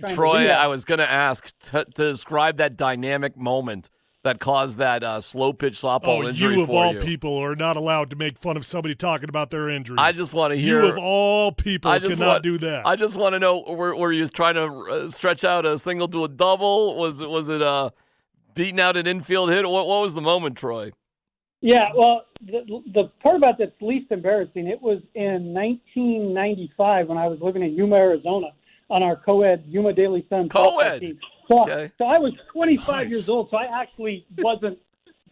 Speaker 3: going to ask to describe that dynamic moment that caused that slow pitch softball injury.
Speaker 4: You of all people are not allowed to make fun of somebody talking about their injuries.
Speaker 3: I just want to hear.
Speaker 4: You of all people cannot do that.
Speaker 3: I just want to know, were you trying to stretch out a single to a double? Was it beating out an infield hit? What was the moment, Troy?
Speaker 6: Yeah, well, the part about that's least embarrassing, it was in 1995 when I was living in Yuma, Arizona, on our co-ed Yuma Daily Sun
Speaker 3: co-ed
Speaker 6: team. So I was 25 years old, so I actually wasn't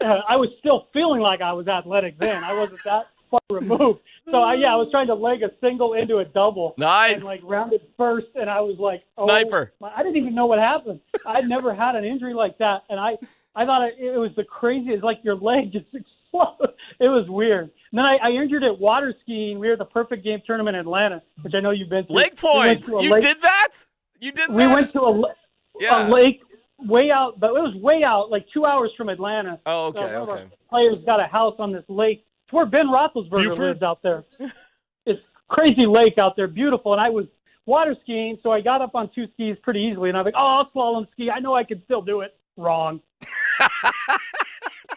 Speaker 6: I was still feeling like I was athletic then. I wasn't that far removed. So, I was trying to leg a single into a double.
Speaker 3: Nice.
Speaker 6: And, rounded first, and I was like,
Speaker 3: sniper.
Speaker 6: I didn't even know what happened. I'd never had an injury like that, and I thought it was the craziest, like your leg just exploded. It was weird. And then I injured it water skiing. We were at the Perfect Game tournament in Atlanta, which I know you've been to.
Speaker 3: Leg points. You did that? You did that?
Speaker 6: We went to a lake way out, but it was way out, like 2 hours from Atlanta.
Speaker 3: Oh, okay,
Speaker 6: so our players got a house on this lake. It's where Ben Roethlisberger lives out there. It's crazy lake out there, beautiful. And I was water skiing, so I got up on two skis pretty easily. And I was like, I'll slalom ski. I know I can still do it. Wrong.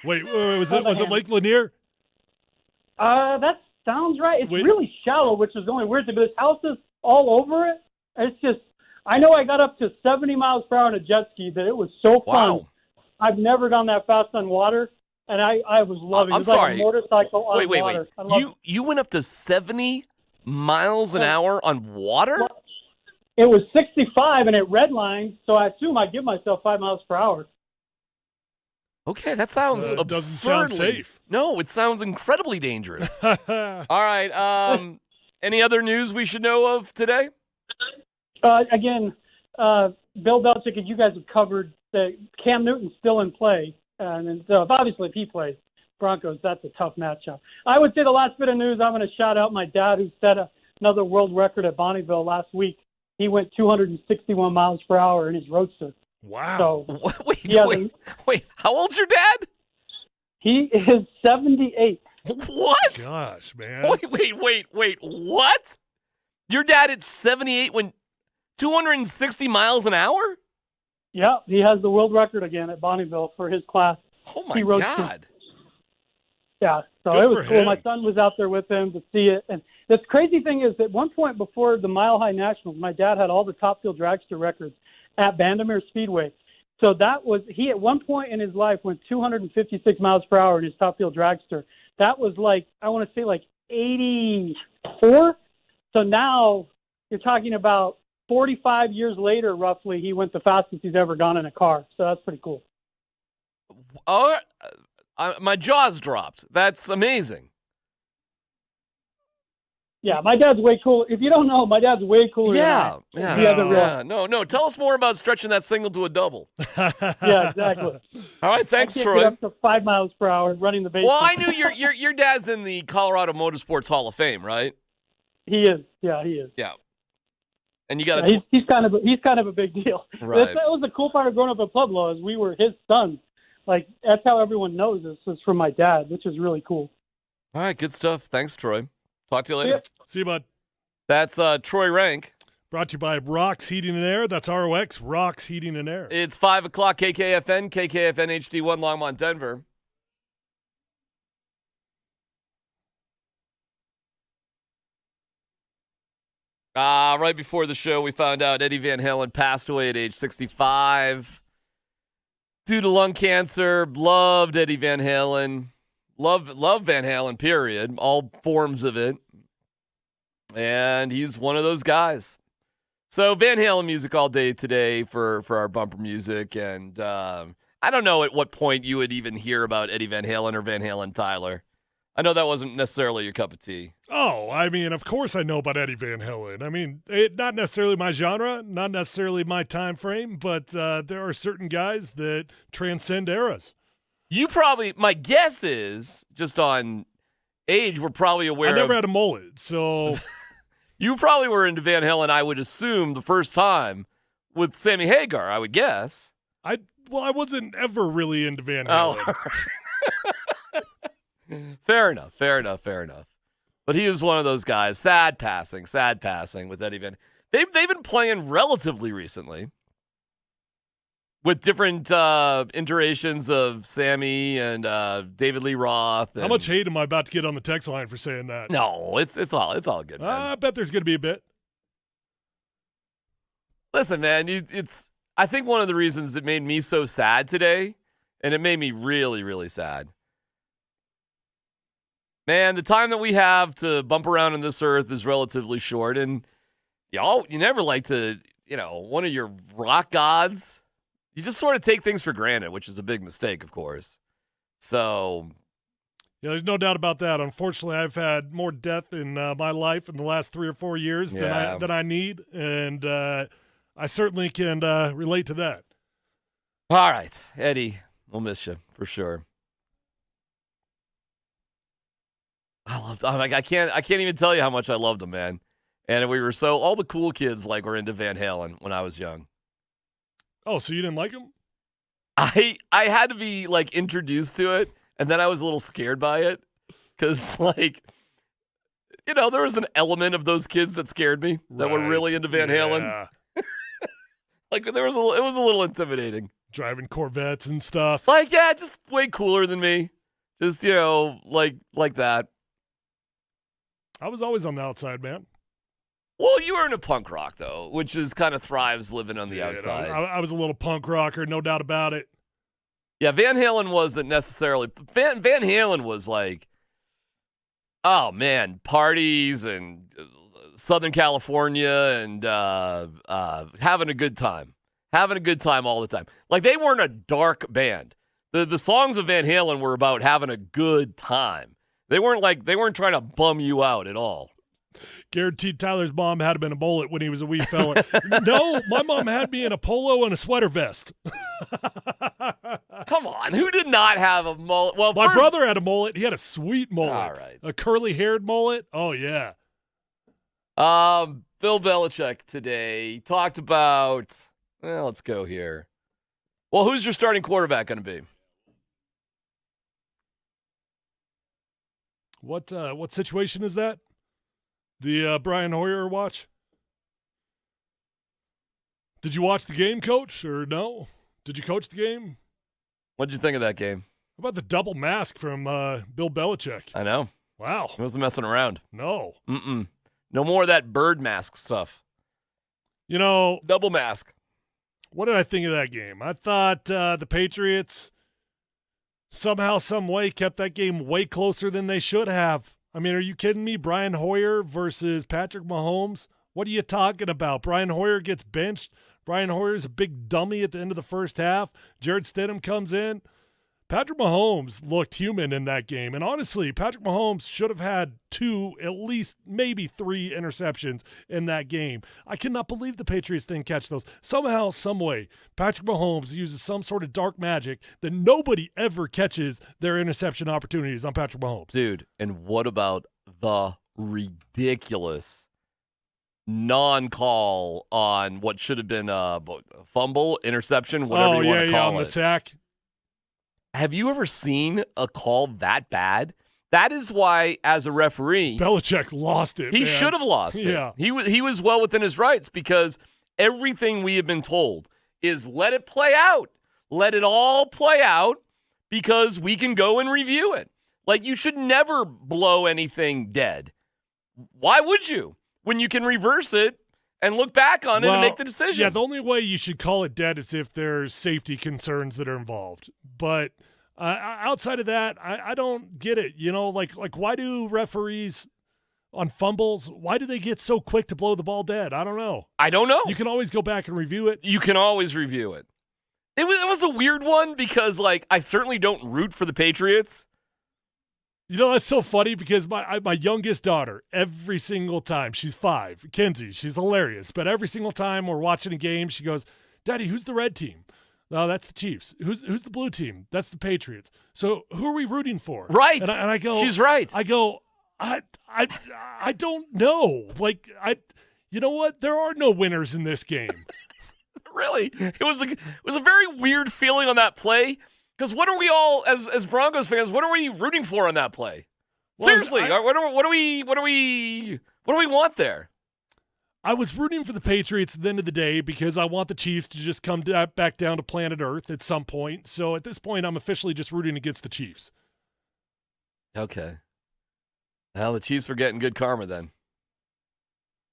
Speaker 4: Wait, was it Lake Lanier?
Speaker 6: That sounds right. It's really shallow, which is the only weird thing. But there's houses all over it. It's just, I know I got up to 70 miles per hour on a jet ski. That it was so fun.
Speaker 3: Wow.
Speaker 6: I've never gone that fast on water, and I was loving it. It was like a motorcycle on water.
Speaker 3: Wait. You went up to 70 miles an hour on water?
Speaker 6: Well, it was 65, and it redlined, so I assume I give myself 5 miles per hour.
Speaker 3: Okay, that sounds absurdly.
Speaker 4: Doesn't sound safe.
Speaker 3: No, it sounds incredibly dangerous. All right. Any other news we should know of today?
Speaker 6: Again, Bill Belichick, and you guys have covered that Cam Newton's still in play. And so obviously if he plays Broncos, that's a tough matchup. I would say the last bit of news, I'm going to shout out my dad who set another world record at Bonneville last week. He went 261 miles per hour in his Roadster.
Speaker 4: Wow.
Speaker 6: So
Speaker 3: wait. How old's your dad?
Speaker 6: He is 78.
Speaker 3: What?
Speaker 4: Gosh, man.
Speaker 3: Wait. What? Your dad at 78 went 260 miles an hour?
Speaker 6: Yeah, he has the world record again at Bonneville for his class.
Speaker 3: Oh, my God.
Speaker 6: Yeah, so
Speaker 4: Good
Speaker 6: it was cool.
Speaker 4: him.
Speaker 6: My son was out there with him to see it. And the crazy thing is, at one point before the Mile High Nationals, my dad had all the Top Fuel Dragster records at Vandermeer Speedway. So he at one point in his life went 256 miles per hour in his Top Fuel Dragster. That was I want to say 84. So now you're talking about 45 years later, roughly, he went the fastest he's ever gone in a car. So that's pretty cool.
Speaker 3: Oh, my jaw's dropped. That's amazing.
Speaker 6: Yeah, my dad's way cool. If you don't know, my dad's way cooler than I am.
Speaker 3: Yeah. No. Tell us more about stretching that single to a double.
Speaker 6: Yeah, exactly.
Speaker 3: All right, thanks,
Speaker 6: I can't
Speaker 3: Troy.
Speaker 6: get up to 5 miles per hour running the base.
Speaker 3: Well, I knew your dad's in the Colorado Motorsports Hall of Fame, right?
Speaker 6: He is. Yeah, he is.
Speaker 3: Yeah. And you got
Speaker 6: he's kind of a big deal.
Speaker 3: Right.
Speaker 6: That was the cool part of growing up at Pueblo is we were his sons. Like that's how everyone knows us is from my dad, which is really cool.
Speaker 3: All right, good stuff. Thanks, Troy. Talk to you later.
Speaker 4: See you, bud.
Speaker 3: That's Troy Rank.
Speaker 4: Brought to you by Rocks Heating and Air. That's ROX, Rocks Heating and Air.
Speaker 3: It's 5 o'clock, KKFN HD1, Longmont, Denver. Right before the show, we found out Eddie Van Halen passed away at age 65 due to lung cancer. Loved Eddie Van Halen. Love Van Halen, period. All forms of it. And he's one of those guys. So Van Halen music all day today for our bumper music. And I don't know at what point you would even hear about Eddie Van Halen or Van Halen Tyler. I know that wasn't necessarily your cup of tea.
Speaker 4: Oh, I mean, of course I know about Eddie Van Halen. I mean, not necessarily my genre, not necessarily my time frame, but there are certain guys that transcend eras.
Speaker 3: You probably, my guess is, just on age, we're probably aware
Speaker 4: I never had a mullet, so...
Speaker 3: You probably were into Van Halen, I would assume, the first time with Sammy Hagar, I would guess.
Speaker 4: I wasn't ever really into Van Halen.
Speaker 3: Oh. Fair enough. But he was one of those guys. Sad passing with Eddie Van. They've been playing relatively recently with different iterations of Sammy and David Lee Roth. And...
Speaker 4: How much hate am I about to get on the text line for saying that?
Speaker 3: No, it's all good, man.
Speaker 4: I bet there's going to be a bit.
Speaker 3: Listen, man, I think one of the reasons it made me so sad today, and it made me really, really sad. Man, the time that we have to bump around on this earth is relatively short, and you never like to, one of your rock gods, you just sort of take things for granted, which is a big mistake, of course. So,
Speaker 4: yeah, there's no doubt about that. Unfortunately, I've had more death in my life in the last 3 or 4 years than I need, and I certainly can relate to that.
Speaker 3: All right, Eddie, we'll miss you for sure. I can't even tell you how much I loved him, man. And we were all the cool kids were into Van Halen when I was young.
Speaker 4: Oh, so you didn't like him?
Speaker 3: I had to be introduced to it, and then I was a little scared by it because there was an element of those kids that scared me that were really into Van Halen. It was a little intimidating.
Speaker 4: Driving Corvettes and stuff.
Speaker 3: Just way cooler than me. Just like that.
Speaker 4: I was always on the outside, man.
Speaker 3: Well, you were into punk rock, though, which is kind of thrives living on the outside.
Speaker 4: I was a little punk rocker, no doubt about it.
Speaker 3: Yeah, Van Halen wasn't necessarily... Van Halen was oh, man, parties and Southern California and having a good time. Having a good time all the time. They weren't a dark band. The songs of Van Halen were about having a good time. They weren't trying to bum you out at all.
Speaker 4: Guaranteed Tyler's mom had him in a mullet when he was a wee fella. No, my mom had me in a polo and a sweater vest.
Speaker 3: Come on, who did not have a mullet? Well,
Speaker 4: my brother had a mullet. He had a sweet mullet.
Speaker 3: All right.
Speaker 4: A curly-haired mullet. Oh, yeah.
Speaker 3: Bill Belichick today talked about, let's go here. Well, who's your starting quarterback going to be?
Speaker 4: What situation is that? The Brian Hoyer watch? Did you watch the game, Coach, or no? Did you coach the game?
Speaker 3: What'd you think of that game?
Speaker 4: How about the double mask from Bill Belichick?
Speaker 3: I know.
Speaker 4: Wow.
Speaker 3: He wasn't messing around.
Speaker 4: No.
Speaker 3: No more of that bird mask stuff.
Speaker 4: Double
Speaker 3: mask.
Speaker 4: What did I think of that game? I thought the Patriots somehow, some way kept that game way closer than they should have. I mean, are you kidding me? Brian Hoyer versus Patrick Mahomes? What are you talking about? Brian Hoyer gets benched. Brian Hoyer's a big dummy at the end of the first half. Jared Stidham comes in. Patrick Mahomes looked human in that game. And honestly, Patrick Mahomes should have had 2, at least maybe 3 interceptions in that game. I cannot believe the Patriots didn't catch those. Somehow, some way, Patrick Mahomes uses some sort of dark magic that nobody ever catches their interception opportunities on Patrick Mahomes.
Speaker 3: Dude, and what about the ridiculous non-call on what should have been a fumble, interception, whatever you want to call
Speaker 4: on
Speaker 3: it.
Speaker 4: The sack.
Speaker 3: Have you ever seen a call that bad? That is why, as a referee,
Speaker 4: Belichick lost it.
Speaker 3: He should have lost it.
Speaker 4: Yeah.
Speaker 3: He was well within his rights because everything we have been told is let it play out. Let it all play out because we can go and review it. Like, you should never blow anything dead. Why would you? When you can reverse it and look back on it and make the decision.
Speaker 4: Yeah, the only way you should call it dead is if there's safety concerns that are involved. But outside of that, I don't get it. You know, like why do referees on fumbles, why do they get so quick to blow the ball dead? I don't know.
Speaker 3: You
Speaker 4: can always go back and review it.
Speaker 3: You can always review it. It was a weird one because, like, I certainly don't root for the Patriots.
Speaker 4: You know, that's so funny because my youngest daughter, every single time, she's 5, Kenzie, she's hilarious, but every single time we're watching a game, she goes, Daddy, who's the red team? No, that's the Chiefs. Who's the blue team? That's the Patriots. So who are we rooting for?
Speaker 3: Right.
Speaker 4: And I go,
Speaker 3: she's right.
Speaker 4: I go, I don't know. Like, you know what? There are no winners in this game.
Speaker 3: Really? It was a very weird feeling on that play. Because what are we all, as Broncos fans, what are we rooting for on that play? Seriously, what do we want there?
Speaker 4: I was rooting for the Patriots at the end of the day because I want the Chiefs to just come back down to planet Earth at some point. So at this point, I'm officially just rooting against the Chiefs.
Speaker 3: Okay. Well, the Chiefs were getting good karma then.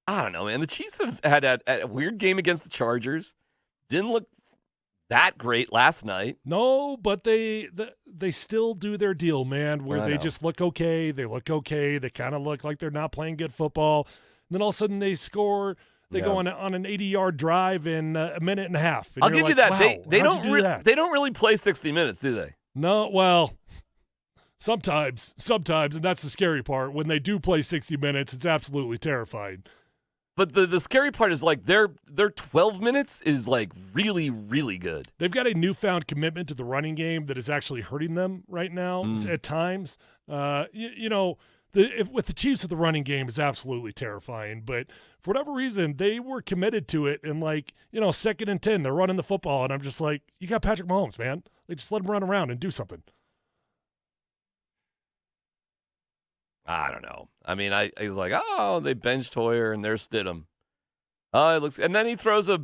Speaker 3: I don't know, man. The Chiefs have had a weird game against the Chargers. Didn't look that great last night.
Speaker 4: No, but they still do their deal, man, where they just look okay. They look okay. They kind of look like they're not playing good football. And then all of a sudden they score. They go on an 80-yard drive in a minute and a half. And
Speaker 3: I'll give you that.
Speaker 4: Wow,
Speaker 3: they don't really play 60 minutes, do they?
Speaker 4: No, well, sometimes, and that's the scary part. When they do play 60 minutes, it's absolutely terrifying.
Speaker 3: But the scary part is, like, their 12 minutes is, like, really, really good.
Speaker 4: They've got a newfound commitment to the running game that is actually hurting them right now at times. With the Chiefs, the running game is absolutely terrifying. But for whatever reason, they were committed to it. And, 2nd and 10, they're running the football. And I'm just like, you got Patrick Mahomes, man. Like, just let him run around and do something.
Speaker 3: I don't know. I mean, he's like, oh, they benched Hoyer and there's Stidham. Oh, it looks, and then he throws a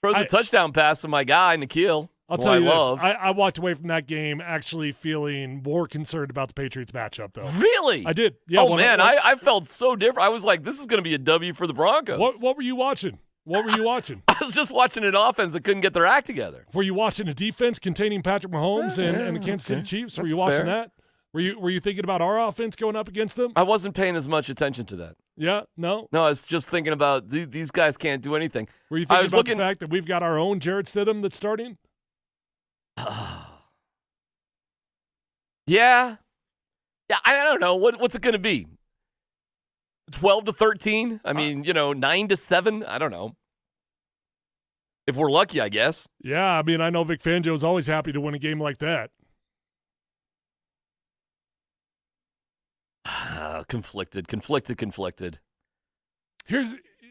Speaker 3: touchdown pass to my guy Nikhil.
Speaker 4: I'll tell you this: I walked away from that game actually feeling more concerned about the Patriots matchup, though.
Speaker 3: Really?
Speaker 4: I did. Yeah.
Speaker 3: I felt so different. I was like, this is going to be a W for the Broncos.
Speaker 4: What were you watching? I
Speaker 3: was just watching an offense that couldn't get their act together.
Speaker 4: Were you watching a defense containing Patrick Mahomes and the Kansas City Chiefs? Were you watching that? Were you thinking about our offense going up against them?
Speaker 3: I wasn't paying as much attention to that.
Speaker 4: Yeah? No?
Speaker 3: No, I was just thinking about these guys can't do anything.
Speaker 4: Were you thinking about the fact that we've got our own Jarrett Stidham that's starting?
Speaker 3: Yeah, I don't know. What's it going to be? 12-13? I mean, 9-7? I don't know. If we're lucky, I guess.
Speaker 4: Yeah, I mean, I know Vic Fangio's always happy to win a game like that.
Speaker 3: Conflicted.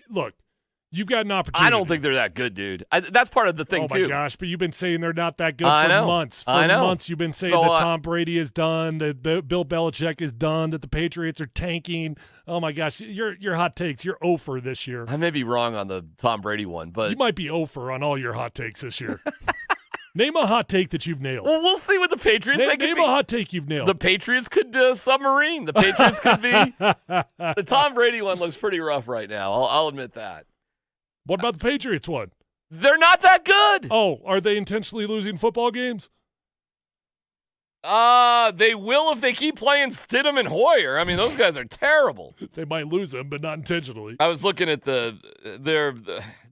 Speaker 4: Look, you've got an opportunity.
Speaker 3: I don't think they're that good, dude. That's part of the thing, too.
Speaker 4: Oh, my gosh, but you've been saying they're not that good for months. For months you've been saying that Tom Brady is done, that Bill Belichick is done, that the Patriots are tanking. Oh, my gosh, your hot takes, you're 0 for this year.
Speaker 3: I may be wrong on the Tom Brady one, but...
Speaker 4: You might be 0 for on all your hot takes this year. Name a hot take that you've nailed.
Speaker 3: Well, we'll see with the Patriots.
Speaker 4: Name a hot take you've nailed.
Speaker 3: The Patriots could submarine. The Patriots could be. The Tom Brady one looks pretty rough right now. I'll admit that.
Speaker 4: What about the Patriots one?
Speaker 3: They're not that good.
Speaker 4: Oh, are they intentionally losing football games?
Speaker 3: They will if they keep playing Stidham and Hoyer. I mean, those guys are terrible.
Speaker 4: They might lose them, but not intentionally.
Speaker 3: I was looking at their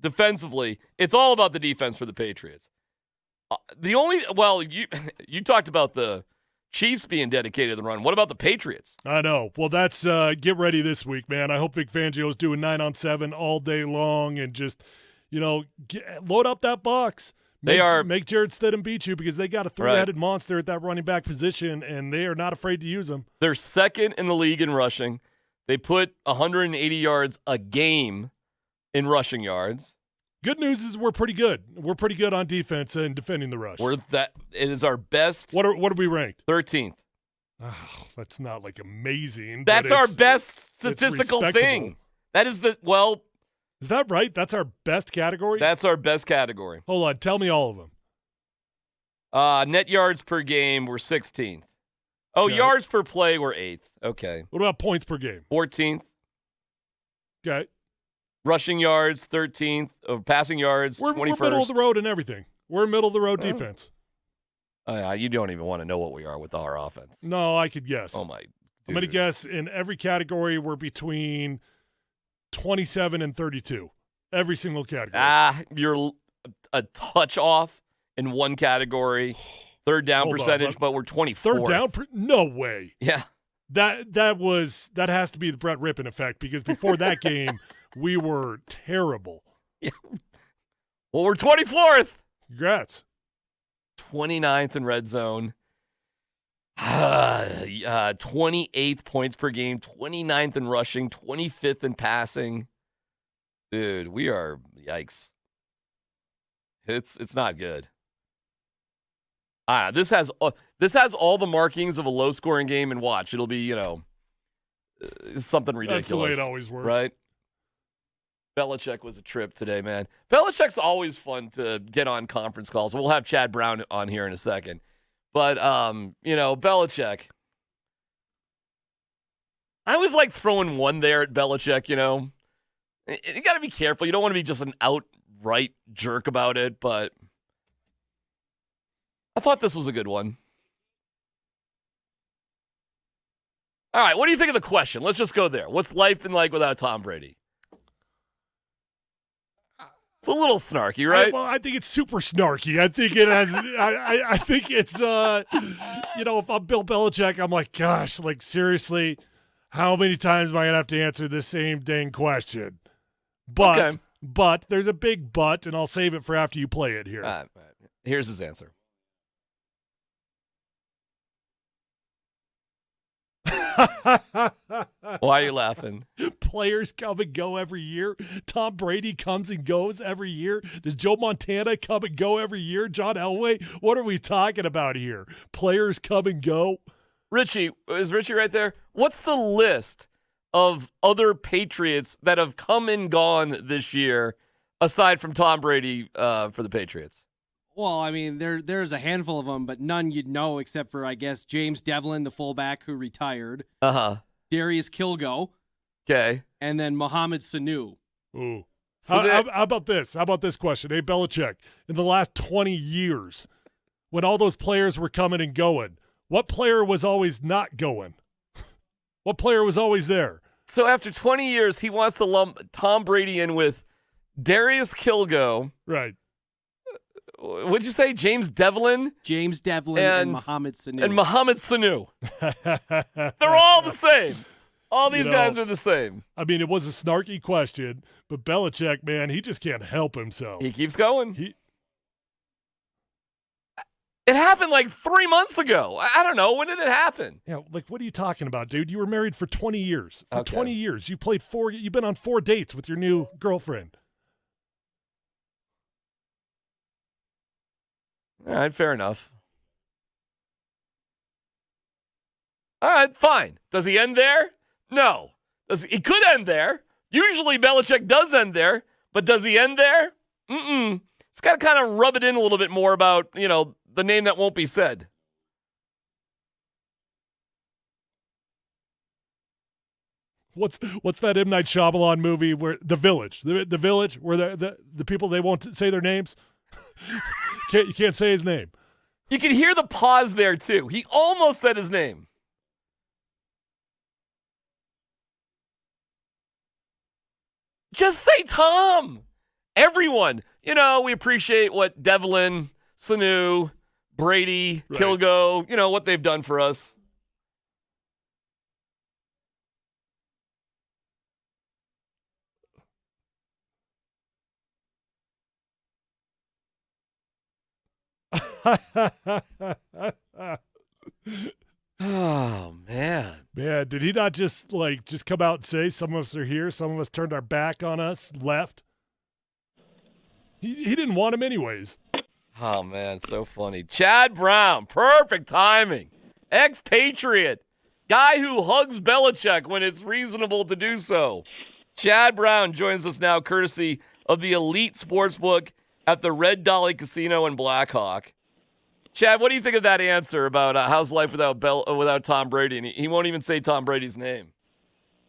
Speaker 3: defensively. It's all about the defense for the Patriots. You talked about the Chiefs being dedicated to the run. What about the Patriots?
Speaker 4: I know. Well, that's get ready this week, man. I hope Vic Fangio's doing 9-on-7 all day long and just, load up that box. Make Jared Stidham beat you because they got a three-headed monster at that running back position, and they are not afraid to use him.
Speaker 3: They're second in the league in rushing. They put 180 yards a game in rushing yards.
Speaker 4: Good news is we're pretty good. We're pretty good on defense and defending the rush.
Speaker 3: It is our best.
Speaker 4: What are we ranked?
Speaker 3: 13th.
Speaker 4: Oh, that's not amazing.
Speaker 3: That's our best statistical thing. That is
Speaker 4: Is that right? That's our best category?
Speaker 3: That's our best category.
Speaker 4: Hold on. Tell me all of them.
Speaker 3: Net yards per game, we're 16th. Oh, okay. Yards per play, we're 8th. Okay.
Speaker 4: What about points per game?
Speaker 3: 14th.
Speaker 4: Okay.
Speaker 3: Rushing yards, 13th. Passing yards, 21st.
Speaker 4: We're middle of the road and everything. We're middle of the road defense.
Speaker 3: You don't even want to know what we are with our offense.
Speaker 4: No, I could guess.
Speaker 3: Oh, my dude.
Speaker 4: I'm going to guess in every category we're between 27 and 32. Every single category.
Speaker 3: You're a touch off in one category. Third down percentage, but we're 24th.
Speaker 4: Third down? No way.
Speaker 3: Yeah.
Speaker 4: That has to be the Brett Rippon effect because before that game, we were terrible.
Speaker 3: Yeah. Well, we're 24th.
Speaker 4: Congrats.
Speaker 3: 29th in red zone. 28th points per game. 29th in rushing. 25th in passing. Dude, we are yikes. It's not good. This has all the markings of a low-scoring game, and watch, it'll be something ridiculous.
Speaker 4: That's the way it always works,
Speaker 3: right? Belichick was a trip today, man. Belichick's always fun to get on conference calls. We'll have Chad Brown on here in a second, but Belichick. I was throwing one there at Belichick. You got to be careful. You don't want to be just an outright jerk about it, but. I thought this was a good one. All right, what do you think of the question? Let's just go there. What's life been like without Tom Brady? It's a little snarky, right?
Speaker 4: I think it's super snarky. I think it has. I think it's. If I'm Bill Belichick, I'm like, gosh, seriously, how many times am I gonna have to answer this same dang question? But there's a big but, and I'll save it for after you play it here.
Speaker 3: Here's his answer. Why are you laughing?
Speaker 4: Players come and go every year. Tom Brady comes and goes every year. Does Joe Montana come and go every year? John Elway? What are we talking about here? Players come and go.
Speaker 3: Richie, is Richie right there? What's the list of other Patriots that have come and gone this year aside from Tom Brady for the Patriots?
Speaker 7: Well, I mean, there's a handful of them, but none you'd know except for, I guess, James Devlin, the fullback who retired.
Speaker 3: Uh-huh.
Speaker 7: Darius Kilgo.
Speaker 3: Okay.
Speaker 7: And then Mohamed Sanu.
Speaker 4: Ooh. How about this? How about this question? Hey, Belichick, in the last 20 years, when all those players were coming and going, what player was always not going? What player was always there?
Speaker 3: So after 20 years, he wants to lump Tom Brady in with Darius Kilgo.
Speaker 4: Right.
Speaker 3: What'd you say? James Devlin?
Speaker 7: James Devlin and Mohamed Sanu.
Speaker 3: And Mohamed Sanu. They're all the same. All these guys are the same.
Speaker 4: I mean, it was a snarky question, but Belichick, man, he just can't help himself.
Speaker 3: He keeps going. It happened 3 months ago. I don't know. When did it happen?
Speaker 4: Yeah, what are you talking about, dude? You were married for 20 years. For 20 years. You've been on 4 dates with your new girlfriend.
Speaker 3: All right, fair enough. All right, fine. Does he end there? No. He could end there. Usually Belichick does end there, but does he end there? Mm-mm. It's got to kind of rub it in a little bit more about, the name that won't be said.
Speaker 4: What's that M. Night Shyamalan movie where The Village, the Village, where the people, they won't say their names? You can't say his name.
Speaker 3: You can hear the pause there, too. He almost said his name. Just say Tom. Everyone. We appreciate what Devlin, Sanu, Brady,
Speaker 4: Right.
Speaker 3: Kilgo, what they've done for us. Oh, man.
Speaker 4: Man, did he not just come out and say some of us are here, some of us turned our back on us, left? He didn't want him anyways.
Speaker 3: Oh, man, so funny. Chad Brown, perfect timing. Expatriate. Guy who hugs Belichick when it's reasonable to do so. Chad Brown joins us now courtesy of the Elite Sportsbook at the Red Dolly Casino in Blackhawk. Chad, what do you think of that answer about how's life without Tom Brady? And he won't even say Tom Brady's name.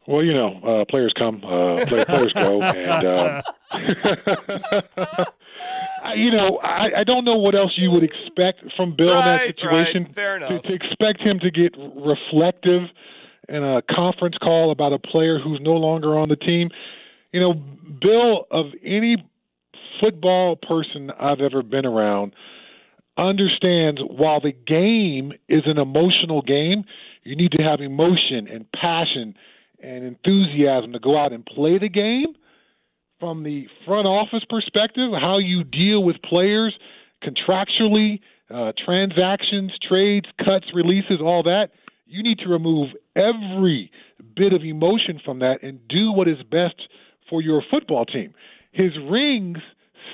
Speaker 8: Well, players come, players go, and I don't know what else you would expect from Bill in that situation.
Speaker 3: Right. Fair enough.
Speaker 8: To expect him to get reflective in a conference call about a player who's no longer on the team. Bill, of any football person I've ever been around, understands while the game is an emotional game, you need to have emotion and passion and enthusiasm to go out and play the game. From the front office perspective, how you deal with players contractually, transactions, trades, cuts, releases, all that, you need to remove every bit of emotion from that and do what is best for your football team. His rings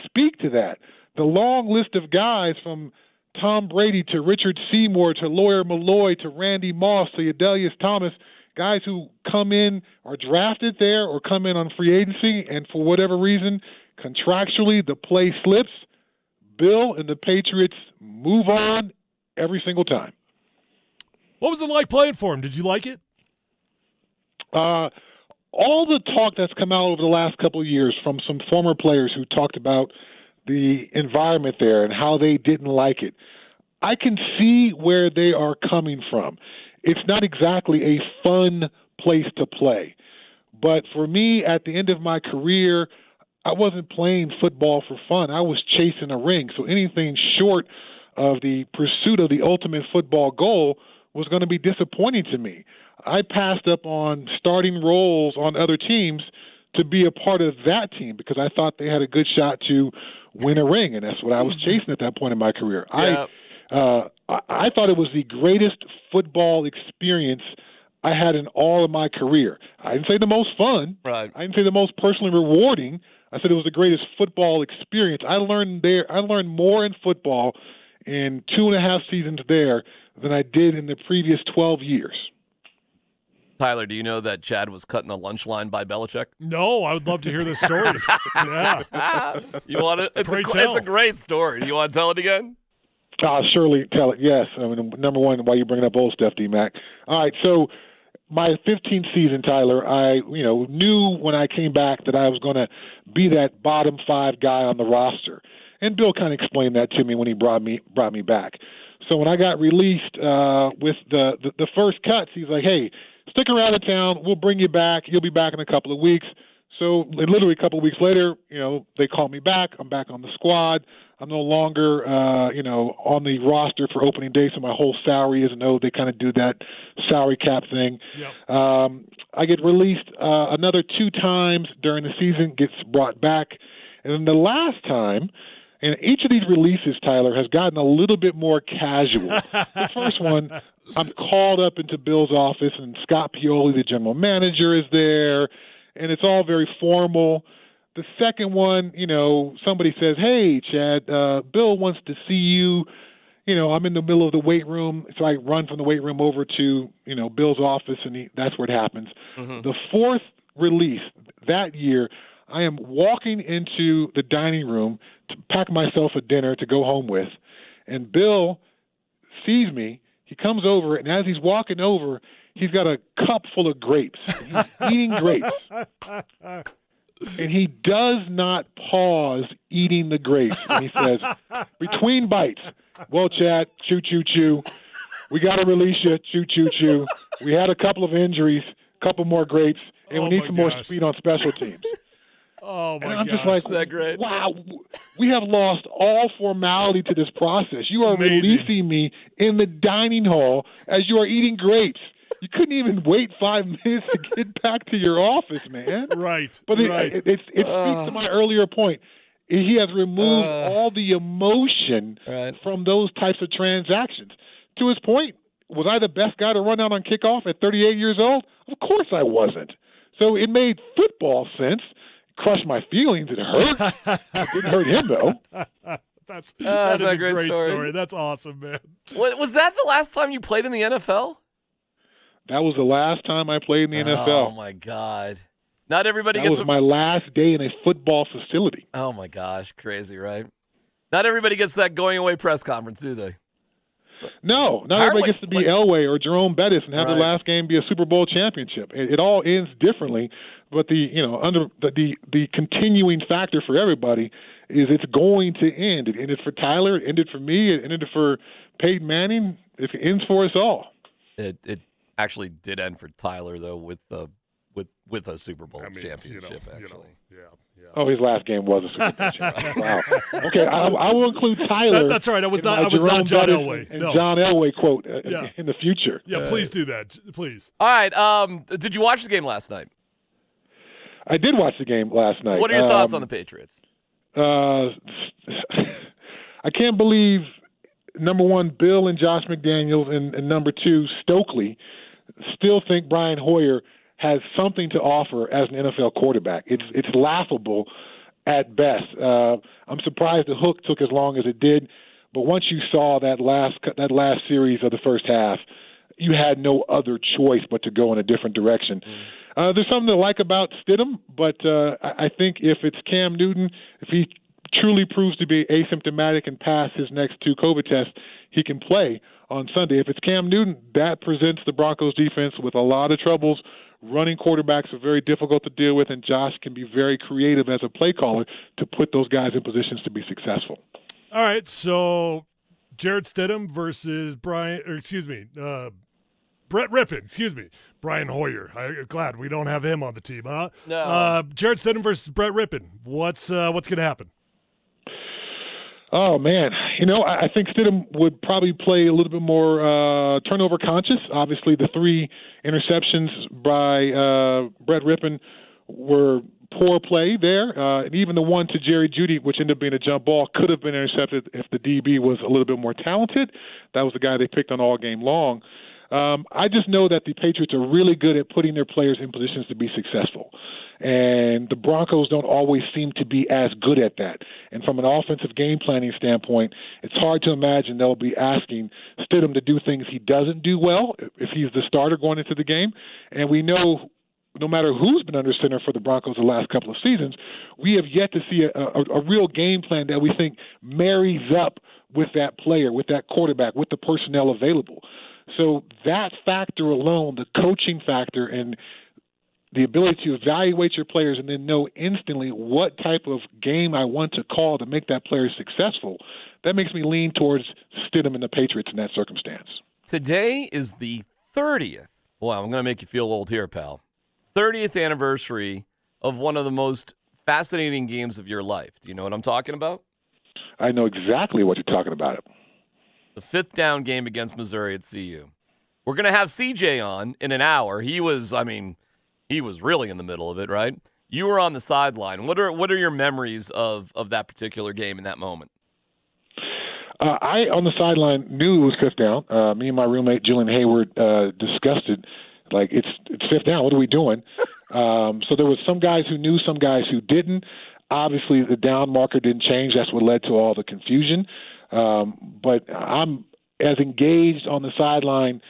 Speaker 8: speak to that. The long list of guys from Tom Brady to Richard Seymour to Lawyer Malloy to Randy Moss to Adelius Thomas, guys who come in, are drafted there or come in on free agency, and for whatever reason, contractually, the play slips. Bill and the Patriots move on every single time.
Speaker 4: What was it like playing for him? Did you like it?
Speaker 8: All the talk that's come out over the last couple of years from some former players who talked about the environment there and how they didn't like it, I can see where they are coming from. It's not exactly a fun place to play. But for me, at the end of my career, I wasn't playing football for fun. I was chasing a ring. So anything short of the pursuit of the ultimate football goal was going to be disappointing to me. I passed up on starting roles on other teams to be a part of that team because I thought they had a good shot to win a ring, and that's what I was chasing at that point in my career.
Speaker 3: Yeah.
Speaker 8: I thought it was the greatest football experience I had in all of my career. I didn't say the most fun.
Speaker 3: Right.
Speaker 8: I didn't say the most personally rewarding. I said it was the greatest football experience. I learned more in football in 2.5 seasons there than I did in the previous 12 years.
Speaker 3: Tyler, do you know that Chad was cut in the lunch line by Belichick?
Speaker 4: No, I would love to hear this story. Yeah.
Speaker 3: You want it? It's a great story. Do you want to tell it again?
Speaker 8: I'll surely tell it, yes. I mean, number one, why you bringing up old stuff, DMac. All right, so my 15th season, Tyler, I knew when I came back that I was going to be that bottom 5 guy on the roster. And Bill kind of explained that to me when he brought me back. So when I got released with the first cuts, he's like, hey, stick around in town. We'll bring you back. You'll be back in a couple of weeks. So literally a couple of weeks later, they call me back. I'm back on the squad. I'm no longer, on the roster for opening day, so my whole salary isn't owed. They kind of do that salary cap thing.
Speaker 4: Yep.
Speaker 8: I get released another 2 times during the season, gets brought back. And then the last time, and each of these releases, Tyler, has gotten a little bit more casual. The first one, I'm called up into Bill's office, and Scott Pioli, the general manager, is there, and it's all very formal. The second one, somebody says, hey, Chad, Bill wants to see you. I'm in the middle of the weight room, so I run from the weight room over to, Bill's office, and that's where it happens. Mm-hmm. The fourth release that year, I am walking into the dining room to pack myself a dinner to go home with, and Bill sees me. He comes over, and as he's walking over, he's got a cup full of grapes. He's eating grapes. And he does not pause eating the grapes. And he says, between bites, well, Chad, chew, chew, chew. We got to release you, chew, chew, chew. We had a couple of injuries, a couple more grapes, and we need some more speed on special teams.
Speaker 4: Oh, my
Speaker 8: and I'm
Speaker 4: gosh.
Speaker 8: just like,
Speaker 3: Isn't that great?
Speaker 8: wow, we have lost all formality to this process. You are
Speaker 4: Amazing.
Speaker 8: releasing me in the dining hall as you are eating grapes. You couldn't even wait 5 minutes to get back to your office, man.
Speaker 4: Right.
Speaker 8: But
Speaker 4: right.
Speaker 8: it speaks to my earlier point. He has removed all the emotion from those types of transactions. To his point, was I the best guy to run out on kickoff at 38 years old? Of course I wasn't. So it made football sense. Crushed my feelings. It hurt. It didn't hurt him, though.
Speaker 4: That is a great
Speaker 3: story.
Speaker 4: story. That's awesome, man.
Speaker 3: Was that the last time you played in the NFL?
Speaker 8: That was the last time I played in the NFL.
Speaker 3: Oh, my God. Not everybody
Speaker 8: that
Speaker 3: gets
Speaker 8: was my last day in a football facility.
Speaker 3: Oh, my gosh. Crazy, right? Not everybody gets that going-away press conference, do they? So,
Speaker 8: no, not everybody gets to be Elway or Jerome Bettis and have
Speaker 3: Right.
Speaker 8: their last game be a Super Bowl championship. It all ends differently, but the continuing factor for everybody is it's going to end. It ended for Tyler. It ended for me. It ended for Peyton Manning. It ends for us all.
Speaker 3: It actually did end for Tyler, though, with a Super Bowl championship, actually.
Speaker 4: Yeah.
Speaker 8: Oh, his last game was a Super Bowl championship. Wow. Okay, I will include Tyler.
Speaker 4: That's all right. I was not
Speaker 8: Jerome
Speaker 4: John
Speaker 8: Bettis
Speaker 4: Elway.
Speaker 8: and
Speaker 4: No.
Speaker 8: John Elway quote in the future.
Speaker 4: Yeah, please do that. Please.
Speaker 3: All right. Did you watch the game last night?
Speaker 8: I did watch the game last night.
Speaker 3: What are your thoughts on the Patriots?
Speaker 8: I can't believe, number one, Bill and Josh McDaniels, and number two, Stokley, still think Brian Hoyer has something to offer as an NFL quarterback. It's laughable at best. I'm surprised the hook took as long as it did, but once you saw that last series of the first half, you had no other choice but to go in a different direction. There's something to like about Stidham, but I think if it's Cam Newton, if he truly proves to be asymptomatic and pass his next 2 COVID tests, he can play on Sunday. If it's Cam Newton, that presents the Broncos defense with a lot of troubles. Running quarterbacks are very difficult to deal with, and Josh can be very creative as a play caller to put those guys in positions to be successful.
Speaker 4: All right, so Jarrett Stidham versus Brett Rippon, Brian Hoyer. I'm glad we don't have him on the team, huh?
Speaker 3: No.
Speaker 4: Jarrett Stidham versus Brett Rippon. What's going to happen?
Speaker 8: Oh, man. I think Stidham would probably play a little bit more turnover conscious. Obviously, the 3 interceptions by Brett Rippon were poor play there. And even the one to Jerry Jeudy, which ended up being a jump ball, could have been intercepted if the DB was a little bit more talented. That was the guy they picked on all game long. I just know that the Patriots are really good at putting their players in positions to be successful. And the Broncos don't always seem to be as good at that. And from an offensive game planning standpoint, it's hard to imagine they'll be asking Stidham to do things he doesn't do well if he's the starter going into the game. And we know no matter who's been under center for the Broncos the last couple of seasons, we have yet to see a real game plan that we think marries up with that player, with that quarterback, with the personnel available. So that factor alone, the coaching factor and the ability to evaluate your players and then know instantly what type of game I want to call to make that player successful, that makes me lean towards Stidham and the Patriots in that circumstance.
Speaker 3: Today is the 30th. Well, I'm going to make you feel old here, pal. 30th anniversary of one of the most fascinating games of your life. Do you know what I'm talking about?
Speaker 8: I know exactly what you're talking about.
Speaker 3: The 5th down game against Missouri at CU. We're going to have CJ on in an hour. He was really in the middle of it, right? You were on the sideline. What are your memories of that particular game in that moment?
Speaker 8: I, on the sideline, knew it was 5th down. Me and my roommate, Julian Hayward, discussed it. Like, it's 5th down. What are we doing? So there was some guys who knew, some guys who didn't. Obviously, the down marker didn't change. That's what led to all the confusion. But I'm as engaged on the sideline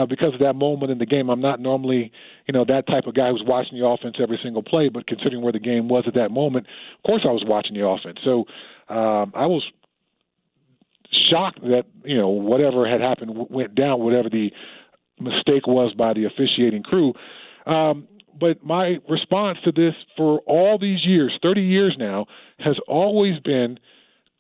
Speaker 8: because of that moment in the game. I'm not normally, that type of guy who's watching the offense every single play, but considering where the game was at that moment, of course I was watching the offense. So I was shocked that, whatever had happened went down, whatever the mistake was by the officiating crew. But my response to this for all these years, 30 years now, has always been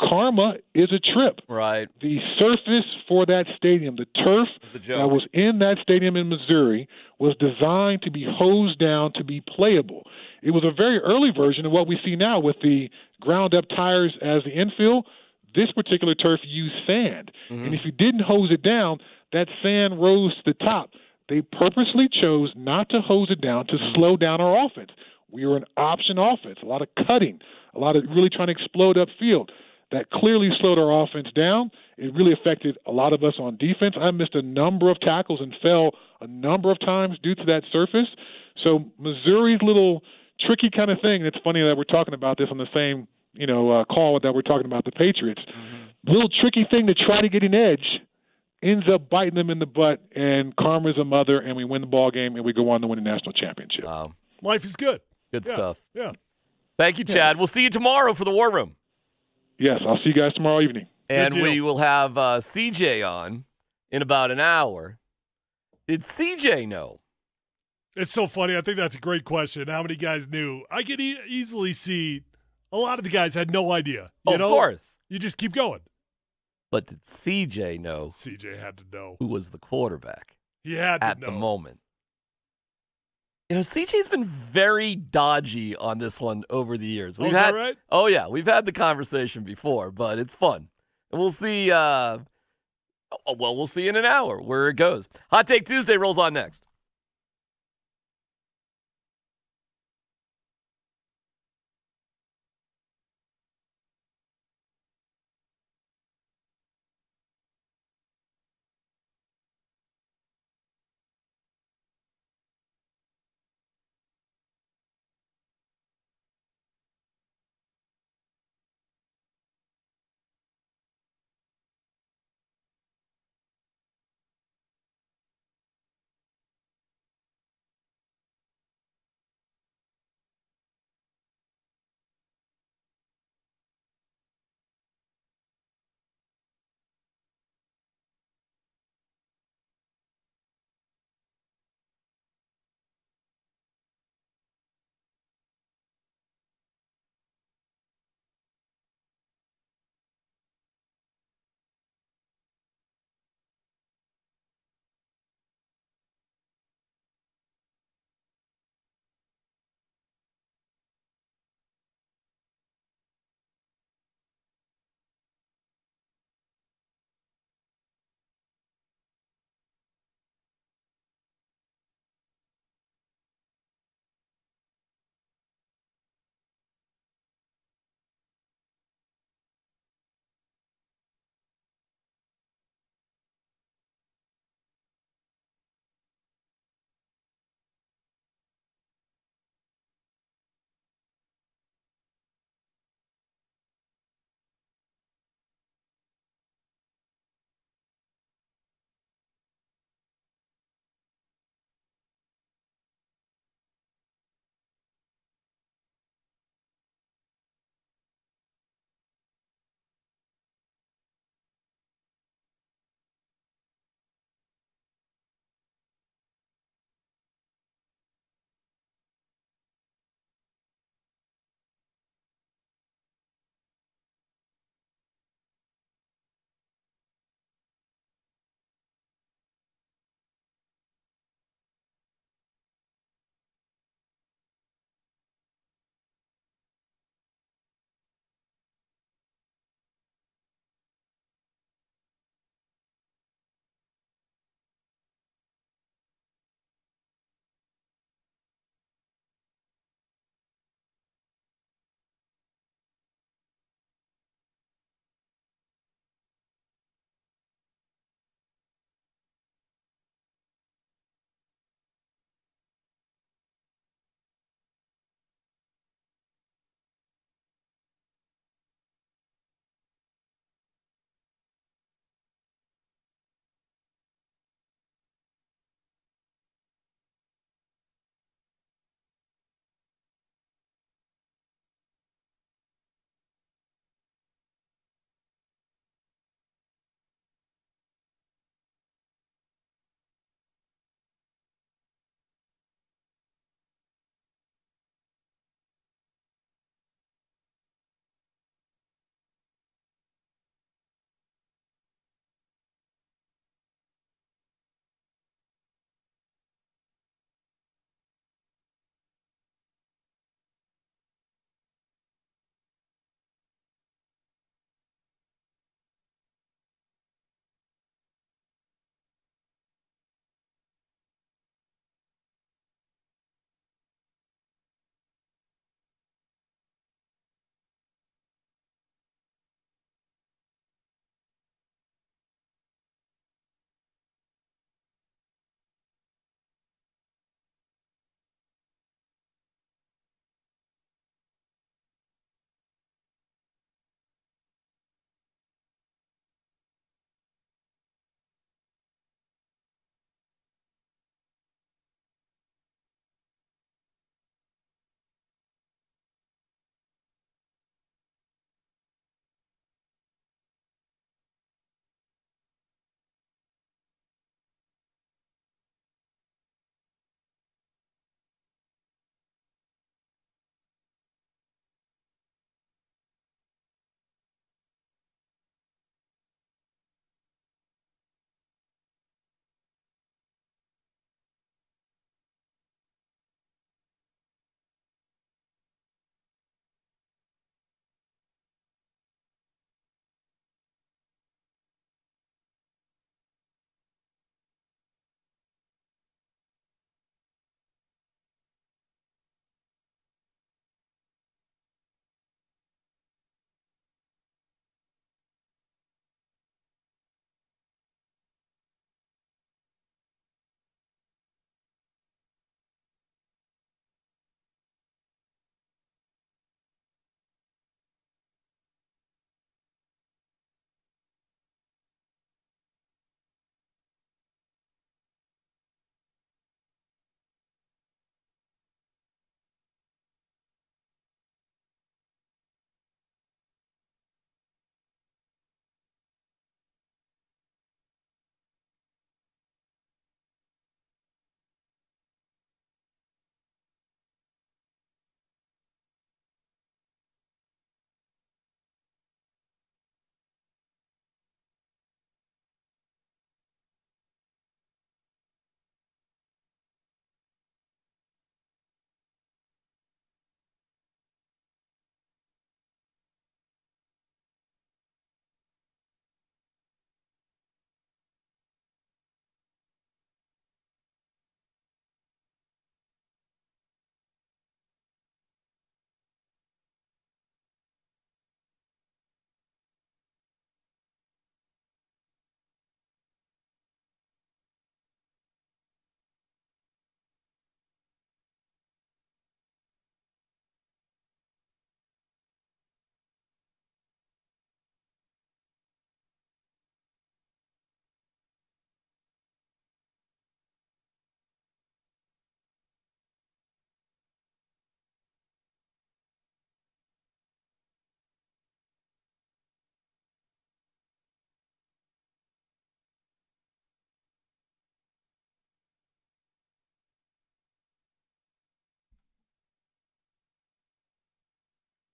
Speaker 8: karma is a trip.
Speaker 3: Right.
Speaker 8: The surface for that stadium, the turf that was in that stadium in Missouri, was designed to be hosed down to be playable. it was a very early version of what we see now with the ground-up tires as the infield. This particular turf used sand. And if you didn't hose it down, that sand rose to the top. They purposely chose not to hose it down to slow down our offense. We were an option offense, a lot of cutting, a lot of really trying to explode upfield. That clearly slowed our offense down. It really affected a lot of us on defense. I missed a number of tackles and fell a number of times due to that surface. So Missouri's little tricky kind of thing. It's funny that we're talking about this on the same call that we're talking about the Patriots. Little tricky thing to try to get an edge ends up biting them in the butt, and karma's a mother, and we win the ball game, and we go on to win the national championship.
Speaker 3: Wow.
Speaker 4: Life is good.
Speaker 3: Good stuff.
Speaker 4: Yeah.
Speaker 3: Thank you, Chad. We'll see you tomorrow for the War Room.
Speaker 8: Yes, I'll see you guys tomorrow evening.
Speaker 3: And we will have CJ on in about an hour. Did CJ know?
Speaker 4: It's so funny. I think that's a great question. How many guys knew? I could easily see a lot of the guys had no idea.
Speaker 3: Of course.
Speaker 4: You just keep going.
Speaker 3: But did CJ know?
Speaker 4: CJ had to know.
Speaker 3: Who was the quarterback?
Speaker 4: He had to know.
Speaker 3: At the moment. CJ's been very dodgy on this one over the years.
Speaker 4: Is that right?
Speaker 3: Oh, yeah. We've had the conversation before, but it's fun. And we'll see. We'll see in an hour where it goes. Hot Take Tuesday rolls on next.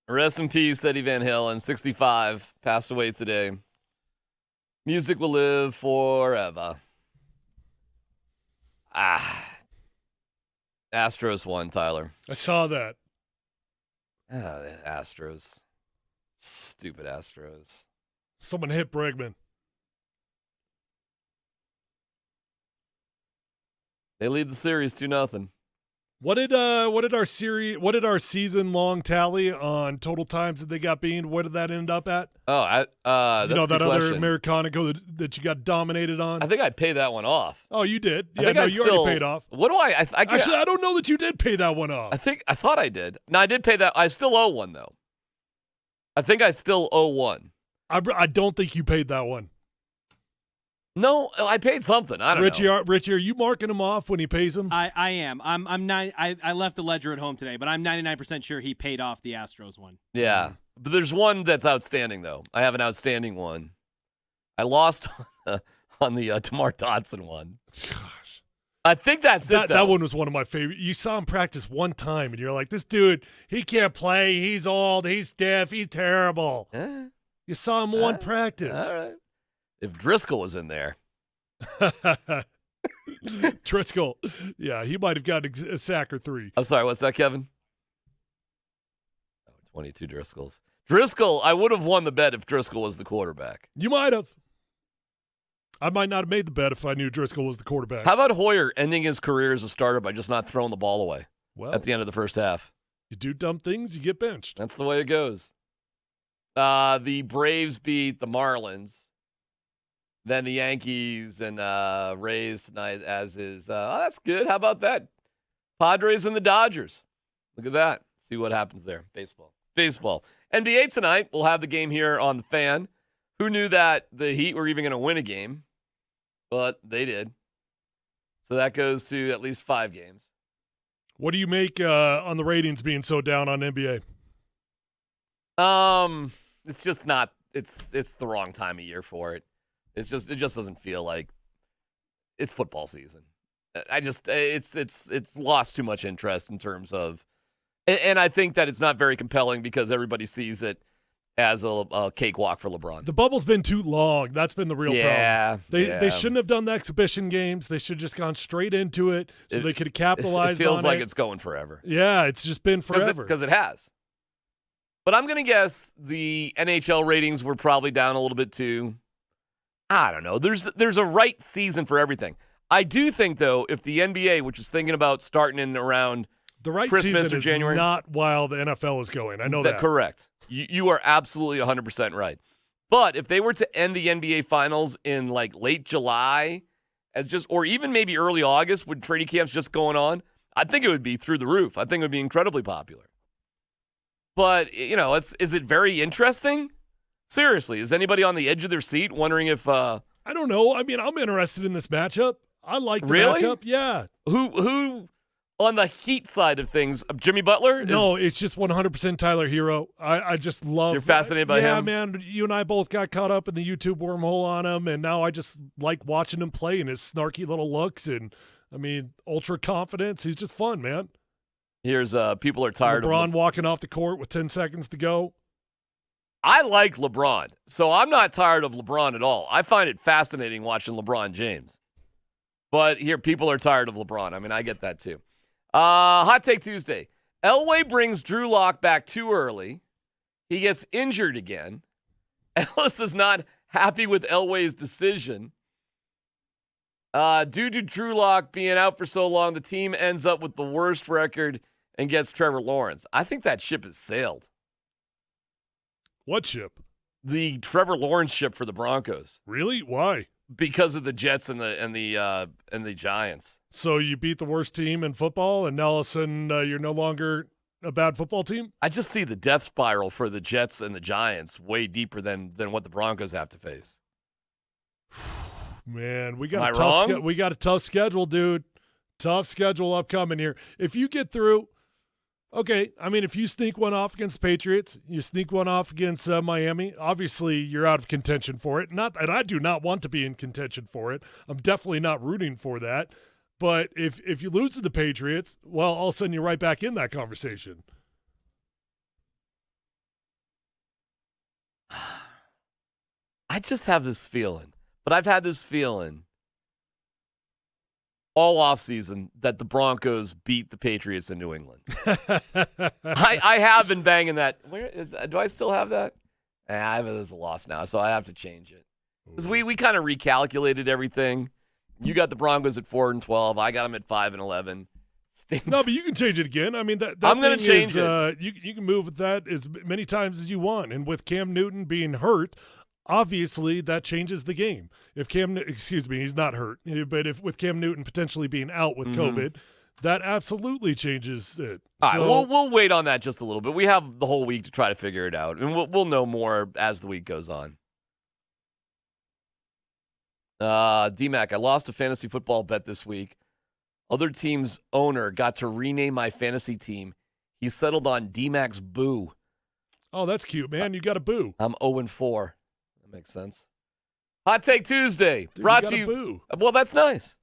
Speaker 3: Rest in peace, Eddie Van Halen, 65, passed away today. Music will live forever. Astros won, Tyler.
Speaker 4: I saw that.
Speaker 3: The Astros. Stupid Astros.
Speaker 4: Someone hit Bregman.
Speaker 3: They lead the series 2-0.
Speaker 4: What did our season long tally on total times that they got beamed? What did that end up at?
Speaker 3: Oh, that's
Speaker 4: you know
Speaker 3: a good
Speaker 4: that other
Speaker 3: question.
Speaker 4: Americano that you got dominated on?
Speaker 3: I think I paid that one off.
Speaker 4: Oh, you did.
Speaker 3: I
Speaker 4: Yeah,
Speaker 3: think
Speaker 4: no,
Speaker 3: I
Speaker 4: you
Speaker 3: still,
Speaker 4: already paid off.
Speaker 3: What do I
Speaker 4: Actually, I don't know that you did pay that one off.
Speaker 3: I thought I did. No, I did pay that. I still owe one though. I think I still owe one.
Speaker 4: I don't think you paid that one.
Speaker 3: No, I paid something. I don't know.
Speaker 4: Richie, are you marking him off when he pays him?
Speaker 7: I am. I left the ledger at home today, but I'm 99% sure he paid off the Astros one.
Speaker 3: Yeah. But there's one that's outstanding though. I have an outstanding one. I lost on the Tamar Dotson one.
Speaker 4: Gosh.
Speaker 3: I think that's it, though.
Speaker 4: That one was one of my favorite. You saw him practice one time, and you're like, this dude, he can't play. He's old. He's stiff. He's terrible. You saw him one practice.
Speaker 3: All right. If Driscoll was in there.
Speaker 4: Driscoll. Yeah, he might have gotten a sack or 3.
Speaker 3: I'm sorry, what's that, Kevin? 22 Driscolls. Driscoll, I would have won the bet if Driscoll was the quarterback.
Speaker 4: You might have. I might not have made the bet if I knew Driscoll was the quarterback.
Speaker 3: How about Hoyer ending his career as a starter by just not throwing the ball away at the end of the first half?
Speaker 4: You do dumb things, you get benched.
Speaker 3: That's the way it goes. The Braves beat the Marlins. Then the Yankees and Rays tonight, as is. That's good. How about that? Padres and the Dodgers. Look at that. See what happens there. Baseball. NBA tonight. We'll have the game here on the Fan. Who knew that the Heat were even going to win a game? But they did. So that goes to at least 5 games.
Speaker 4: What do you make on the ratings being so down on NBA?
Speaker 3: It's just not. It's the wrong time of year for it. It just doesn't feel like it's football season. It's lost too much interest in terms of, and I think that it's not very compelling because everybody sees it as a cakewalk for LeBron.
Speaker 4: The bubble's been too long. That's been the real problem. They shouldn't have done the exhibition games. They should have just gone straight into it so they could have capitalized on it.
Speaker 3: It feels like it's going forever.
Speaker 4: Yeah, it's just been forever.
Speaker 3: Because it has. But I'm going to guess the NHL ratings were probably down a little bit too. I don't know. There's a right season for everything. I do think, though, if the NBA, which is thinking about starting in around
Speaker 4: the right
Speaker 3: Christmas
Speaker 4: season
Speaker 3: or January,
Speaker 4: is not while the NFL is going. I know that.
Speaker 3: Correct. You are absolutely 100% right. But if they were to end the NBA Finals in like late July, or even maybe early August with training camps just going on, I think it would be through the roof. I think it would be incredibly popular. But is it very interesting? Seriously, is anybody on the edge of their seat wondering if
Speaker 4: I don't know. I mean, I'm interested in this matchup. I like the matchup. Yeah.
Speaker 3: Who on the Heat side of things, Jimmy Butler?
Speaker 4: No, it's just 100% Tyler Hero. I just love.
Speaker 3: You're fascinated by him?
Speaker 4: Yeah, man. You and I both got caught up in the YouTube wormhole on him, and now I just like watching him play and his snarky little looks and, ultra confidence. He's just fun, man.
Speaker 3: Here's people are tired of
Speaker 4: LeBron walking off the court with 10 seconds to go.
Speaker 3: I like LeBron, so I'm not tired of LeBron at all. I find it fascinating watching LeBron James. But here, people are tired of LeBron. I get that too. Hot Take Tuesday. Elway brings Drew Lock back too early. He gets injured again. Ellis is not happy with Elway's decision. Due to Drew Lock being out for so long, the team ends up with the worst record and gets Trevor Lawrence. I think that ship has sailed.
Speaker 4: What ship?
Speaker 3: The Trevor Lawrence ship for the Broncos.
Speaker 4: Really? Why?
Speaker 3: Because of the Jets and the Giants.
Speaker 4: So you beat the worst team in football, and now all of a sudden you're no longer a bad football team?
Speaker 3: I just see the death spiral for the Jets and the Giants way deeper than what the Broncos have to face.
Speaker 4: Man, we got a tough schedule, dude. Tough schedule upcoming here. If you get through. Okay, if you sneak one off against the Patriots, you sneak one off against Miami, obviously you're out of contention for it. And I do not want to be in contention for it. I'm definitely not rooting for that. But if you lose to the Patriots, well, all of a sudden you're right back in that conversation.
Speaker 3: I just have this feeling, but I've had this feeling all offseason that the Broncos beat the Patriots in New England. I have been banging that. Where is that? Do I still have that? I have it as a loss now, so I have to change it. Because we kind of recalculated everything. You got the Broncos at 4-12. I got them at 5-11. Stinks.
Speaker 4: No, but you can change it again. I mean, that
Speaker 3: I'm going to change it.
Speaker 4: You can move with that as many times as you want. And with Cam Newton being hurt, obviously that changes the game. If he's not hurt, but if with Cam Newton potentially being out with COVID, that absolutely changes it.
Speaker 3: All right, we'll wait on that just a little bit. We have the whole week to try to figure it out, and we'll know more as the week goes on. DMac, I lost a fantasy football bet this week. Other team's owner got to rename my fantasy team. He settled on DMac's Boo.
Speaker 4: Oh, that's cute, man. You got a boo.
Speaker 3: I'm 0-4. That makes sense. Hot Take Tuesday. Brought to you.
Speaker 4: Boo.
Speaker 3: Well, that's nice.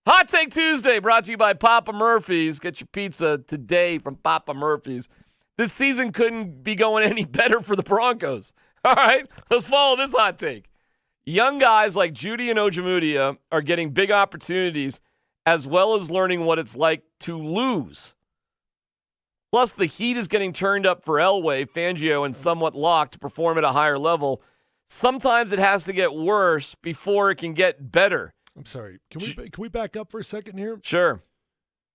Speaker 3: Hot Take Tuesday brought to you by Papa Murphy's. Get your pizza today from Papa Murphy's. This season couldn't be going any better for the Broncos. All right, let's follow this hot take. Young guys like Judy and Ojemudia are getting big opportunities as well as learning what it's like to lose. Plus, the heat is getting turned up for Elway, Fangio, and somewhat Locke to perform at a higher level. Sometimes it has to get worse before it can get better.
Speaker 4: I'm sorry. Can we back up for a second here?
Speaker 3: Sure.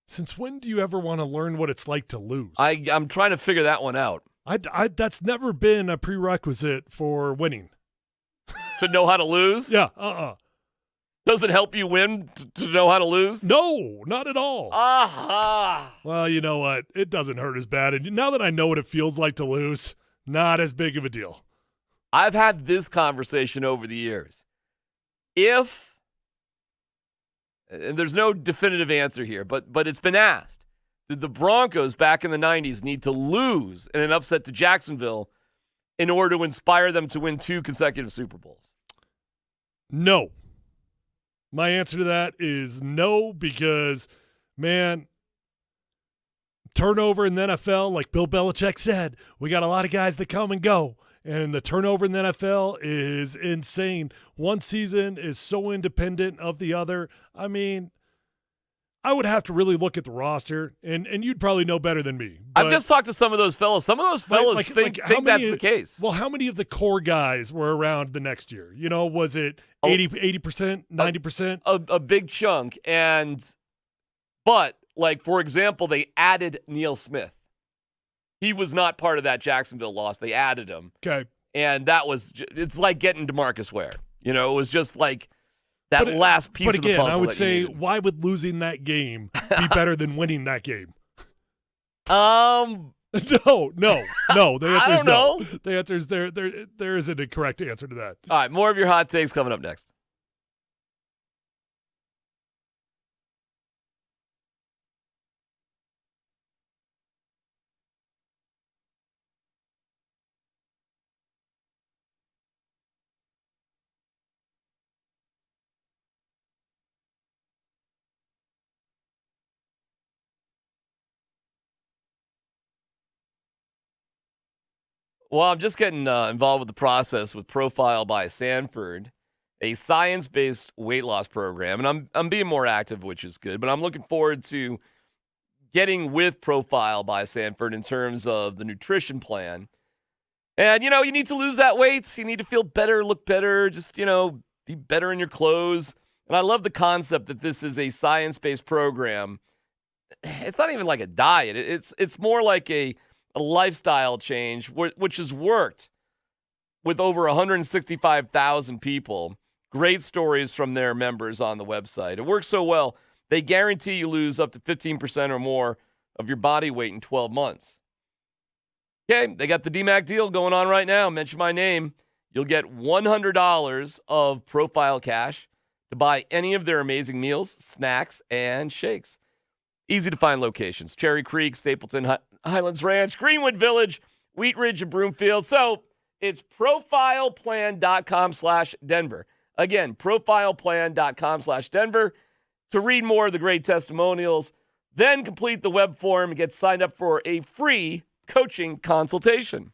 Speaker 4: Since when do you ever want to learn what it's like to lose?
Speaker 3: I'm trying to figure that one out.
Speaker 4: That's never been a prerequisite for winning.
Speaker 3: To know how to lose?
Speaker 4: Yeah,
Speaker 3: Does it help you win to know how to lose?
Speaker 4: No, not at all.
Speaker 3: Aha!
Speaker 4: Well, you know what? It doesn't hurt as bad. And now that I know what it feels like to lose, not as big of a deal.
Speaker 3: I've had this conversation over the years. And there's no definitive answer here, but it's been asked, did the Broncos back in the 90s need to lose in an upset to Jacksonville in order to inspire them to win 2 consecutive Super Bowls?
Speaker 4: No. My answer to that is no, because, man, turnover in the NFL, like Bill Belichick said, we got a lot of guys that come and go, and the turnover in the NFL is insane. One season is so independent of the other. I mean, I would have to really look at the roster, and you'd probably know better than me.
Speaker 3: I've just talked to some of those fellas. Some of those fellas think that's the case.
Speaker 4: Well, how many of the core guys were around the next year? You know, was it 80%, 90%?
Speaker 3: A big chunk. But, like, for example, they added Neil Smith. He was not part of that Jacksonville loss. They added him.
Speaker 4: Okay.
Speaker 3: And it's like getting DeMarcus Ware. You know, it was just like that last piece of the puzzle.
Speaker 4: But again, I would say, why would losing that game be better than winning that game?
Speaker 3: No.
Speaker 4: The answer is
Speaker 3: no.
Speaker 4: The answer is there isn't a correct answer to that.
Speaker 3: All right, more of your hot takes coming up next. Well, I'm just getting involved with the process with Profile by Sanford, a science-based weight loss program, and I'm being more active, which is good. But I'm looking forward to getting with Profile by Sanford in terms of the nutrition plan. And you need to lose that weight. You need to feel better, look better, just be better in your clothes. And I love the concept that this is a science-based program. It's not even like a diet. It's more like a lifestyle change, which has worked with over 165,000 people. Great stories from their members on the website. It works so well, they guarantee you lose up to 15% or more of your body weight in 12 months. Okay, they got the DMac deal going on right now. Mention my name. You'll get $100 of Profile cash to buy any of their amazing meals, snacks, and shakes. Easy to find locations: Cherry Creek, Stapleton, Highlands Ranch, Greenwood Village, Wheat Ridge, and Broomfield. So it's profileplan.com/Denver. Again, profileplan.com/Denver to read more of the great testimonials. Then complete the web form and get signed up for a free coaching consultation.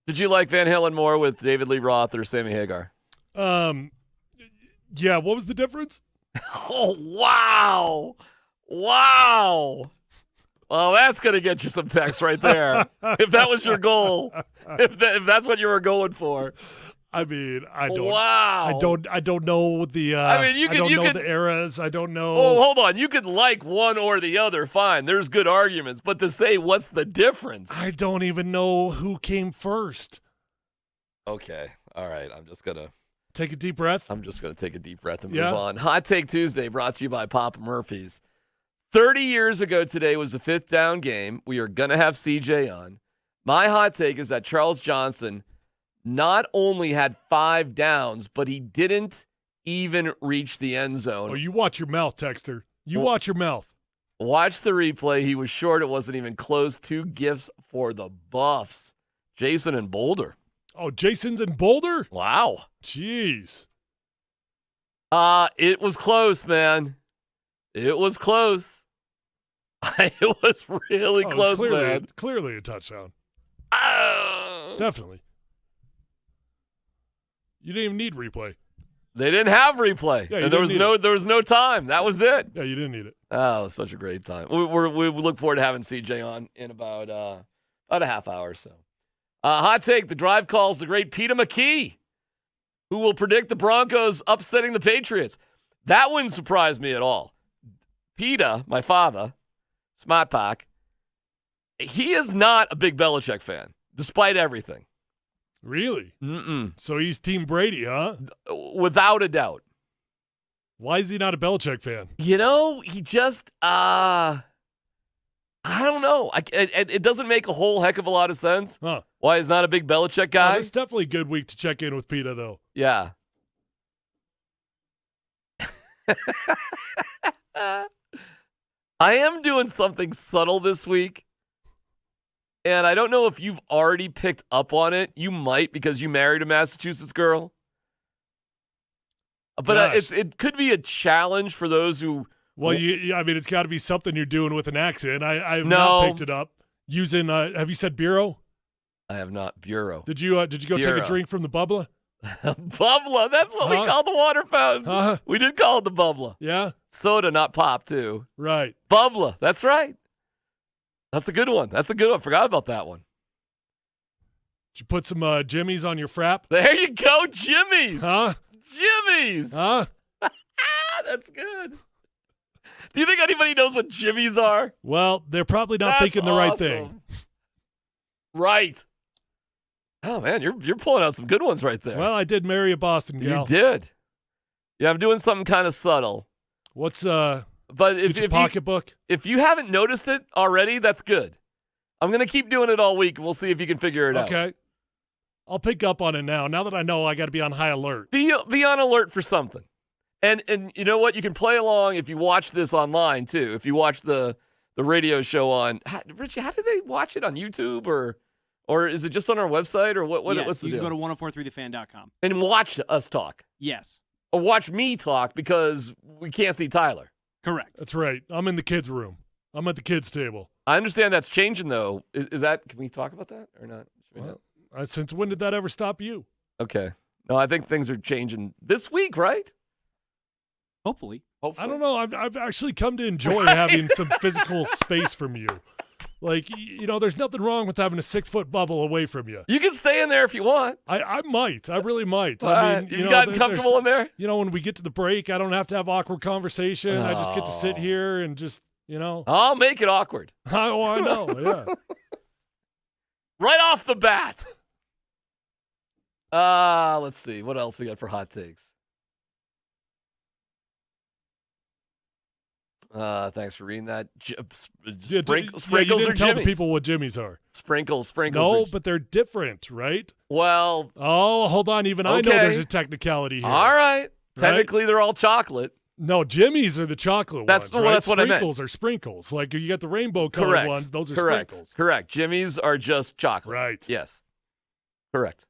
Speaker 3: Did you like Van Halen more with David Lee Roth or Sammy Hagar?
Speaker 4: Yeah, what was the difference?
Speaker 3: Oh, wow. Wow. Well, that's going to get you some text right there. If that was your goal, if that's what you were going for.
Speaker 4: I mean, I don't.
Speaker 3: Wow.
Speaker 4: I don't know the.
Speaker 3: You
Speaker 4: don't know the eras. I don't know.
Speaker 3: Oh, hold on. You could like one or the other. Fine. There's good arguments, but to say what's the difference?
Speaker 4: I don't even know who came first.
Speaker 3: Okay. All right. I'm just gonna
Speaker 4: take a deep breath.
Speaker 3: I'm just gonna take a deep breath and move on. Hot Take Tuesday, brought to you by Papa Murphy's. 30 years ago today was the 5th down game. We are gonna have CJ on. My hot take is that Charles Johnson not only had 5 downs, but he didn't even reach the end zone.
Speaker 4: Oh, you watch your mouth, Texter. You watch your mouth.
Speaker 3: Watch the replay. He was short. It wasn't even close. 2 gifts for the Buffs. Jason in Boulder.
Speaker 4: Oh, Jason's in Boulder?
Speaker 3: Wow.
Speaker 4: Jeez.
Speaker 3: It was close, man. It was close. It was really close, man.
Speaker 4: Clearly a touchdown. Definitely. You didn't even need replay.
Speaker 3: They didn't have replay.
Speaker 4: Yeah,
Speaker 3: and there was no time. That was it.
Speaker 4: Yeah, you didn't need it.
Speaker 3: Oh, it was such a great time. We look forward to having CJ on in about a half hour or so. Hot take, the drive calls the great Peter McKee, who will predict the Broncos upsetting the Patriots. That wouldn't surprise me at all. Peter, my father, Smart Pack, he is not a big Belichick fan, despite everything.
Speaker 4: Really?
Speaker 3: Mm-mm.
Speaker 4: So he's Team Brady, huh?
Speaker 3: Without a doubt.
Speaker 4: Why is he not a Belichick fan?
Speaker 3: He just, I don't know. It doesn't make a whole heck of a lot of sense.
Speaker 4: Huh.
Speaker 3: Why he's not a big Belichick guy.
Speaker 4: It's definitely a good week to check in with Peter, though.
Speaker 3: Yeah. I am doing something subtle this week. And I don't know if you've already picked up on it. You might, because you married a Massachusetts girl. But it could be a challenge for those who.
Speaker 4: Well, it's got to be something you're doing with an accent. I have not picked it up. Using, have you said bureau?
Speaker 3: I have not. Bureau.
Speaker 4: Did you go take a drink from the bubbler?
Speaker 3: Bubbler. That's what we call the water fountain. We did call it the bubbler.
Speaker 4: Yeah.
Speaker 3: Soda, not pop, too.
Speaker 4: Right.
Speaker 3: Bubbler. That's right. That's a good one. Forgot about that one.
Speaker 4: Did you put some Jimmy's on your frap?
Speaker 3: There you go, Jimmy's.
Speaker 4: Huh?
Speaker 3: Jimmy's.
Speaker 4: Huh?
Speaker 3: That's good. Do you think anybody knows what Jimmy's are?
Speaker 4: Well, they're probably not thinking the right thing.
Speaker 3: Right. Oh, man, you're pulling out some good ones right there.
Speaker 4: Well, I did marry a Boston gal.
Speaker 3: You did. Yeah, I'm doing something kind of subtle.
Speaker 4: What's
Speaker 3: But if
Speaker 4: pocketbook?
Speaker 3: If you haven't noticed it already, that's good. I'm going to keep doing it all week, and we'll see if you can figure it out.
Speaker 4: Okay. I'll pick up on it now. Now that I know, I got to be on high alert.
Speaker 3: Be on alert for something. And you know what? You can play along if you watch this online, too. If you watch the radio show on Richie, how do they watch it on YouTube or is it just on our website or what?
Speaker 7: Yes,
Speaker 3: what's the deal?
Speaker 7: You can go to 1043thefan.com
Speaker 3: and watch us talk.
Speaker 7: Yes.
Speaker 3: Or watch me talk because we can't see Tyler.
Speaker 7: Correct.
Speaker 4: That's right. I'm in the kids' room. I'm at the kids' table.
Speaker 3: I understand that's changing, though. Is that? Can we talk about that or not?
Speaker 4: Well, since when did that ever stop you?
Speaker 3: Okay. No, I think things are changing this week, right?
Speaker 7: Hopefully.
Speaker 4: I don't know. I've actually come to enjoy having some physical space from you. Like, there's nothing wrong with having a 6-foot bubble away from you.
Speaker 3: You can stay in there if you want.
Speaker 4: I might. I really might.
Speaker 3: You've gotten comfortable in there?
Speaker 4: When we get to the break, I don't have to have awkward conversation. I just get to sit here and just,
Speaker 3: I'll make it awkward.
Speaker 4: Oh, I know, yeah.
Speaker 3: Right off the bat. Let's see. What else we got for hot takes? Thanks for reading that. Sprinkles
Speaker 4: you didn't
Speaker 3: or
Speaker 4: tell
Speaker 3: Jimmy's?
Speaker 4: the people what Jimmy's are.
Speaker 3: Sprinkles.
Speaker 4: No, but they're different, right?
Speaker 3: Well.
Speaker 4: Oh, hold on. Even I know there's a technicality here.
Speaker 3: All right. Technically, they're all chocolate.
Speaker 4: No, Jimmy's are the chocolate ones, right?
Speaker 3: That's what I meant.
Speaker 4: Sprinkles are sprinkles. Like, you got the rainbow-colored ones. Those are sprinkles.
Speaker 3: Correct. Jimmy's are just chocolate.
Speaker 4: Right.
Speaker 3: Yes. Correct.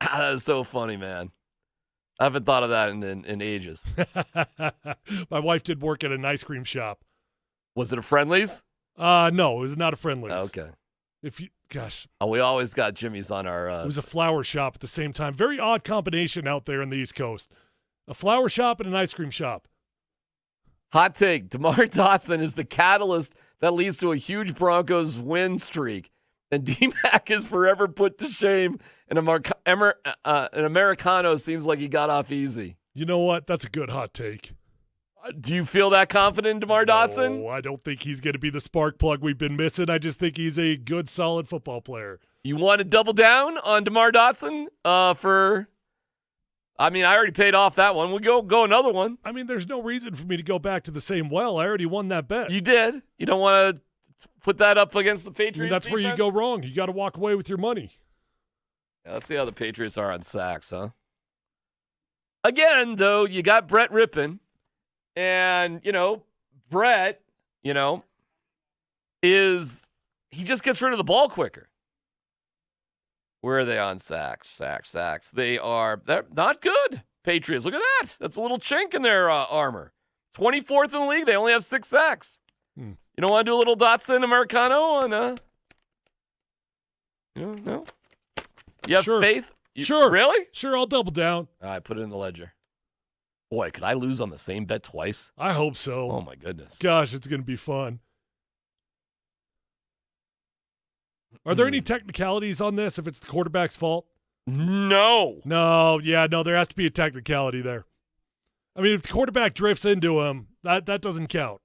Speaker 3: That is so funny, man. I haven't thought of that in ages.
Speaker 4: My wife did work at an ice cream shop.
Speaker 3: Was it a Friendly's?
Speaker 4: No, it was not a Friendly's.
Speaker 3: Okay. Oh, we always got Jimmy's on our.
Speaker 4: It was a flower shop at the same time. Very odd combination out there on the East Coast. A flower shop and an ice cream shop.
Speaker 3: Hot take: DeMar Dotson is the catalyst that leads to a huge Broncos win streak, and DMac is forever put to shame. And an Americano seems like he got off easy.
Speaker 4: You know what? That's a good hot take.
Speaker 3: Do you feel that confident in DeMar Dotson?
Speaker 4: No, I don't think he's going to be the spark plug we've been missing. I just think he's a good, solid football player.
Speaker 3: You want to double down on DeMar Dotson I already paid off that one. We'll go another one.
Speaker 4: I mean, there's no reason for me to go back to the same well. I already won that bet.
Speaker 3: You did. You don't want to put that up against the Patriots?
Speaker 4: That's defense? Where you go wrong. You got to walk away with your money.
Speaker 3: Yeah, let's see how the Patriots are on sacks, huh? Again, though, you got Brett Rippon. And, Brett, he just gets rid of the ball quicker. Where are they on sacks? Sacks. They're not good, Patriots. Look at that. That's a little chink in their armor. 24th in the league. They only have 6 sacks. You don't want to do a little Dotson Americano on, no? You have faith?
Speaker 4: Sure.
Speaker 3: Really?
Speaker 4: Sure, I'll double down.
Speaker 3: All right, put it in the ledger. Boy, could I lose on the same bet twice?
Speaker 4: I hope so.
Speaker 3: Oh, my goodness.
Speaker 4: Gosh, it's going to be fun. Are there any technicalities on this if it's the quarterback's fault?
Speaker 3: No.
Speaker 4: No, there has to be a technicality there. I mean, if the quarterback drifts into him, that doesn't count.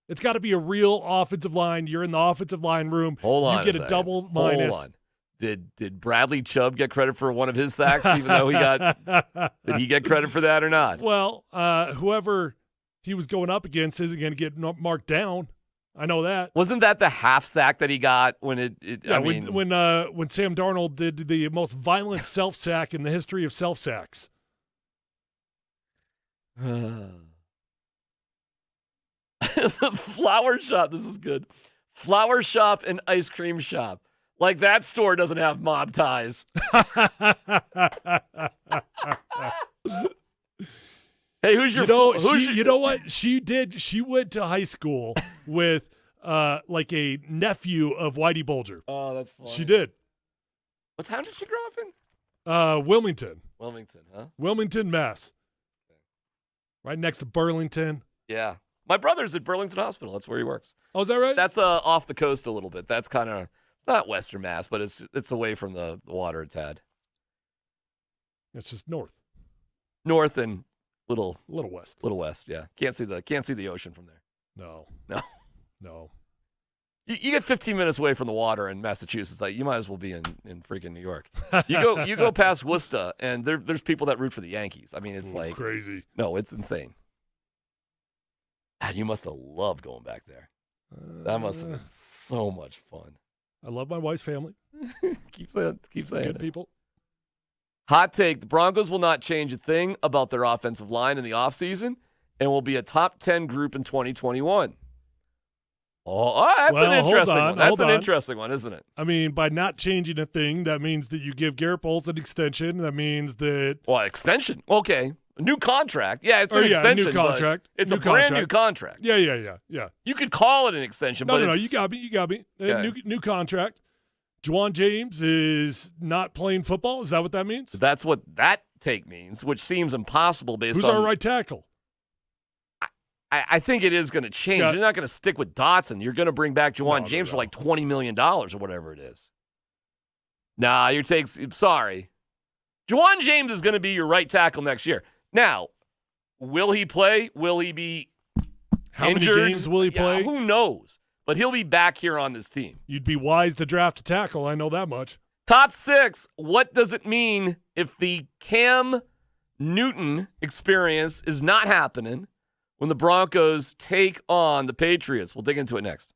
Speaker 4: It's got to be a real offensive line. You're in the offensive line room.
Speaker 3: Hold on.
Speaker 4: You get a double minus.
Speaker 3: Hold on. Did Bradley Chubb get credit for one of his sacks, even though did he get credit for that or not?
Speaker 4: Well, whoever he was going up against isn't going to get marked down. I know that.
Speaker 3: Wasn't that the half sack that he got when
Speaker 4: when Sam Darnold did the most violent self sack in the history of self sacks?
Speaker 3: Flower shop. This is good. Flower shop and ice cream shop. Like that store doesn't have mob ties. Hey, who's your?
Speaker 4: You know what she did? She went to high school with like a nephew of Whitey Bulger.
Speaker 3: Oh, that's funny.
Speaker 4: She did.
Speaker 3: What town did she grow up in?
Speaker 4: Wilmington.
Speaker 3: Wilmington, huh?
Speaker 4: Wilmington, Mass. Right next to Burlington.
Speaker 3: Yeah, my brother's at Burlington Hospital. That's where he works.
Speaker 4: Oh, is that right?
Speaker 3: That's off the coast a little bit. That's kind of. It's not Western Mass, but it's away from the water it's had.
Speaker 4: It's just north.
Speaker 3: North and little
Speaker 4: west.
Speaker 3: Little west, yeah. Can't see the ocean from there.
Speaker 4: No.
Speaker 3: You get 15 minutes away from the water in Massachusetts. Like you might as well be in freaking New York. You go past Worcester, and there's people that root for the Yankees. I mean, it's like
Speaker 4: crazy.
Speaker 3: No, it's insane. God, you must have loved going back there. That must have been so much fun.
Speaker 4: I love my wife's family.
Speaker 3: Keep saying
Speaker 4: Good people.
Speaker 3: Hot take: the Broncos will not change a thing about their offensive line in the offseason and will be a top 10 group in 2021. That's an interesting one. That's an interesting one, isn't it?
Speaker 4: I mean, by not changing a thing, that means that you give Garrett Bowles an extension. That means that...
Speaker 3: Well, extension. Okay. A new contract. Yeah, it's an extension.
Speaker 4: A new contract.
Speaker 3: It's a brand new contract.
Speaker 4: Yeah.
Speaker 3: You could call it an extension, but
Speaker 4: No, you got me.
Speaker 3: Okay.
Speaker 4: New contract. Juwan James is not playing football. Is that what that means?
Speaker 3: That's what that take means, which seems impossible based on...
Speaker 4: Who's our right tackle?
Speaker 3: I think it is going to change. You're not going to stick with Dotson. You're going to bring back Juwan James for like $20 million or whatever it is. Nah, your take's... Sorry. Juwan James is going to be your right tackle next year. Now, will he play? Will he be injured?
Speaker 4: How many games will he play?
Speaker 3: Who knows? But he'll be back here on this team.
Speaker 4: You'd be wise to draft a tackle. I know that much.
Speaker 3: Top 6. What does it mean if the Cam Newton experience is not happening when the Broncos take on the Patriots? We'll dig into it next.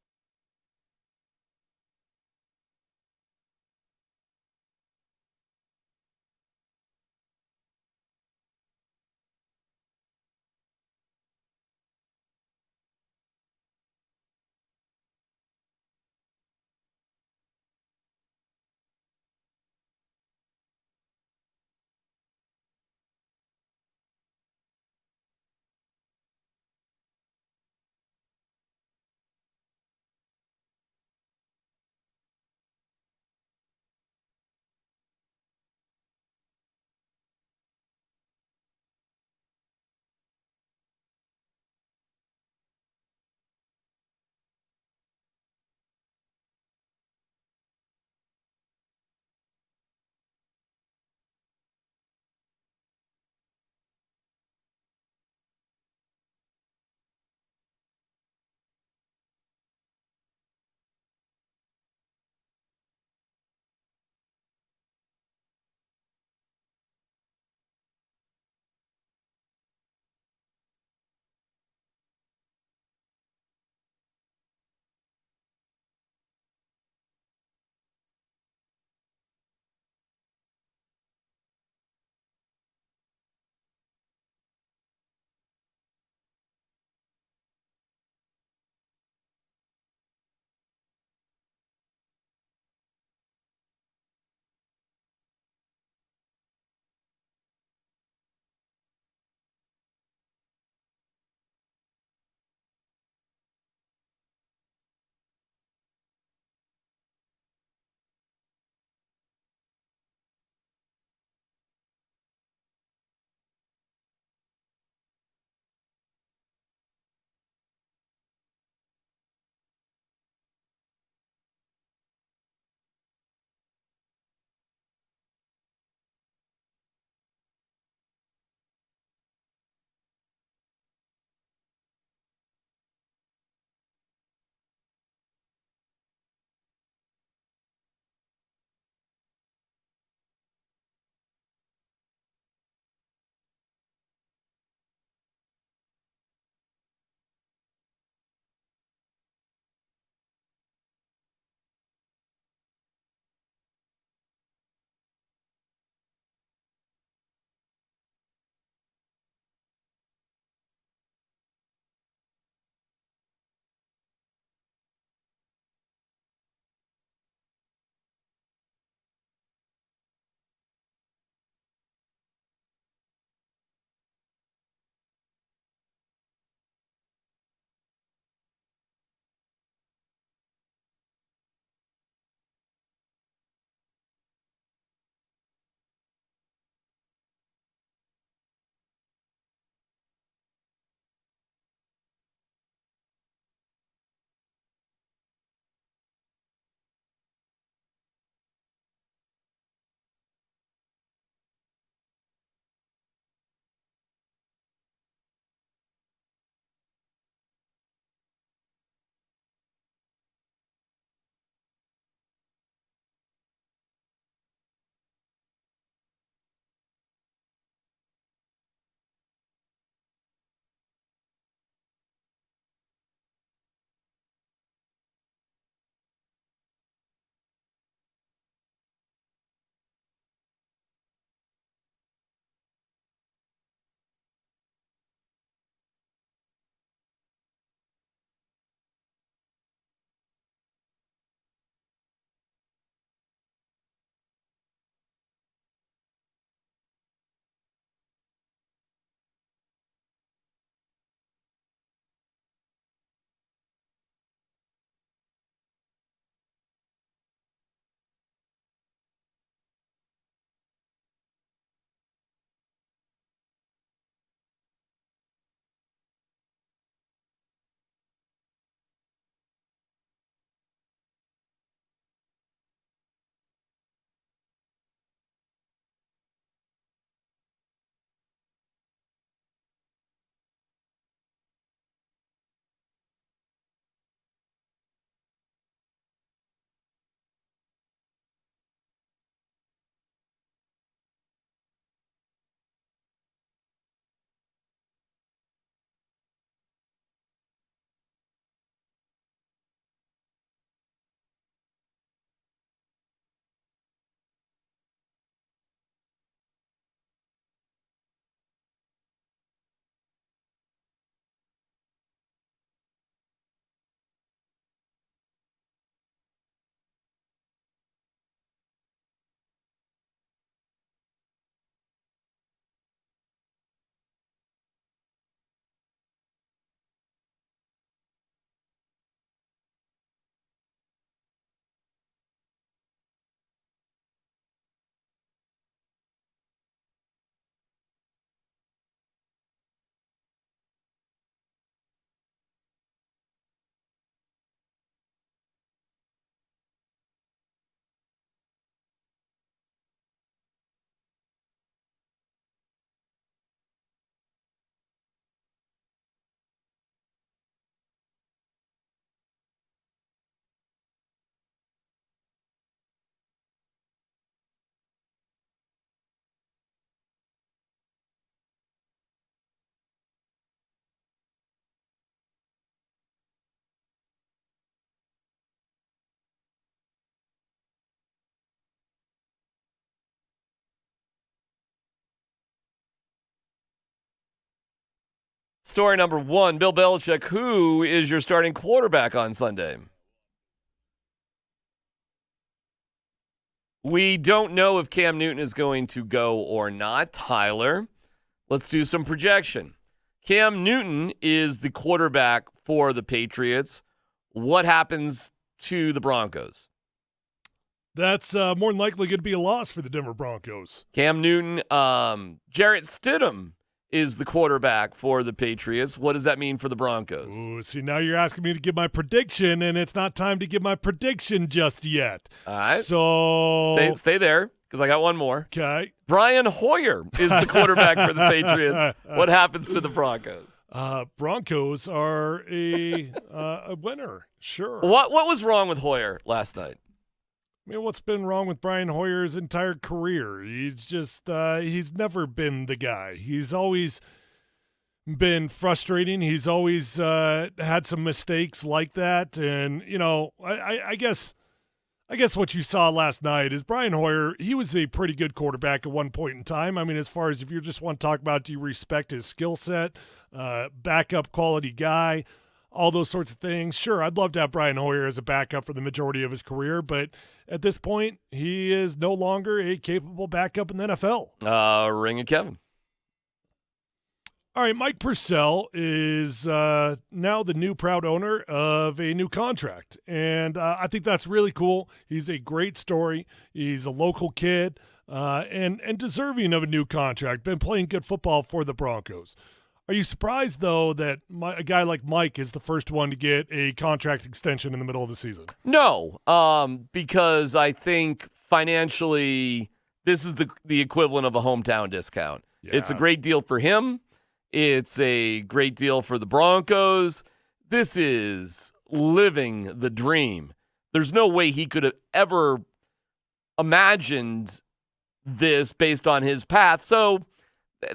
Speaker 3: Story number 1, Bill Belichick, who is your starting quarterback on Sunday? We don't know if Cam Newton is going to go or not. Tyler, let's do some projection. Cam Newton is the quarterback for the Patriots. What happens to the Broncos?
Speaker 4: That's more than likely going to be a loss for the Denver Broncos.
Speaker 3: Cam Newton, Jarrett Stidham is the quarterback for the Patriots. What does that mean for the Broncos?
Speaker 4: Ooh, see, now you're asking me to give my prediction, and it's not time to give my prediction just yet.
Speaker 3: All right.
Speaker 4: So
Speaker 3: stay there, because I got one more.
Speaker 4: Okay.
Speaker 3: Brian Hoyer is the quarterback for the Patriots. What happens to the Broncos?
Speaker 4: Broncos are a winner, sure.
Speaker 3: What was wrong with Hoyer last night?
Speaker 4: I mean, what's been wrong with Brian Hoyer's entire career? He's just he's never been the guy. He's always been frustrating. He's always had some mistakes like that. And, you know, I guess what you saw last night is Brian Hoyer, he was a pretty good quarterback at one point in time. I mean, as far as if you just want to talk about do you respect his skill set, backup quality guy, all those sorts of things. Sure, I'd love to have Brian Hoyer as a backup for the majority of his career, but at this point, he is no longer a capable backup in the NFL.
Speaker 3: Ring of Kevin.
Speaker 4: All right, Mike Purcell is now the new proud owner of a new contract, and I think that's really cool. He's a great story. He's a local kid and deserving of a new contract. Been playing good football for the Broncos. Are you surprised, though, that a guy like Mike is the first one to get a contract extension in the middle of the season?
Speaker 3: No, because I think financially this is the equivalent of a hometown discount. Yeah. It's a great deal for him. It's a great deal for the Broncos. This is living the dream. There's no way he could have ever imagined this based on his path. So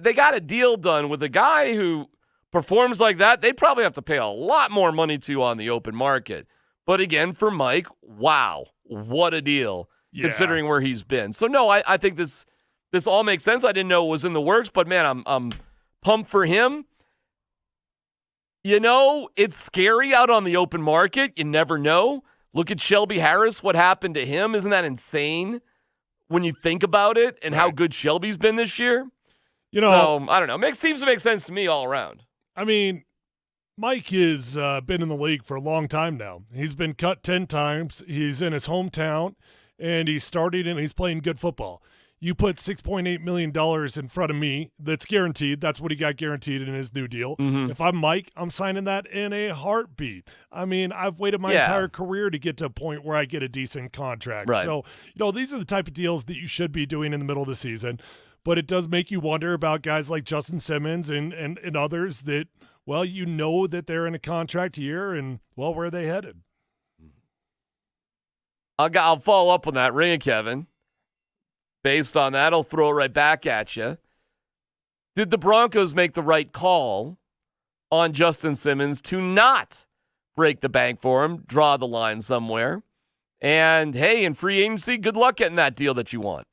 Speaker 3: they got a deal done with a guy who performs like that. They probably have to pay a lot more money to on the open market. But again, for Mike, wow, what a deal, considering where he's been. So no, I think this all makes sense. I didn't know it was in the works, but man, I'm pumped for him. You know, it's scary out on the open market. You never know. Look at Shelby Harris, what happened to him. Isn't that insane when you think about it and how good Shelby's been this year? You know, so, I don't know. Seems to make sense to me all around.
Speaker 4: I mean, Mike has been in the league for a long time now. He's been cut 10 times. He's in his hometown, and he started and he's playing good football. You put $6.8 million in front of me that's guaranteed. That's what he got guaranteed in his new deal. Mm-hmm. If I'm Mike, I'm signing that in a heartbeat. I mean, I've waited my entire career to get to a point where I get a decent contract. Right. So, you know, these are the type of deals that you should be doing in the middle of the season. But it does make you wonder about guys like Justin Simmons and others that, well, you know that they're in a contract year and, well, where are they headed?
Speaker 3: I'll follow up on that, Ring of Kevin. Based on that, I'll throw it right back at you. Did the Broncos make the right call on Justin Simmons to not break the bank for him, draw the line somewhere? And, hey, in free agency, good luck getting that deal that you want.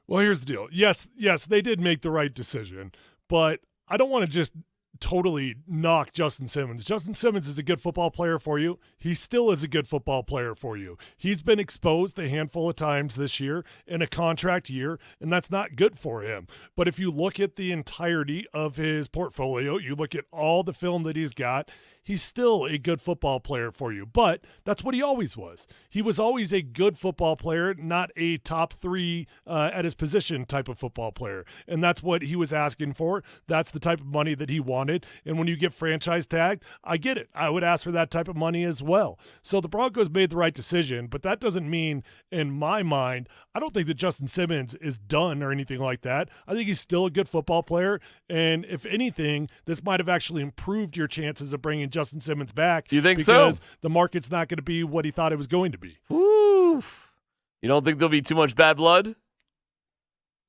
Speaker 4: Well, here's the deal. Yes, they did make the right decision, but I don't want to just totally knock Justin Simmons. Justin Simmons is a good football player for you. He still is a good football player for you. He's been exposed a handful of times this year in a contract year, and that's not good for him. But if you look at the entirety of his portfolio, you look at all the film that he's got, he's still a good football player for you. But that's what he always was. He was always a good football player, not a top three at his position type of football player. And that's what he was asking for. That's the type of money that he wanted. And when you get franchise tagged, I get it. I would ask for that type of money as well. So the Broncos made the right decision, but that doesn't mean, in my mind, I don't think that Justin Simmons is done or anything like that. I think he's still a good football player. And if anything, this might have actually improved your chances of bringing Justin Simmons back.
Speaker 3: You think
Speaker 4: because
Speaker 3: so?
Speaker 4: The market's not going to be what he thought it was going to be.
Speaker 3: Oof. You don't think there'll be too much bad blood?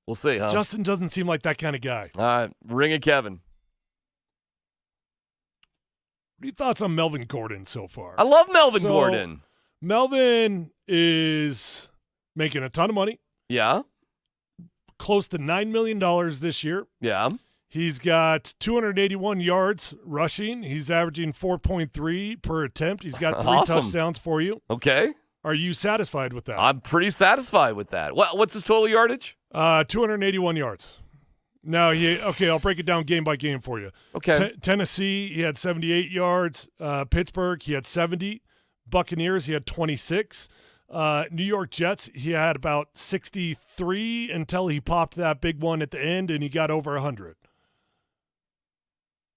Speaker 3: We'll see, huh?
Speaker 4: Justin doesn't seem like that kind of guy.
Speaker 3: All right, Ring of Kevin.
Speaker 4: What are your thoughts on Melvin Gordon so far?
Speaker 3: I love Melvin Gordon.
Speaker 4: Melvin is making a ton of money.
Speaker 3: Yeah.
Speaker 4: Close to $9 million this year.
Speaker 3: Yeah.
Speaker 4: He's got 281 yards rushing. He's averaging 4.3 per attempt. He's got 3 touchdowns for you.
Speaker 3: Okay.
Speaker 4: Are you satisfied with that?
Speaker 3: I'm pretty satisfied with that. What's his total yardage?
Speaker 4: 281 yards. No, I'll break it down game by game for you.
Speaker 3: Okay.
Speaker 4: Tennessee, he had 78 yards. Pittsburgh, he had 70. Buccaneers, he had 26. New York Jets, he had about 63 until he popped that big one at the end, and he got over 100.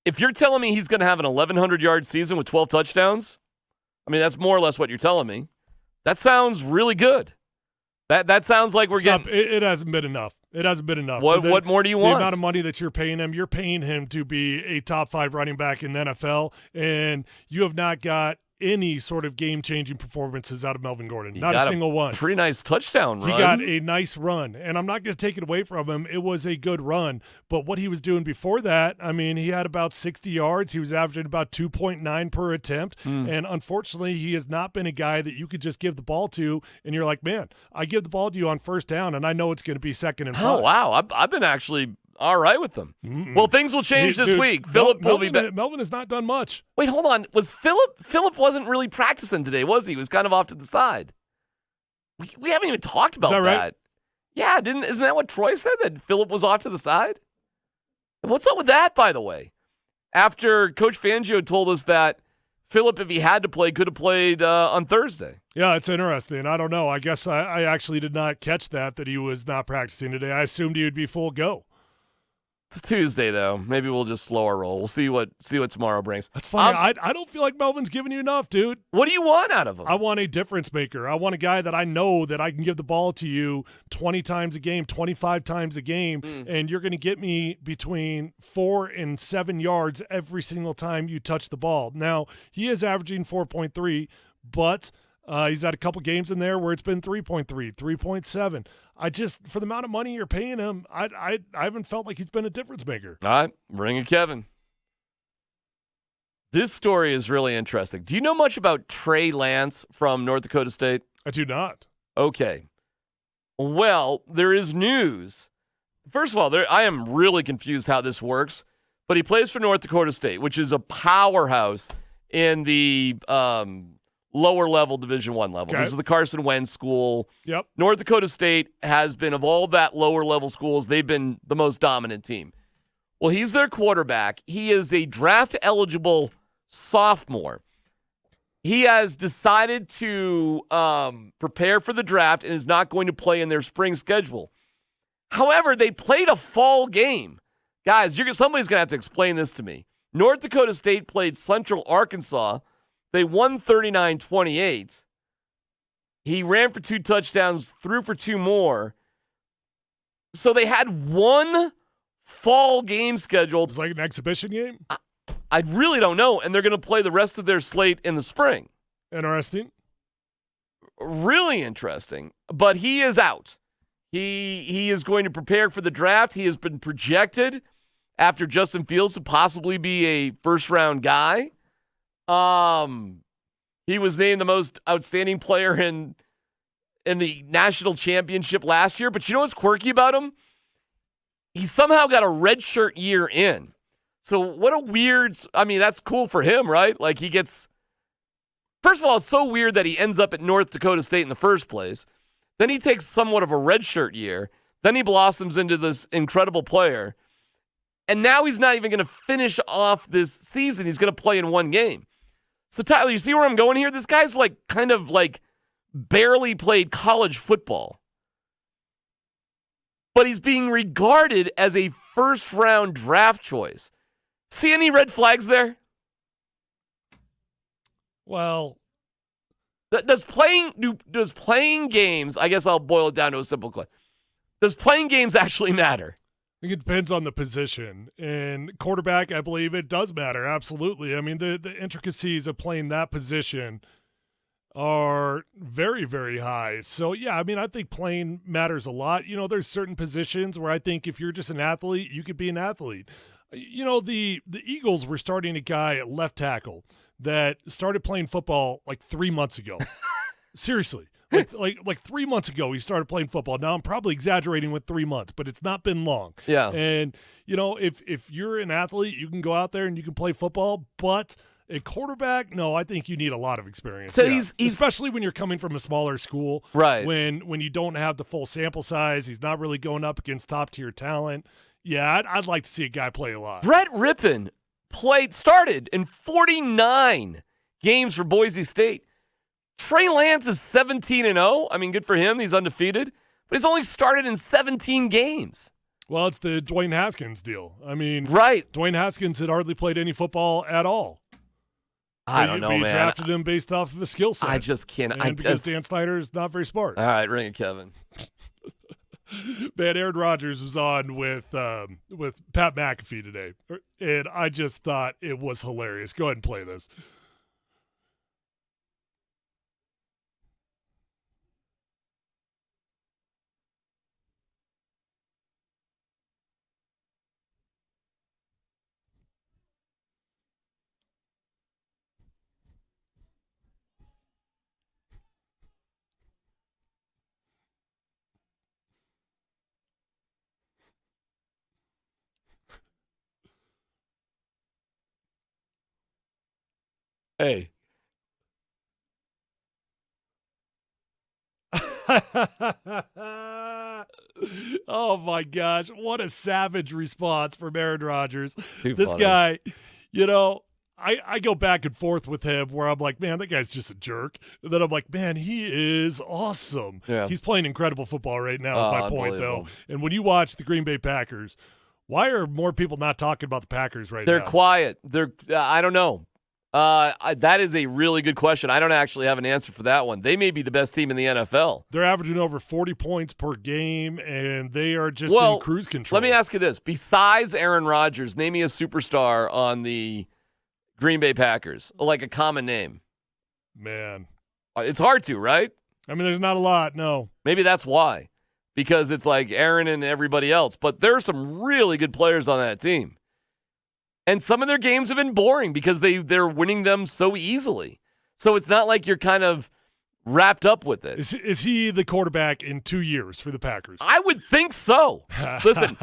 Speaker 3: If you're telling me he's going to have an 1,100-yard season with 12 touchdowns, I mean, that's more or less what you're telling me. That sounds really good. That sounds like we're getting.
Speaker 4: It hasn't been enough. It hasn't been enough.
Speaker 3: What more do you want?
Speaker 4: The amount of money that you're paying him to be a top 5 running back in the NFL, and you have not got any sort of game-changing performances out of Melvin Gordon. Not a single one.
Speaker 3: Pretty nice touchdown run.
Speaker 4: He got a nice run, and I'm not going to take it away from him. It was a good run, but what he was doing before that, I mean, he had about 60 yards. He was averaging about 2.9 per attempt, and unfortunately, he has not been a guy that you could just give the ball to, and you're like, man, I give the ball to you on first down, and I know it's going to be 2nd and 5.
Speaker 3: Oh, wow. I've been actually all right with them. Well, things will change this week. Philip will be back.
Speaker 4: Melvin has not done much.
Speaker 3: Wait, hold on. Was Philip wasn't really practicing today, was he? He was kind of off to the side. We haven't even talked about that.
Speaker 4: Right?
Speaker 3: Yeah, isn't that what Troy said, that Philip was off to the side? What's up with that, by the way? After Coach Fangio told us that Philip, if he had to play, could have played on Thursday.
Speaker 4: Yeah, it's interesting. I don't know. I guess I actually did not catch that he was not practicing today. I assumed he would be full go.
Speaker 3: It's Tuesday, though. Maybe we'll just slow our roll. We'll see what tomorrow brings.
Speaker 4: That's funny. I don't feel like Melvin's giving you enough, dude.
Speaker 3: What do you want out of him?
Speaker 4: I want a difference maker. I want a guy that I know that I can give the ball to you 20 times a game, 25 times a game, and you're going to get me between 4 and 7 yards every single time you touch the ball. Now, he is averaging 4.3, but he's had a couple games in there where it's been 3.3, 3.7. For the amount of money you're paying him, I haven't felt like he's been a difference maker.
Speaker 3: All right, ring it, Kevin. This story is really interesting. Do you know much about Trey Lance from North Dakota State?
Speaker 4: I do not.
Speaker 3: Okay. Well, there is news. First of all, I am really confused how this works, but he plays for North Dakota State, which is a powerhouse in the lower level Division I level.
Speaker 4: Okay.
Speaker 3: This is the Carson Wentz school.
Speaker 4: Yep.
Speaker 3: North Dakota State has been, of all that lower level schools, they've been the most dominant team. Well, he's their quarterback. He is a draft eligible sophomore. He has decided to prepare for the draft and is not going to play in their spring schedule. However, they played a fall game. Guys, somebody's going to have to explain this to me. North Dakota State played Central Arkansas. They won 39-28. He ran for 2 touchdowns, threw for 2 more. So they had one fall game scheduled.
Speaker 4: It's like an exhibition game?
Speaker 3: I really don't know. And they're going to play the rest of their slate in the spring.
Speaker 4: Interesting.
Speaker 3: Really interesting. But he is out. He is going to prepare for the draft. He has been projected after Justin Fields to possibly be a first-round guy. He was named the most outstanding player in the national championship last year. But you know what's quirky about him? He somehow got a redshirt year in. So what a weird, that's cool for him, right? Like first of all, it's so weird that he ends up at North Dakota State in the first place. Then he takes somewhat of a redshirt year. Then he blossoms into this incredible player. And now he's not even going to finish off this season. He's going to play in one game. So, Tyler, you see where I'm going here? This guy's kind of barely played college football. But he's being regarded as a first-round draft choice. See any red flags there?
Speaker 4: Well,
Speaker 3: does playing games, I guess I'll boil it down to a simple question. Does playing games actually matter?
Speaker 4: I think it depends on the position. And quarterback, I believe it does matter. Absolutely. I mean, the intricacies of playing that position are very, very high. So, yeah, I think playing matters a lot. There's certain positions where I think if you're just an athlete, you could be an athlete. The Eagles were starting a guy at left tackle that started playing football 3 months ago. Seriously. like 3 months ago he started playing football. Now I'm probably exaggerating with 3 months, but it's not been long.
Speaker 3: Yeah.
Speaker 4: And if you're an athlete, you can go out there and you can play football, but a quarterback, no, I think you need a lot of experience.
Speaker 3: So he's
Speaker 4: especially when you're coming from a smaller school,
Speaker 3: right?
Speaker 4: When you don't have the full sample size, he's not really going up against top tier talent. Yeah, I'd like to see a guy play a lot.
Speaker 3: Brett Rippon started in 49 games for Boise State. Trey Lance is 17-0. I mean, good for him. He's undefeated, but he's only started in 17 games.
Speaker 4: Well, it's the Dwayne Haskins deal. I mean,
Speaker 3: right?
Speaker 4: Dwayne Haskins had hardly played any football at all.
Speaker 3: I don't know,
Speaker 4: man.
Speaker 3: man.
Speaker 4: Drafted him based off of a skill set.
Speaker 3: I just can't.
Speaker 4: Because Dan Snyder is not very smart.
Speaker 3: All right, ring it, Kevin.
Speaker 4: Man, Aaron Rodgers was on with Pat McAfee today, and I just thought it was hilarious. Go ahead and play this.
Speaker 3: Hey.
Speaker 4: Oh my gosh, what a savage response from Aaron Rodgers. This
Speaker 3: funny.
Speaker 4: Guy, I go back and forth with him where I'm like, man, that guy's just a jerk. And then I'm like, man, he is awesome.
Speaker 3: Yeah.
Speaker 4: He's playing incredible football right now, is my point, though.
Speaker 3: Unbelievable.
Speaker 4: And when you watch the Green Bay Packers, why are more people not talking about the Packers right now?
Speaker 3: They're quiet. I don't know. That is a really good question. I don't actually have an answer for that one. They may be the best team in the NFL.
Speaker 4: They're averaging over 40 points per game, and they are just in cruise control.
Speaker 3: Let me ask you this. Besides Aaron Rodgers, name me a superstar on the Green Bay Packers, like a common name.
Speaker 4: Man.
Speaker 3: It's hard to, right?
Speaker 4: I mean, there's not a lot, no.
Speaker 3: Maybe that's why, because it's like Aaron and everybody else. But there are some really good players on that team. And some of their games have been boring because they're winning them so easily. So it's not like you're kind of wrapped up with it.
Speaker 4: Is he the quarterback in 2 years for the Packers?
Speaker 3: I would think so. Listen,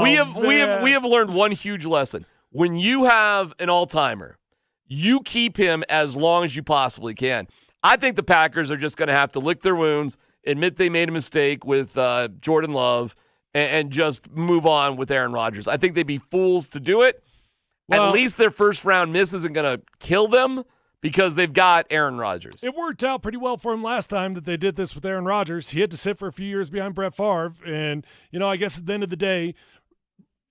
Speaker 3: we have learned one huge lesson. When you have an all-timer, you keep him as long as you possibly can. I think the Packers are just going to have to lick their wounds, admit they made a mistake with Jordan Love, and just move on with Aaron Rodgers. I think they'd be fools to do it. Well, at least their first-round miss isn't going to kill them because they've got Aaron Rodgers.
Speaker 4: It worked out pretty well for him last time that they did this with Aaron Rodgers. He had to sit for a few years behind Brett Favre. And, I guess at the end of the day,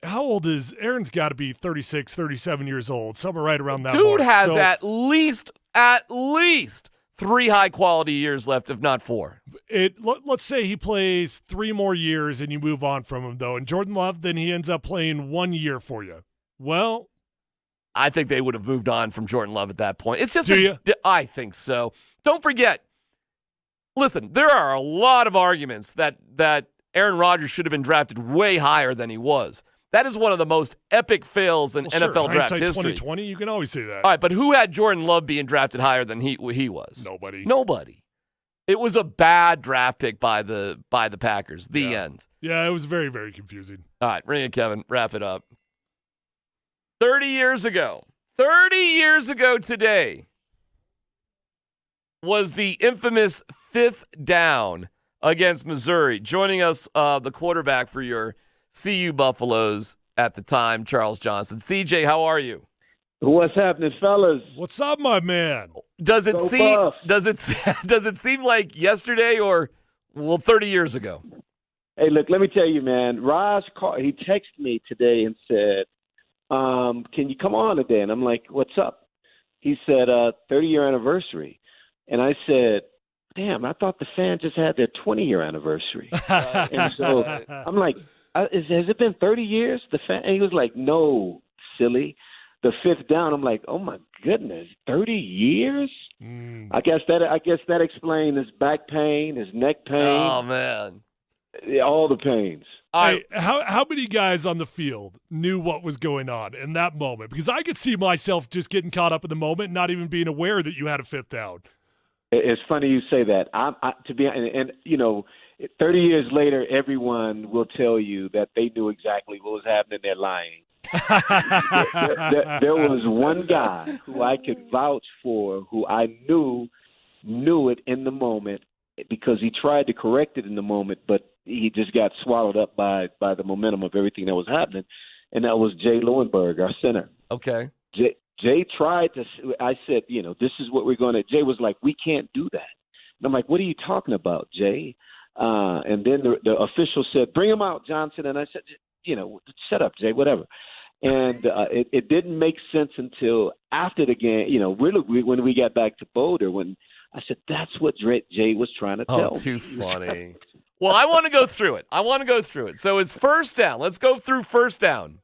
Speaker 4: how old is Aaron's got to be 36, 37 years old, somewhere right around that
Speaker 3: Dude
Speaker 4: mark.
Speaker 3: Has at least 3 high-quality years left, if not 4.
Speaker 4: Let's say he plays 3 more years and you move on from him, though. And Jordan Love, then he ends up playing 1 year for you. Well,
Speaker 3: I think they would have moved on from Jordan Love at that point. It's just, I think so. Don't forget, listen, there are a lot of arguments that Aaron Rodgers should have been drafted way higher than he was. That is one of the most epic fails in NFL draft history.
Speaker 4: 2020, you can always say that.
Speaker 3: All right, but who had Jordan Love being drafted higher than he was? Nobody. It was a bad draft pick by the Packers. The end.
Speaker 4: Yeah, it was very, very confusing.
Speaker 3: All right, ring it, Kevin. Wrap it up. 30 years ago today was the infamous 5th down against Missouri. Joining us, the quarterback for your CU Buffaloes at the time, Charles Johnson. CJ, how are you?
Speaker 9: What's happening, fellas?
Speaker 4: What's up, my man?
Speaker 3: Does it seem like yesterday or 30 years ago?
Speaker 9: Hey, look, let me tell you, man. He texted me today and said, can you come on today? And I'm like, what's up? He said, 30-year anniversary. And I said, damn, I thought the fan just had their 20-year anniversary. And so I'm like, has it been 30 years? And he was like, no, silly. The 5th down. I'm like, oh my goodness, 30 years? I guess that explains his back pain, his neck pain.
Speaker 3: Oh man,
Speaker 9: all the pains.
Speaker 4: Hey, how many guys on the field knew what was going on in that moment? Because I could see myself just getting caught up in the moment and not even being aware that you had a 5th down.
Speaker 9: It's funny you say that. To be and 30 years later, everyone will tell you that they knew exactly what was happening. They're lying. There was one guy who I could vouch for, who I knew it in the moment, because he tried to correct it in the moment, but he just got swallowed up by the momentum of everything that was happening, and that was Jay Lowenberg, our center.
Speaker 3: Okay.
Speaker 9: Jay tried to – I said, this is what we're going to – Jay was like, we can't do that. And I'm like, what are you talking about, Jay? And then the official said, bring him out, Johnson. And I said, shut up, Jay, whatever. And it didn't make sense until after the game, really when we got back to Boulder, when I said, that's what Jay was trying to tell me.
Speaker 3: Oh, too funny. Well, I want to go through it. So it's first down. Let's go through first down.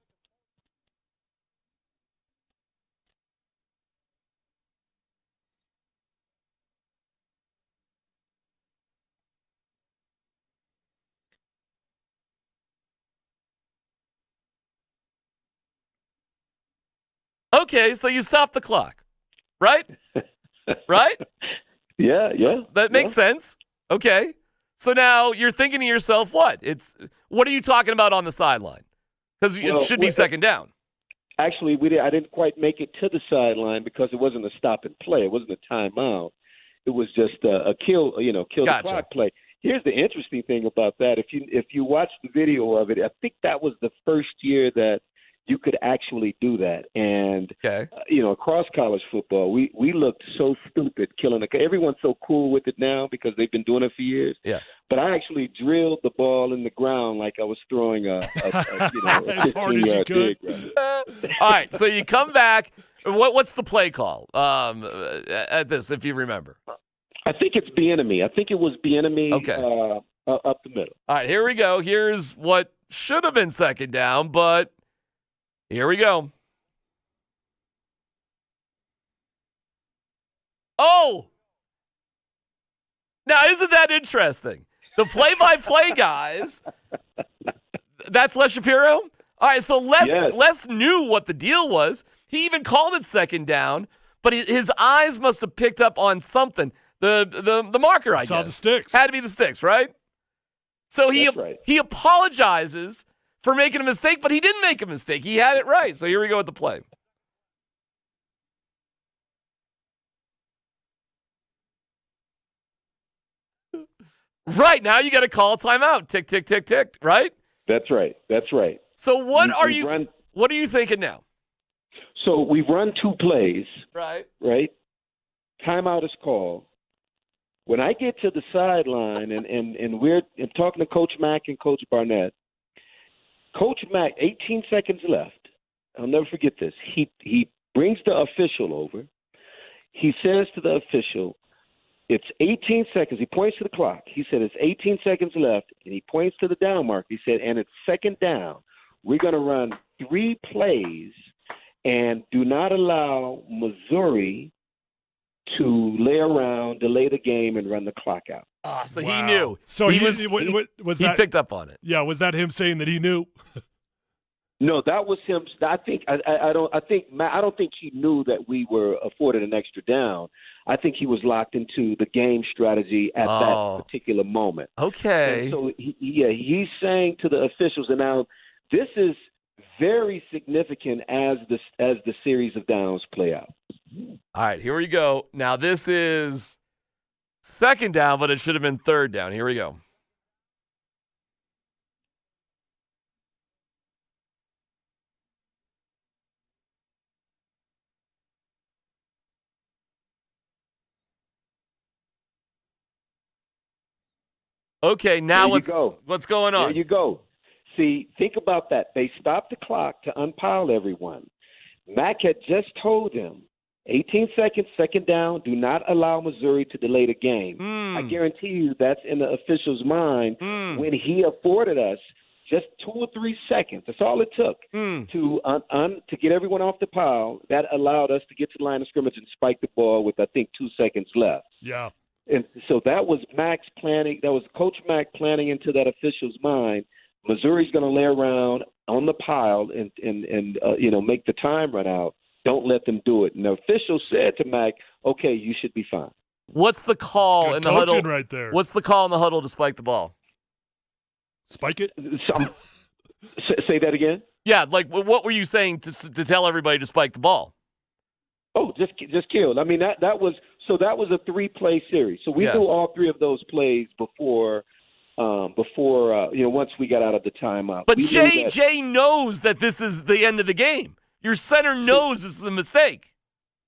Speaker 3: Okay, so you stop the clock, right? Right?
Speaker 9: Yeah.
Speaker 3: That makes sense. Okay. So now you're thinking to yourself, what are you talking about on the sideline? Because it should be second down.
Speaker 9: Actually, I didn't quite make it to the sideline because it wasn't a stop and play. It wasn't a timeout. It was just a kill
Speaker 3: Gotcha.
Speaker 9: the clock play. Here's the interesting thing about that. If you watch the video of it, I think that was the first year that you could actually do that. And, across college football, we looked so stupid killing it. Everyone's so cool with it now because they've been doing it for years.
Speaker 3: Yeah.
Speaker 9: But I actually drilled the ball in the ground like I was throwing a
Speaker 4: as hard as you could.
Speaker 3: All right, so you come back. What's the play call at this, if you remember?
Speaker 9: I think it's Bieniemy. I think it was Bieniemy up the middle.
Speaker 3: All right, here we go. Here's what should have been second down, but here we go. Oh! Now, isn't that interesting? The play-by-play guys, that's Les Shapiro? All right, so Les knew what the deal was. He even called it second down, but his eyes must have picked up on something. The marker, I guess.
Speaker 4: Saw the sticks.
Speaker 3: Had to be the sticks, right? So he apologizes for making a mistake, but he didn't make a mistake. He had it right. So here we go with the play. Right, now you got to call a timeout. Tick, tick, tick, tick, right?
Speaker 9: That's right.
Speaker 3: So what are you thinking now?
Speaker 9: So we've run two plays.
Speaker 3: Right.
Speaker 9: Timeout is called. When I get to the sideline and we're talking to Coach Mack and Coach Barnett, Coach Mack, 18 seconds left. I'll never forget this. He brings the official over. He says to the official, it's 18 seconds. He points to the clock. He said, it's 18 seconds left. And he points to the down mark. He said, and it's second down. We're going to run 3 plays and do not allow Missouri to lay around, delay the game, and run the clock out.
Speaker 3: So he knew.
Speaker 4: So
Speaker 3: he picked up on it.
Speaker 4: Yeah, was that him saying that he knew?
Speaker 9: No, that was him. I don't think he knew that we were afforded an extra down. I think he was locked into the game strategy at that particular moment.
Speaker 3: Okay.
Speaker 9: And so he's saying to the officials, and now this is very significant as the series of downs play out.
Speaker 3: All right, here we go. Now this is second down, but it should have been third down. Here we go. Okay, now what's going on?
Speaker 9: There you go. See, think about that. They stopped the clock to unpile everyone. Mack had just told them, 18 seconds, second down, do not allow Missouri to delay the game. I guarantee you that's in the official's mind when he afforded us just 2 or 3 seconds. That's all it took to get everyone off the pile. That allowed us to get to the line of scrimmage and spike the ball with, I think, 2 seconds left.
Speaker 4: Yeah.
Speaker 9: And so that was Mack's planning. That was Coach Mack planning into that official's mind. Missouri's going to lay around on the pile and make the time run out. Don't let them do it. And the official said to Mack, okay, you should be fine.
Speaker 3: What's the call
Speaker 4: Good
Speaker 3: in the huddle?
Speaker 4: right there.
Speaker 3: What's the call in the huddle to spike the ball?
Speaker 4: Spike it?
Speaker 9: Say that again?
Speaker 3: Yeah, like what were you saying to tell everybody to spike the ball?
Speaker 9: Oh, just killed. I mean, that was a 3-play series. So we knew all 3 of those plays before once we got out of the timeout.
Speaker 3: But Jay knows that this is the end of the game. Your center knows this is a mistake.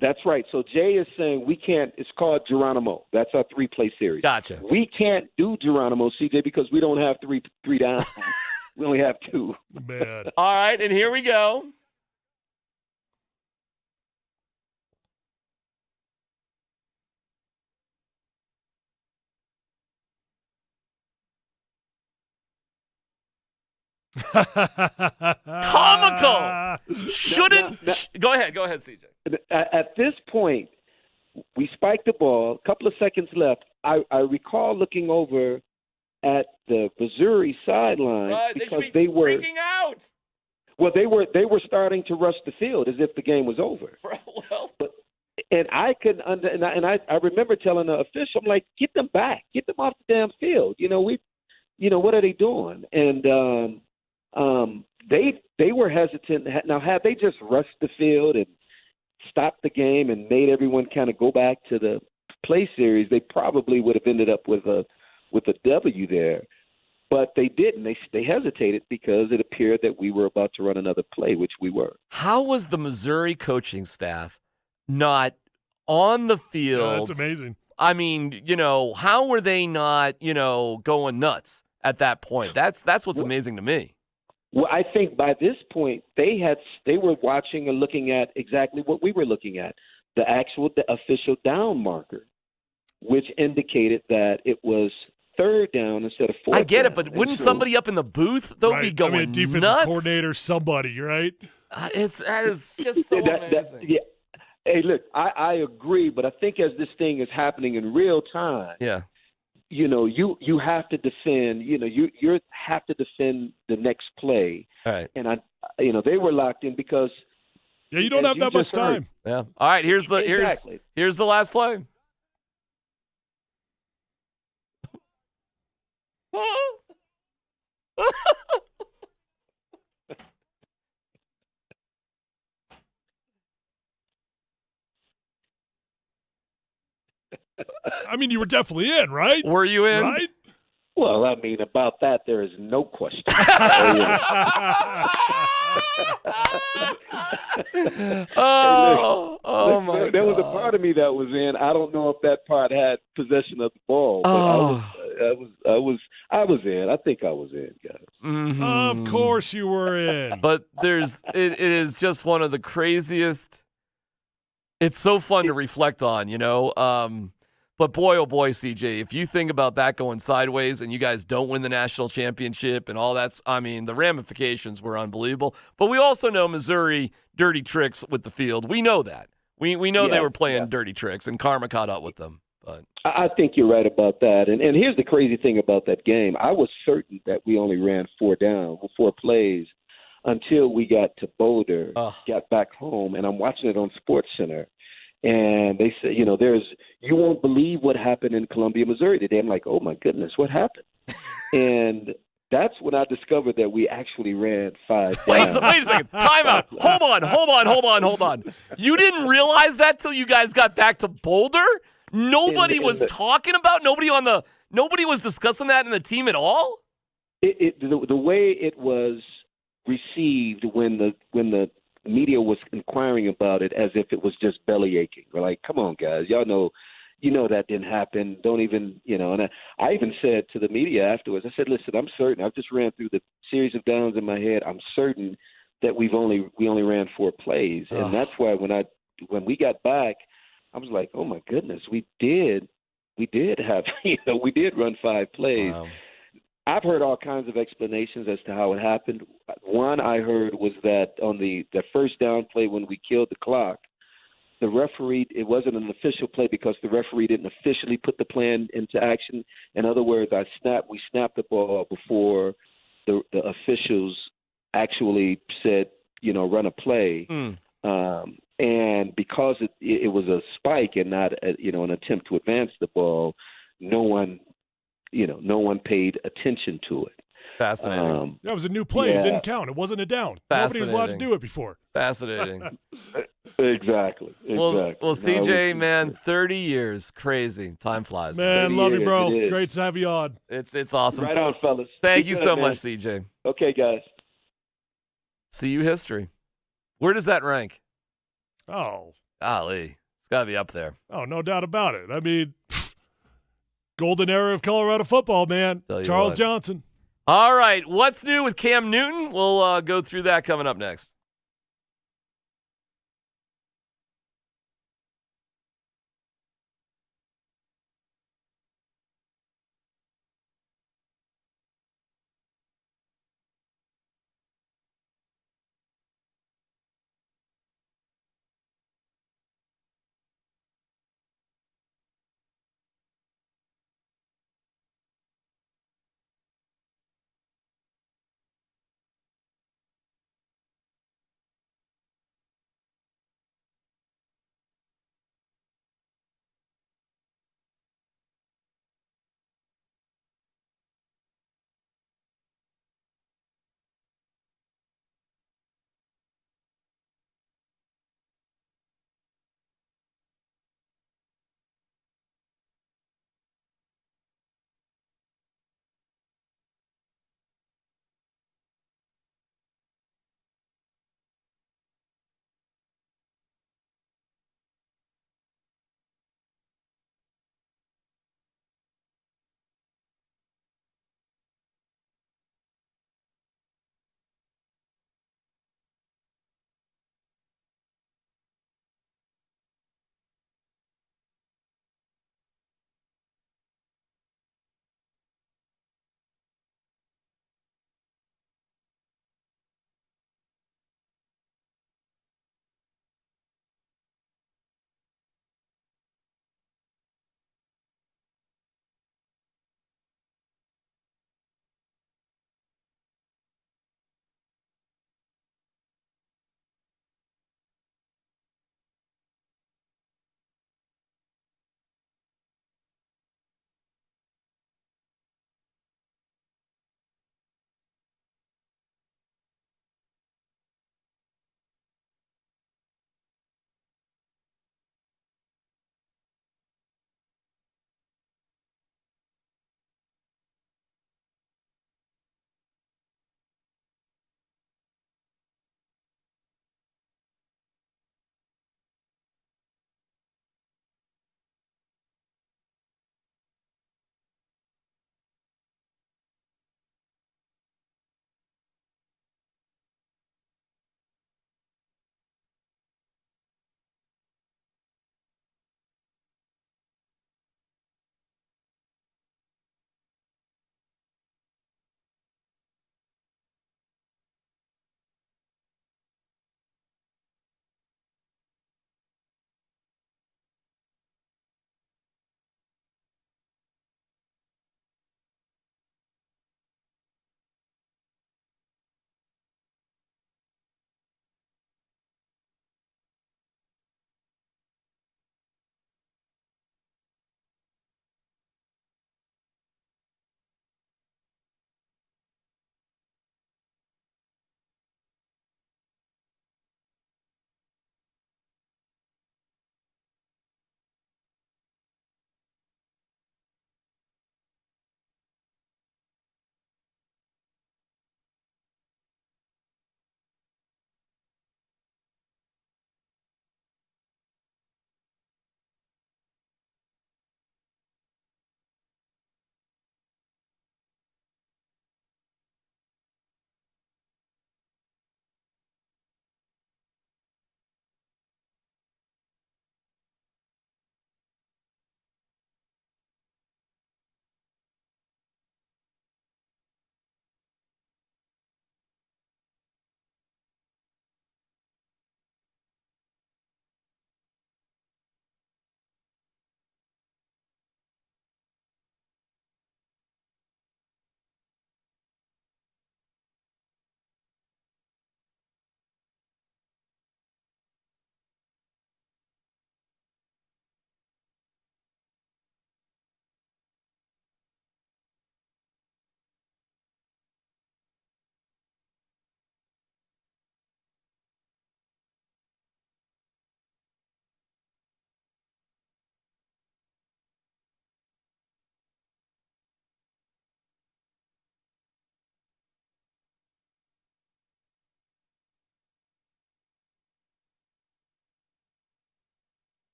Speaker 3: That's
Speaker 9: right. So Jay is saying we can't. It's called Geronimo. That's our 3-play series.
Speaker 3: Gotcha.
Speaker 9: We can't do Geronimo, CJ, because we don't have three downs. We only have 2.
Speaker 4: Man.
Speaker 3: All right, and here we go. Comical. Shouldn't. Go ahead, CJ.
Speaker 9: At this point, we spiked the ball. A couple of seconds left. I recall looking over at the Missouri sideline because
Speaker 3: they were freaking out.
Speaker 9: Well, they were starting to rush the field as if the game was over.
Speaker 3: Well,
Speaker 9: and I couldn't I remember telling the official, I'm like, get them back, get them off the damn field. What are they doing? And they were hesitant. Now, had they just rushed the field and stopped the game and made everyone kind of go back to the play series, they probably would have ended up with a W there. But they didn't. They hesitated because it appeared that we were about to run another play, which we were.
Speaker 3: How was the Missouri coaching staff not on the field?
Speaker 4: Yeah, that's amazing.
Speaker 3: I mean, how were they not, going nuts at that point? That's what's amazing to me.
Speaker 9: Well, I think by this point they were watching and looking at exactly what we were looking at, the official down marker, which indicated that it was 3rd down instead of 4th.
Speaker 3: I get
Speaker 9: down.
Speaker 3: it, but wouldn't somebody up in the booth be going
Speaker 4: I mean, defensive
Speaker 3: nuts?
Speaker 4: coordinator, somebody, right?
Speaker 3: That is just so amazing.
Speaker 9: Yeah. Hey, look, I agree, but I think as this thing is happening in real time, you have to defend. You have to defend the next play.
Speaker 3: All right.
Speaker 9: And they were locked in because
Speaker 4: you don't have that much time.
Speaker 3: Yeah. All right. Here's the last play.
Speaker 4: I mean, you were definitely in, right?
Speaker 3: Were you in?
Speaker 4: Right?
Speaker 9: Well, I mean, about that, there is no question.
Speaker 3: Oh my God.
Speaker 9: There was a part of me that was in. I don't know if that part had possession of the ball, but I was in. I think I was in, guys.
Speaker 3: Mm-hmm.
Speaker 4: Of course you were in.
Speaker 3: But it is just one of the craziest. It's so fun to reflect on, But boy, oh boy, CJ, if you think about that going sideways and you guys don't win the national championship and all that, the ramifications were unbelievable. But we also know Missouri dirty tricks with the field. We know that. We know they were playing dirty tricks, and karma caught up with them. But
Speaker 9: I think you're right about that. And here's the crazy thing about that game. I was certain that we only ran 4 plays until we got to Boulder, got back home, and I'm watching it on SportsCenter. And they said, you won't believe what happened in Columbia, Missouri today. I'm like, oh, my goodness, what happened? And that's when I discovered that we actually ran 5 down.
Speaker 3: Wait a second. Time out. Hold on. You didn't realize that till you guys got back to Boulder? Nobody was talking about? Nobody was discussing that in the team at all?
Speaker 9: The way it was received when the media was inquiring about it as if it was just belly aching. We're like, come on, guys, y'all know, that didn't happen. Don't even, and I even said to the media afterwards, I said, listen, I'm certain. I've just ran through the series of downs in my head. I'm certain that we only ran 4 plays, and that's why when we got back, I was like, oh my goodness, we did have, we did run 5 plays.
Speaker 3: Wow.
Speaker 9: I've heard all kinds of explanations as to how it happened. One I heard was that on the first down play when we killed the clock, the referee, it wasn't an official play because the referee didn't officially put the plan into action. In other words, we snapped the ball before the officials actually said, run a play. And because it was a spike and not an attempt to advance the ball, no one paid attention to it.
Speaker 3: Fascinating.
Speaker 4: That was a new play.
Speaker 9: Yeah.
Speaker 4: It didn't count. It wasn't a down. Nobody was allowed to do it before.
Speaker 3: Fascinating.
Speaker 9: Exactly.
Speaker 3: Well, CJ, man, 30 years. Crazy. Time flies.
Speaker 4: Man, love you, bro.
Speaker 9: It is.
Speaker 4: Great to have you on.
Speaker 3: It's awesome.
Speaker 9: Right on, fellas.
Speaker 3: Thank
Speaker 9: Be
Speaker 3: you
Speaker 9: good,
Speaker 3: so
Speaker 9: man.
Speaker 3: much, CJ.
Speaker 9: Okay, guys.
Speaker 3: CU history. Where does that rank?
Speaker 4: Oh.
Speaker 3: Golly. It's got to be up there.
Speaker 4: Oh, no doubt about it. I mean, golden era of Colorado football, man. Charles Johnson.
Speaker 3: All right. What's new with Cam Newton? We'll go through that coming up next.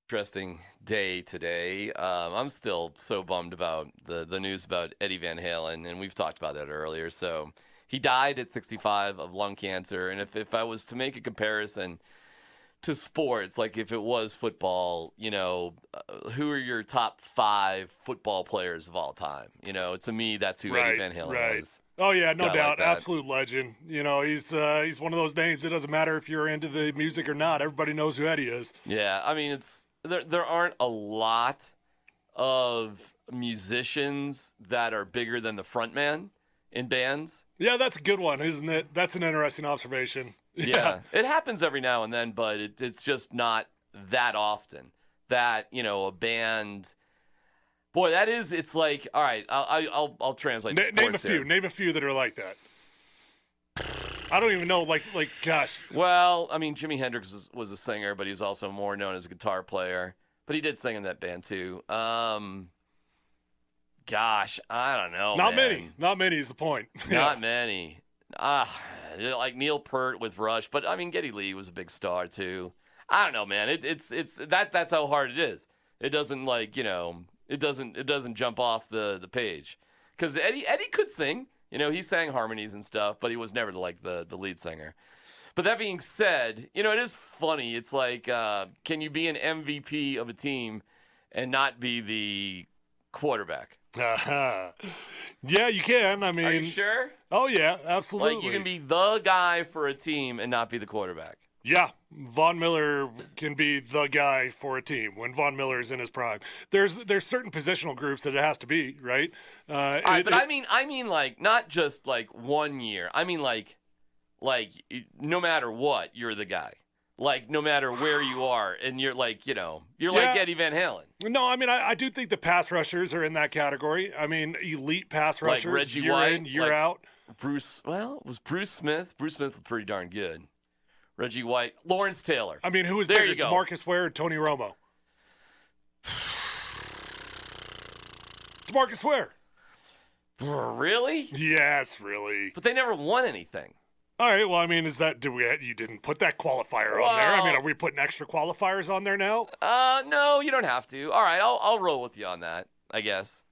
Speaker 3: Interesting day today. I'm still so bummed about the news about Eddie Van Halen, and we've talked about that earlier. So he died at 65 of lung cancer, and if I was to make a comparison to sports, like if it was football, who are your top 5 football players of all time? To me, that's who Eddie Van Halen is.
Speaker 4: Oh yeah, no doubt,
Speaker 3: like
Speaker 4: absolute legend. He's one of those names. It doesn't matter if you're into the music or not. Everybody knows who Eddie is.
Speaker 3: Yeah, I mean, there aren't a lot of musicians that are bigger than the frontman in bands.
Speaker 4: Yeah, that's a good one, isn't it? That's an interesting observation.
Speaker 3: Yeah, it happens every now and then, but it's just not that often that a band. Boy, it's like, all right, I'll translate.
Speaker 4: Name a few. Here. Name a few that are like that. I don't even know, like, gosh.
Speaker 3: Well, I mean, Jimi Hendrix was a singer, but he's also more known as a guitar player. But he did sing in that band too. Gosh, I don't know.
Speaker 4: Not
Speaker 3: man.
Speaker 4: many. Not many is the point.
Speaker 3: Not many. Like Neil Peart with Rush, but I mean, Geddy Lee was a big star too. I don't know, man. That's how hard it is. It doesn't It doesn't jump off the page, because Eddie could sing. He sang harmonies and stuff, but he was never the lead singer. But that being said, it is funny. It's like, can you be an MVP of a team and not be the quarterback?
Speaker 4: Yeah, you can. I mean,
Speaker 3: are you sure?
Speaker 4: Oh yeah, absolutely.
Speaker 3: Like, you can be the guy for a team and not be the quarterback.
Speaker 4: Yeah, Von Miller can be the guy for a team when Von Miller is in his prime. There's certain positional groups that it has to be, right?
Speaker 3: I mean, like, not just like 1 year. I mean, like no matter what, you're the guy. Like, no matter where you are, and you're like, you're like Eddie Van Halen.
Speaker 4: No, I mean, I do think the pass rushers are in that category. I mean, elite pass rushers,
Speaker 3: like Reggie
Speaker 4: year
Speaker 3: White,
Speaker 4: in, year out.
Speaker 3: Bruce Smith? Bruce Smith was pretty darn good. Reggie White, Lawrence Taylor.
Speaker 4: I mean, who was
Speaker 3: there
Speaker 4: bigger,
Speaker 3: you go.
Speaker 4: DeMarcus Ware or Tony Romo? DeMarcus Ware.
Speaker 3: Really?
Speaker 4: Yes, really.
Speaker 3: But they never won anything.
Speaker 4: All right. Well, I mean, you didn't put that qualifier on there? I mean, are we putting extra qualifiers on there now?
Speaker 3: No, you don't have to. All right, I'll roll with you on that, I guess.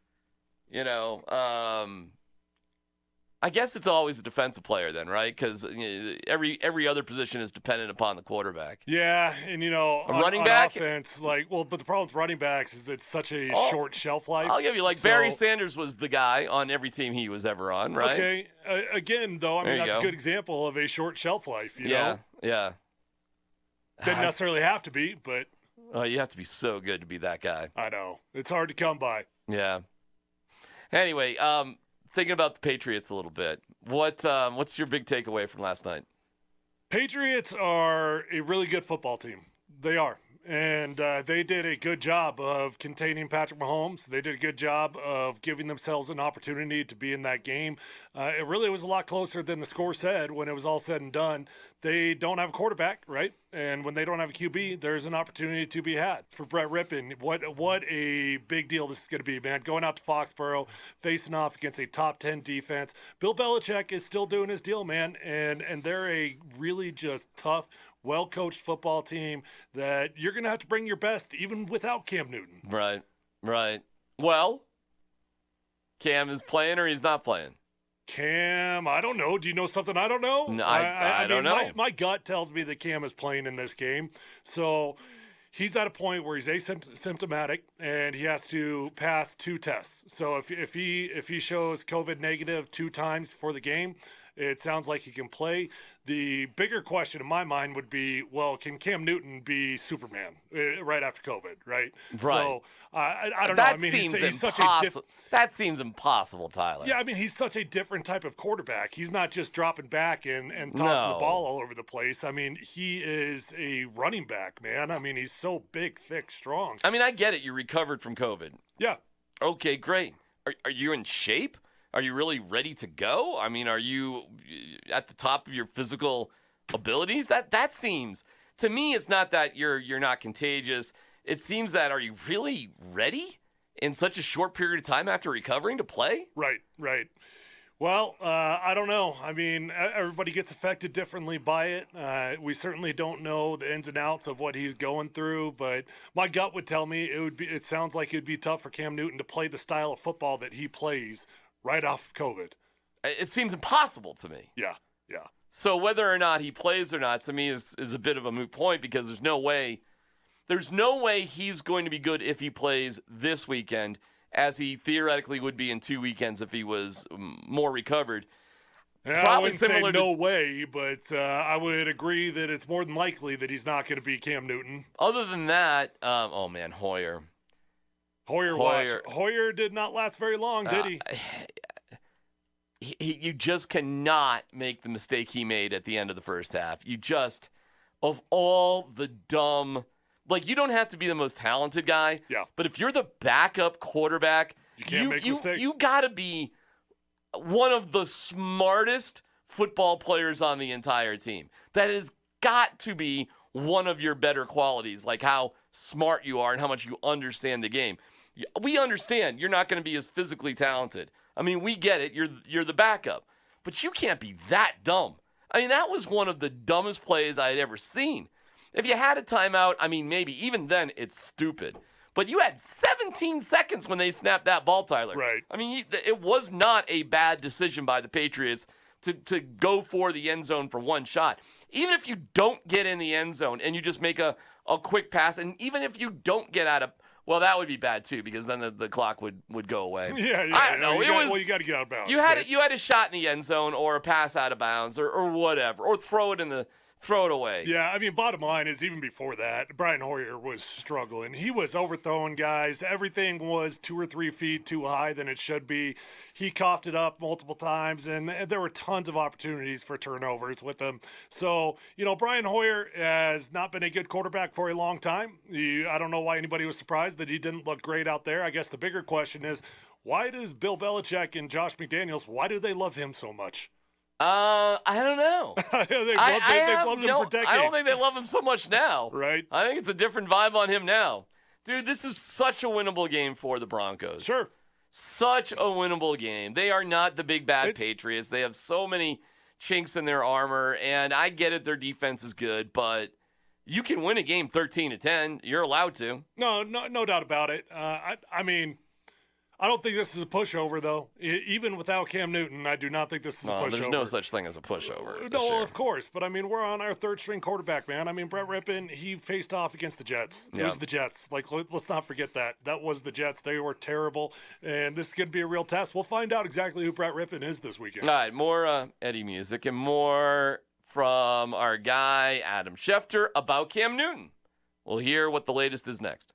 Speaker 3: I guess it's always a defensive player then, right? Because every other position is dependent upon the quarterback.
Speaker 4: Yeah, and
Speaker 3: running back
Speaker 4: offense, but the problem with running backs is it's such a short shelf life.
Speaker 3: I'll give you Barry Sanders was the guy on every team he was ever on, right?
Speaker 4: Okay, again though, I mean that's a good example of a short shelf life. You know?
Speaker 3: Yeah.
Speaker 4: Didn't necessarily have to be, but
Speaker 3: you have to be so good to be that guy.
Speaker 4: I know it's hard to come by.
Speaker 3: Yeah. Anyway, thinking about the Patriots a little bit, what's your big takeaway from last night?
Speaker 4: Patriots are a really good football team. They are. And they did a good job of containing Patrick Mahomes. They did a good job of giving themselves an opportunity to be in that game. It really was a lot closer than the score said when it was all said and done. They don't have a quarterback, right? And when they don't have a QB, there's an opportunity to be had. For Brett Rippon, what a big deal this is going to be, man. Going out to Foxborough, facing off against a top 10 defense. Bill Belichick is still doing his deal, man. And they're a really just tough, well-coached football team that you're going to have to bring your best even without Cam Newton.
Speaker 3: Right. Well, Cam is playing or he's not playing?
Speaker 4: Cam, I don't know. Do you know something I don't know?
Speaker 3: No, I don't know.
Speaker 4: My gut tells me that Cam is playing in this game. So he's at a point where he's asymptomatic and he has to pass 2 tests. So if he shows COVID negative 2 times before the game, it sounds like he can play. The bigger question in my mind would be, well, can Cam Newton be Superman right after COVID, right? So I don't know. I mean, he's such
Speaker 3: that seems impossible, Tyler.
Speaker 4: Yeah, I mean, he's such a different type of quarterback. He's not just dropping back and tossing the ball all over the place. I mean, he is a running back, man. I mean, he's so big, thick, strong.
Speaker 3: I mean, I get it. You recovered from COVID.
Speaker 4: Yeah.
Speaker 3: Okay, great. Are you in shape? Are you really ready to go? I mean, are you at the top of your physical abilities? That seems, to me, it's not that you're not contagious. It seems that, are you really ready in such a short period of time after recovering to play?
Speaker 4: Right. Well, I don't know. I mean, everybody gets affected differently by it. We certainly don't know the ins and outs of what he's going through, but my gut would tell me it sounds like it'd be tough for Cam Newton to play the style of football that he plays right off COVID.
Speaker 3: It seems impossible to me.
Speaker 4: Yeah.
Speaker 3: So whether or not he plays or not, to me, is a bit of a moot point because there's no way he's going to be good if he plays this weekend, as he theoretically would be in 2 weekends if he was more recovered.
Speaker 4: Yeah, I wouldn't say no way, but I would agree that it's more than likely that he's not going to be Cam Newton.
Speaker 3: Other than that, Hoyer.
Speaker 4: Hoyer did not last very long, did he?
Speaker 3: You just cannot make the mistake he made at the end of the first half. You just, of all the dumb... Like, you don't have to be the most talented guy.
Speaker 4: Yeah.
Speaker 3: But if you're the backup quarterback,
Speaker 4: you can't make mistakes.
Speaker 3: You got to be one of the smartest football players on the entire team. That has got to be one of your better qualities, like how smart you are and how much you understand the game. We understand you're not going to be as physically talented. I mean, we get it. You're the backup. But you can't be that dumb. I mean, that was one of the dumbest plays I had ever seen. If you had a timeout, I mean, maybe. Even then, it's stupid. But you had 17 seconds when they snapped that ball, Tyler.
Speaker 4: Right.
Speaker 3: I mean, it was not a bad decision by the Patriots to go for the end zone for one shot. Even if you don't get in the end zone and you just make a quick pass, and even if you don't get out of, well, that would be bad too, because then the clock would go away.
Speaker 4: Yeah.
Speaker 3: I don't know.
Speaker 4: You got to get out of bounds.
Speaker 3: You had a shot in the end zone or a pass out of bounds or whatever, or throw it away.
Speaker 4: Yeah, I mean, bottom line is even before that, Brian Hoyer was struggling. He was overthrowing guys. Everything was 2 or 3 feet too high than it should be. He coughed it up multiple times, and there were tons of opportunities for turnovers with him. So, Brian Hoyer has not been a good quarterback for a long time. I don't know why anybody was surprised that he didn't look great out there. I guess the bigger question is, why does Bill Belichick and Josh McDaniels, why do they love him so much?
Speaker 3: I don't know.
Speaker 4: They've loved him for decades.
Speaker 3: I don't think they love him so much now.
Speaker 4: Right.
Speaker 3: I think it's a different vibe on him now. Dude, this is such a winnable game for the Broncos.
Speaker 4: Sure.
Speaker 3: Such a winnable game. They are not the big bad Patriots. They have so many chinks in their armor, and I get it, their defense is good, but you can win a game 13-10. You're allowed to.
Speaker 4: No doubt about it. I mean, I don't think this is a pushover, though. Even without Cam Newton, I do not think this is a pushover.
Speaker 3: There's no such thing as a pushover.
Speaker 4: No, of course. But, I mean, we're on our third-string quarterback, man. I mean, Brett Rippon, he faced off against the Jets. It was the Jets. Like, let's not forget that. That was the Jets. They were terrible. And this is going to be a real test. We'll find out exactly who Brett Rippon is this weekend.
Speaker 3: All right, more Eddie music and more from our guy, Adam Schefter, about Cam Newton. We'll hear what the latest is next.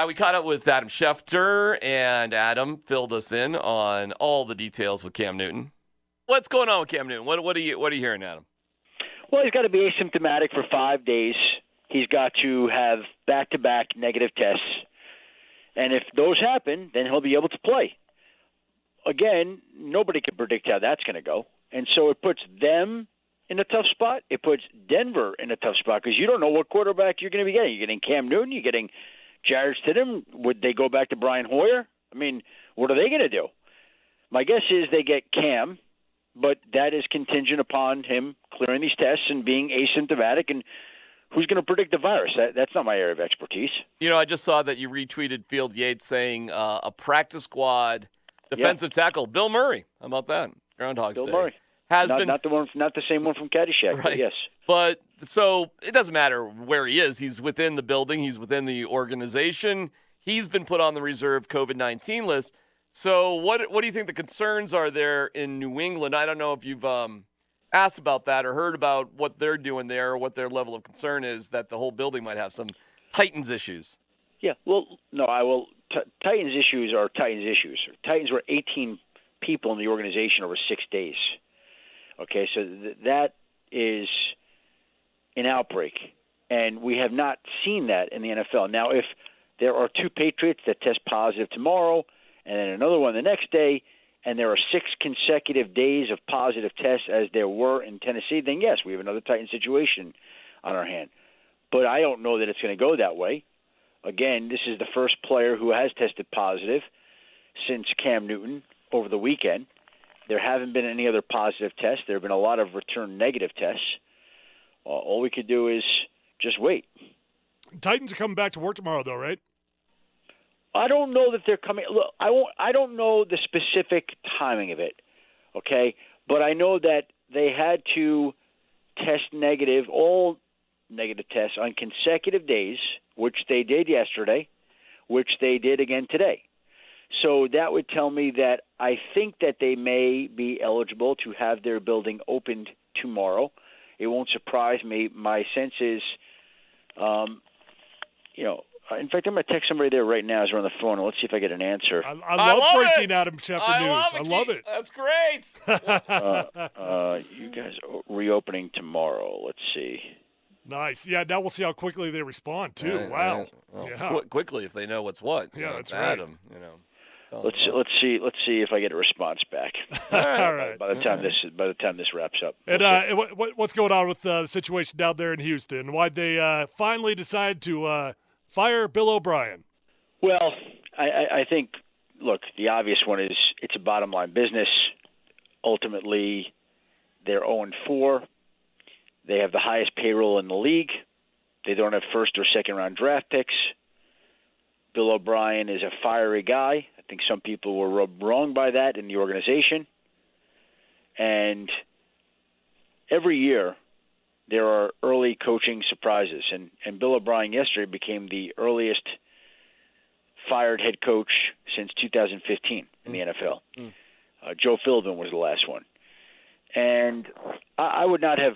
Speaker 3: We caught up with Adam Schefter, and Adam filled us in on all the details with Cam Newton. What's going on with Cam Newton? What are you hearing, Adam?
Speaker 5: Well, he's got to be asymptomatic for 5 days. He's got to have back-to-back negative tests. And if those happen, then he'll be able to play. Again, nobody can predict how that's going to go. And so it puts them in a tough spot. It puts Denver in a tough spot because you don't know what quarterback you're going to be getting. You're getting Cam Newton. You're getting Jarrett Stidham. Would they go back to Brian Hoyer? I mean, what are they going to do? My guess is they get Cam, but that is contingent upon him clearing these tests and being asymptomatic. And who's going to predict the virus? That's not my area of expertise.
Speaker 3: You know, I just saw that you retweeted Field Yates saying a practice squad defensive tackle, Bill Murray. How about that? Groundhog's
Speaker 5: Bill
Speaker 3: Day.
Speaker 5: Murray.
Speaker 3: Not
Speaker 5: the same one from Caddyshack.
Speaker 3: Right.
Speaker 5: But yes.
Speaker 3: But so it doesn't matter where he is. He's within the building. He's within the organization. He's been put on the reserve COVID-19 list. So what do you think the concerns are there in New England? I don't know if you've asked about that or heard about what they're doing there or what their level of concern is that the whole building might have some Titans issues.
Speaker 5: Yeah. Well, no, I will. Titans issues are Titans issues. Titans were 18 people in the organization over 6 days. Okay, so that is an outbreak, and we have not seen that in the NFL. Now, if there are 2 Patriots that test positive tomorrow and then another one the next day, and there are 6 consecutive days of positive tests as there were in Tennessee, then yes, we have another Titan situation on our hand. But I don't know that it's going to go that way. Again, this is the first player who has tested positive since Cam Newton over the weekend. There haven't been any other positive tests. There have been a lot of return negative tests. All we could do is just wait.
Speaker 4: Titans are coming back to work tomorrow, though, right?
Speaker 5: I don't know that they're coming. Look, I don't know the specific timing of it, okay? But I know that they had to test negative, all negative tests on consecutive days, which they did yesterday, which they did again today. So that would tell me that I think that they may be eligible to have their building opened tomorrow. It won't surprise me. My sense is, in fact, I'm going to text somebody there right now as we're on the phone. Let's see if I get an answer.
Speaker 4: I love breaking Adam Schefter news. I love it.
Speaker 3: That's great.
Speaker 5: You guys are reopening tomorrow. Let's see.
Speaker 4: Nice. Yeah, now we'll see how quickly they respond, too.
Speaker 3: Right,
Speaker 4: wow.
Speaker 3: Right. Well,
Speaker 4: yeah.
Speaker 3: Quickly if they know what's what.
Speaker 4: Yeah, that's
Speaker 3: Adam,
Speaker 4: right.
Speaker 5: Let's see if I get a response back.
Speaker 4: All right.
Speaker 5: By the time this wraps up.
Speaker 4: And what's going on with the situation down there in Houston? Why'd they finally decide to fire Bill O'Brien?
Speaker 5: Well, I think, look, the obvious one is it's a bottom line business. Ultimately, they're 0-4. They have the highest payroll in the league. They don't have first or second round draft picks. Bill O'Brien is a fiery guy. I think some people were rubbed wrong by that in the organization. And every year there are early coaching surprises. And Bill O'Brien yesterday became the earliest fired head coach since 2015 in the NFL. Joe Philbin was the last one. And I would not have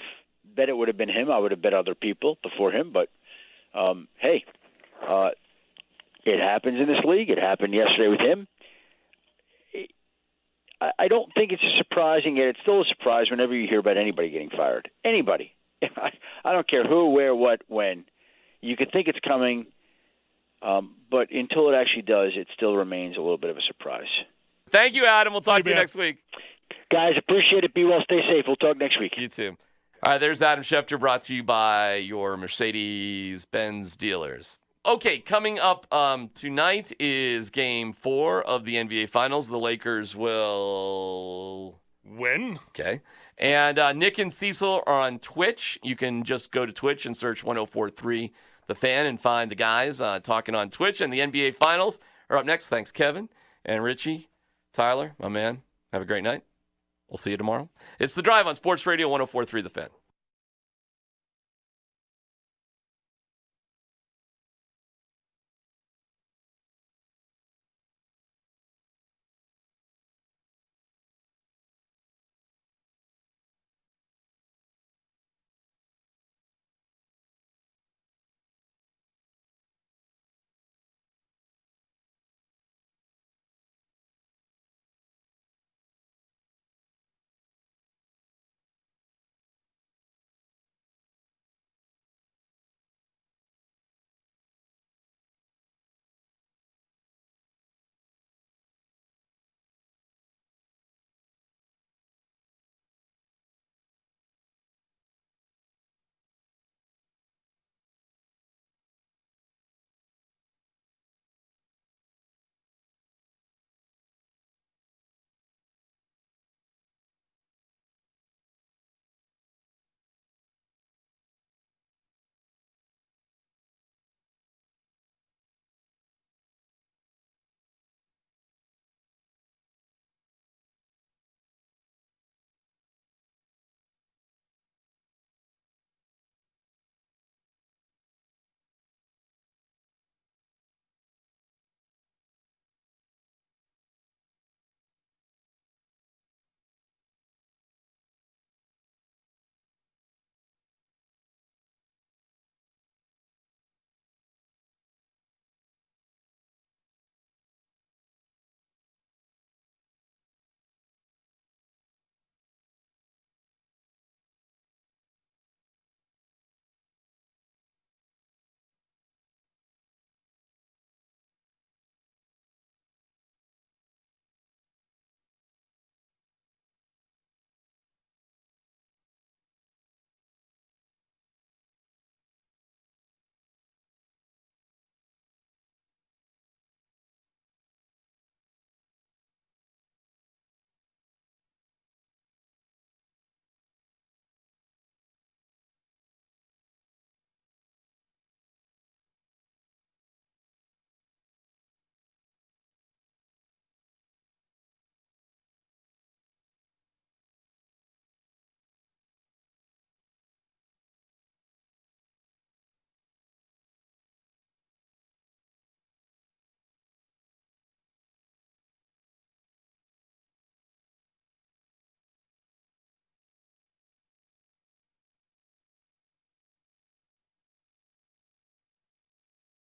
Speaker 5: bet it would have been him. I would have bet other people before him. But, hey, it happens in this league. It happened yesterday with him. I don't think it's surprising yet. It's still a surprise whenever you hear about anybody getting fired. Anybody. I don't care who, where, what, when. You could think it's coming, but until it actually does, it still remains a little bit of a surprise.
Speaker 3: Thank you, Adam. We'll talk to you next week.
Speaker 5: Guys, appreciate it. Be well. Stay safe. We'll talk next week.
Speaker 3: You too. All right, there's Adam Schefter, brought to you by your Mercedes-Benz dealers. Okay, coming up tonight is Game 4 of the NBA Finals. The Lakers will
Speaker 4: win.
Speaker 3: Okay. And Nick and Cecil are on Twitch. You can just go to Twitch and search 1043 The Fan and find the guys talking on Twitch. And the NBA Finals are up next. Thanks, Kevin and Richie. Tyler, my man, have a great night. We'll see you tomorrow. It's The Drive on Sports Radio 1043 The Fan.